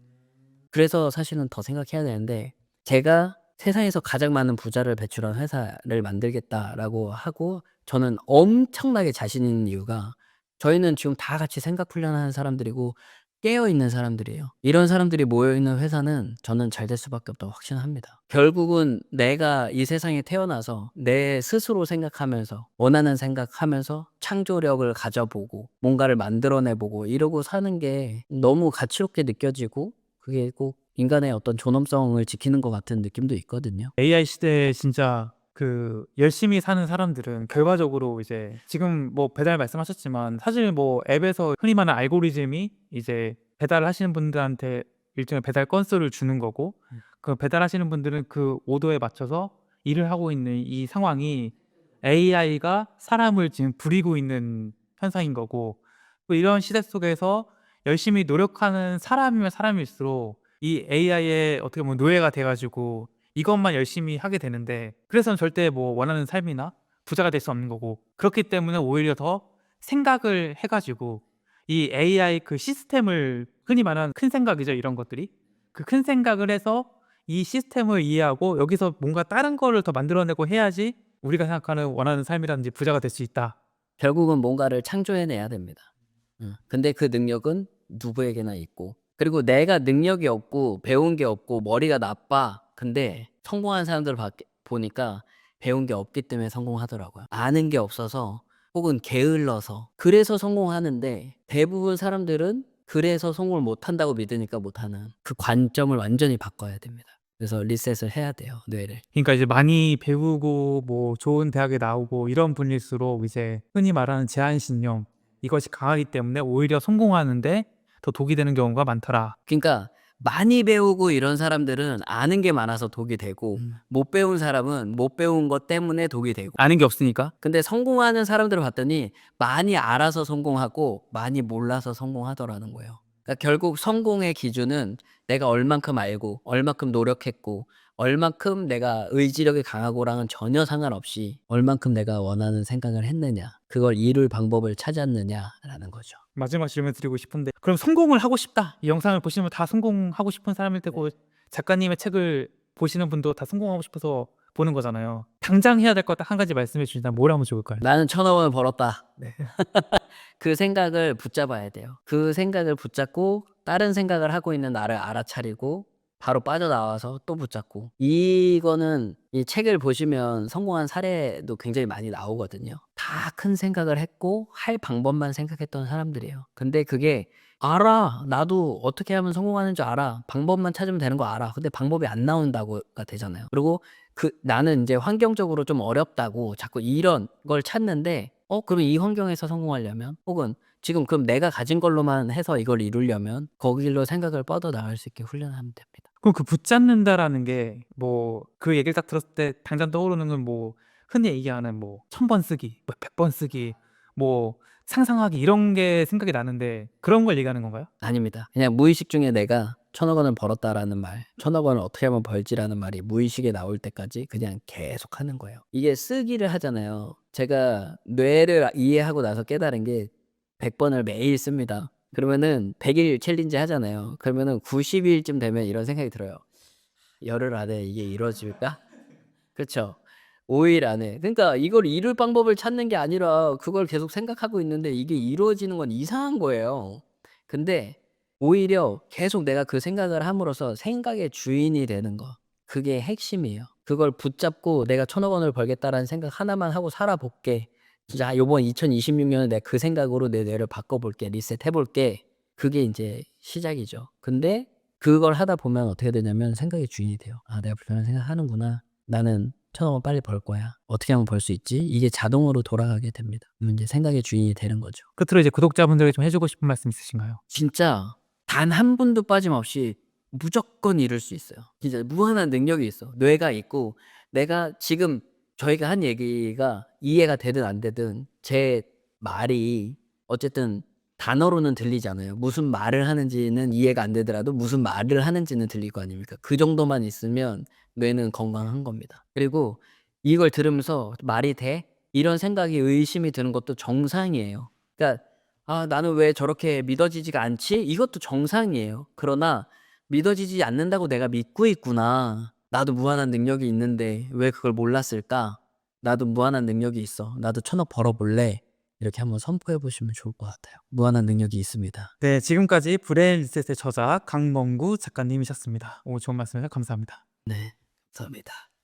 그래서 사실은 더 생각해야 되는데 제가 세상에서 가장 많은 부자를 배출한 회사를 만들겠다라고 하고 저는 엄청나게 자신 있는 이유가 저희는 지금 다 같이 생각 훈련하는 사람들이고 깨어 있는 사람들이에요. 이런 사람들이 모여 있는 회사는 저는 잘 될 수밖에 없다고 확신합니다. 결국은 내가 이 세상에 태어나서 내 스스로 생각하면서 원하는 생각하면서 창조력을 가져보고 뭔가를 만들어내 보고 이러고 사는 게 너무 가치롭게 느껴지고 그게 꼭 인간의 어떤 존엄성을 지키는 것 같은 느낌도 있거든요. AI 시대에 진짜 그 열심히 사는 사람들은 결과적으로 이제 지금 뭐 배달 말씀하셨지만 사실 뭐 앱에서 흔히 말하는 알고리즘이 이제 배달을 하시는 분들한테 일정의 배달 건수를 주는 거고, 그 배달하시는 분들은 그 오더에 맞춰서 일을 하고 있는 이 상황이 AI가 사람을 지금 부리고 있는 현상인 거고, 또 이런 시대 속에서 열심히 노력하는 사람이면 사람일수록 이 AI의 어떻게 보면 노예가 돼 가지고 이것만 열심히 하게 되는데, 그래서는 절대 뭐 원하는 삶이나 부자가 될 수 없는 거고, 그렇기 때문에 오히려 더 생각을 해 가지고 이 AI 그 시스템을, 흔히 말하는 큰 생각이죠, 이런 것들이. 그 큰 생각을 해서 이 시스템을 이해하고 여기서 뭔가 다른 거를 더 만들어내고 해야지 우리가 생각하는 원하는 삶이라든지 부자가 될 수 있다. 결국은 뭔가를 창조해내야 됩니다. 근데 그 능력은 누구에게나 있고 그리고 내가 능력이 없고 배운 게 없고 머리가 나빠. 근데 성공한 사람들을 보니까 배운 게 없기 때문에 성공하더라고요. 아는 게 없어서 혹은 게을러서 그래서 성공하는데 대부분 사람들은 그래서 성공을 못한다고 믿으니까 못하는 그 관점을 완전히 바꿔야 됩니다. 그래서 리셋을 해야 돼요, 뇌를. 그러니까 이제 많이 배우고 뭐 좋은 대학에 나오고 이런 분일수록 이제 흔히 말하는 제한신념, 이것이 강하기 때문에 오히려 성공하는데 더 독이 되는 경우가 많더라. 그러니까 많이 배우고 이런 사람들은 아는 게 많아서 독이 되고 못 배운 사람은 못 배운 것 때문에 독이 되고. 아는 게 없으니까. 근데 성공하는 사람들을 봤더니 많이 알아서 성공하고 많이 몰라서 성공하더라는 거예요. 그러니까 결국 성공의 기준은 내가 얼만큼 알고 얼만큼 노력했고 얼만큼 내가 의지력이 강하고랑은 전혀 상관없이 얼만큼 내가 원하는 생각을 했느냐, 그걸 이룰 방법을 찾았느냐라는 거죠. 마지막 질문 드리고 싶은데, 그럼 성공을 하고 싶다, 이 영상을 보시면 다 성공하고 싶은 사람일 테고 작가님의 책을 보시는 분도 다 성공하고 싶어서 보는 거잖아요. 당장 해야 될 거 딱 한 가지 말씀해 주신다면 뭘 하면 좋을까요? 나는 1,000억 원을 벌었다. 네. 그 생각을 붙잡아야 돼요. 그 생각을 붙잡고 다른 생각을 하고 있는 나를 알아차리고 바로 빠져나와서 또 붙잡고. 이거는 이 책을 보시면 성공한 사례도 굉장히 많이 나오거든요. 다 큰 생각을 했고 할 방법만 생각했던 사람들이에요. 근데 그게 알아. 나도 어떻게 하면 성공하는 줄 알아. 방법만 찾으면 되는 거 알아. 근데 방법이 안 나온다고가 되잖아요. 그리고 나는 이제 환경적으로 좀 어렵다고 자꾸 이런 걸 찾는데 그럼 이 환경에서 성공하려면 혹은 지금 그럼 내가 가진 걸로만 해서 이걸 이루려면 거길로 생각을 뻗어나갈 수 있게 훈련하면 됩니다. 그럼 그 붙잡는다라는 게 뭐 그 얘기를 딱 들었을 때 당장 떠오르는 건 뭐 흔히 얘기하는 뭐 1000번 쓰기, 뭐 100번 쓰기, 뭐 상상하기 이런 게 생각이 나는데 그런 걸 얘기하는 건가요? 아닙니다. 그냥 무의식 중에 내가 1,000억 원을 벌었다라는 말, 1,000억 원을 어떻게 하면 벌지라는 말이 무의식에 나올 때까지 그냥 계속 하는 거예요. 이게 쓰기를 하잖아요. 제가 뇌를 이해하고 나서 깨달은 게 100번을 매일 씁니다. 그러면은 100일 챌린지 하잖아요. 그러면은 90일쯤 되면 이런 생각이 들어요. 열흘 안에 이게 이루어질까? 그쵸. 5일 안에. 그러니까 이걸 이룰 방법을 찾는 게 아니라 그걸 계속 생각하고 있는데 이게 이루어지는 건 이상한 거예요. 근데 오히려 계속 내가 그 생각을 함으로써 생각의 주인이 되는 거. 그게 핵심이에요. 그걸 붙잡고 '내가 1,000억 원을 벌겠다.'라는 생각 하나만 하고 살아 볼게. 진짜 요번 2026년에 내가 그 생각으로 내 뇌를 바꿔 볼게. 리셋해 볼게. 그게 인제 시작이죠. 근데 그걸 하다 보면 어떻게 되냐면 생각의 주인이 돼요. '아 내가 불편한 생각하는구나. 나는 1,000억 원 빨리 벌 거야. 어떻게 하면 벌 수 있지?' 이게 자동으로 돌아가게 됩니다. 그러면 인제 생각의 주인이 되는 거죠. 끝으로 이제 구독자분들에게 좀 해 주고 싶은 말씀 있으신가요? 진짜 단 한 분도 빠짐없이 무조건 이룰 수 있어요. 진짜 무한한 능력이 있어. 뇌가 있고 내가 지금 저희가 한 얘기가 이해가 되든 안 되든 제 말이 어쨌든 단어로는 들리잖아요. 무슨 말을 하는지는 이해가 안 되더라도 무슨 말을 하는지는 들릴 거 아닙니까? 그 정도만 있으면 뇌는 건강한 겁니다. 그리고 이걸 들으면서 '말이 돼?' 이런 생각이 의심이 드는 것도 정상이에요. 그러니까 '아 나는 왜 저렇게 믿어지지가 않지?' 이것도 정상이에요. 그러나 '믿어지지 않는다고 내가 믿고 있구나. 나도 무한한 능력이 있는데 왜 그걸 몰랐을까? 나도 무한한 능력이 있어. 나도 1,000억 벌어 볼래.' 이렇게 한번 선포해 보시면 좋을 것 같아요. 무한한 능력이 있습니다. 네, 지금까지 브레인 리셋의 저자 강멍구 작가님이셨습니다. 오늘 좋은 말씀 감사합니다. 네. 감사합니다.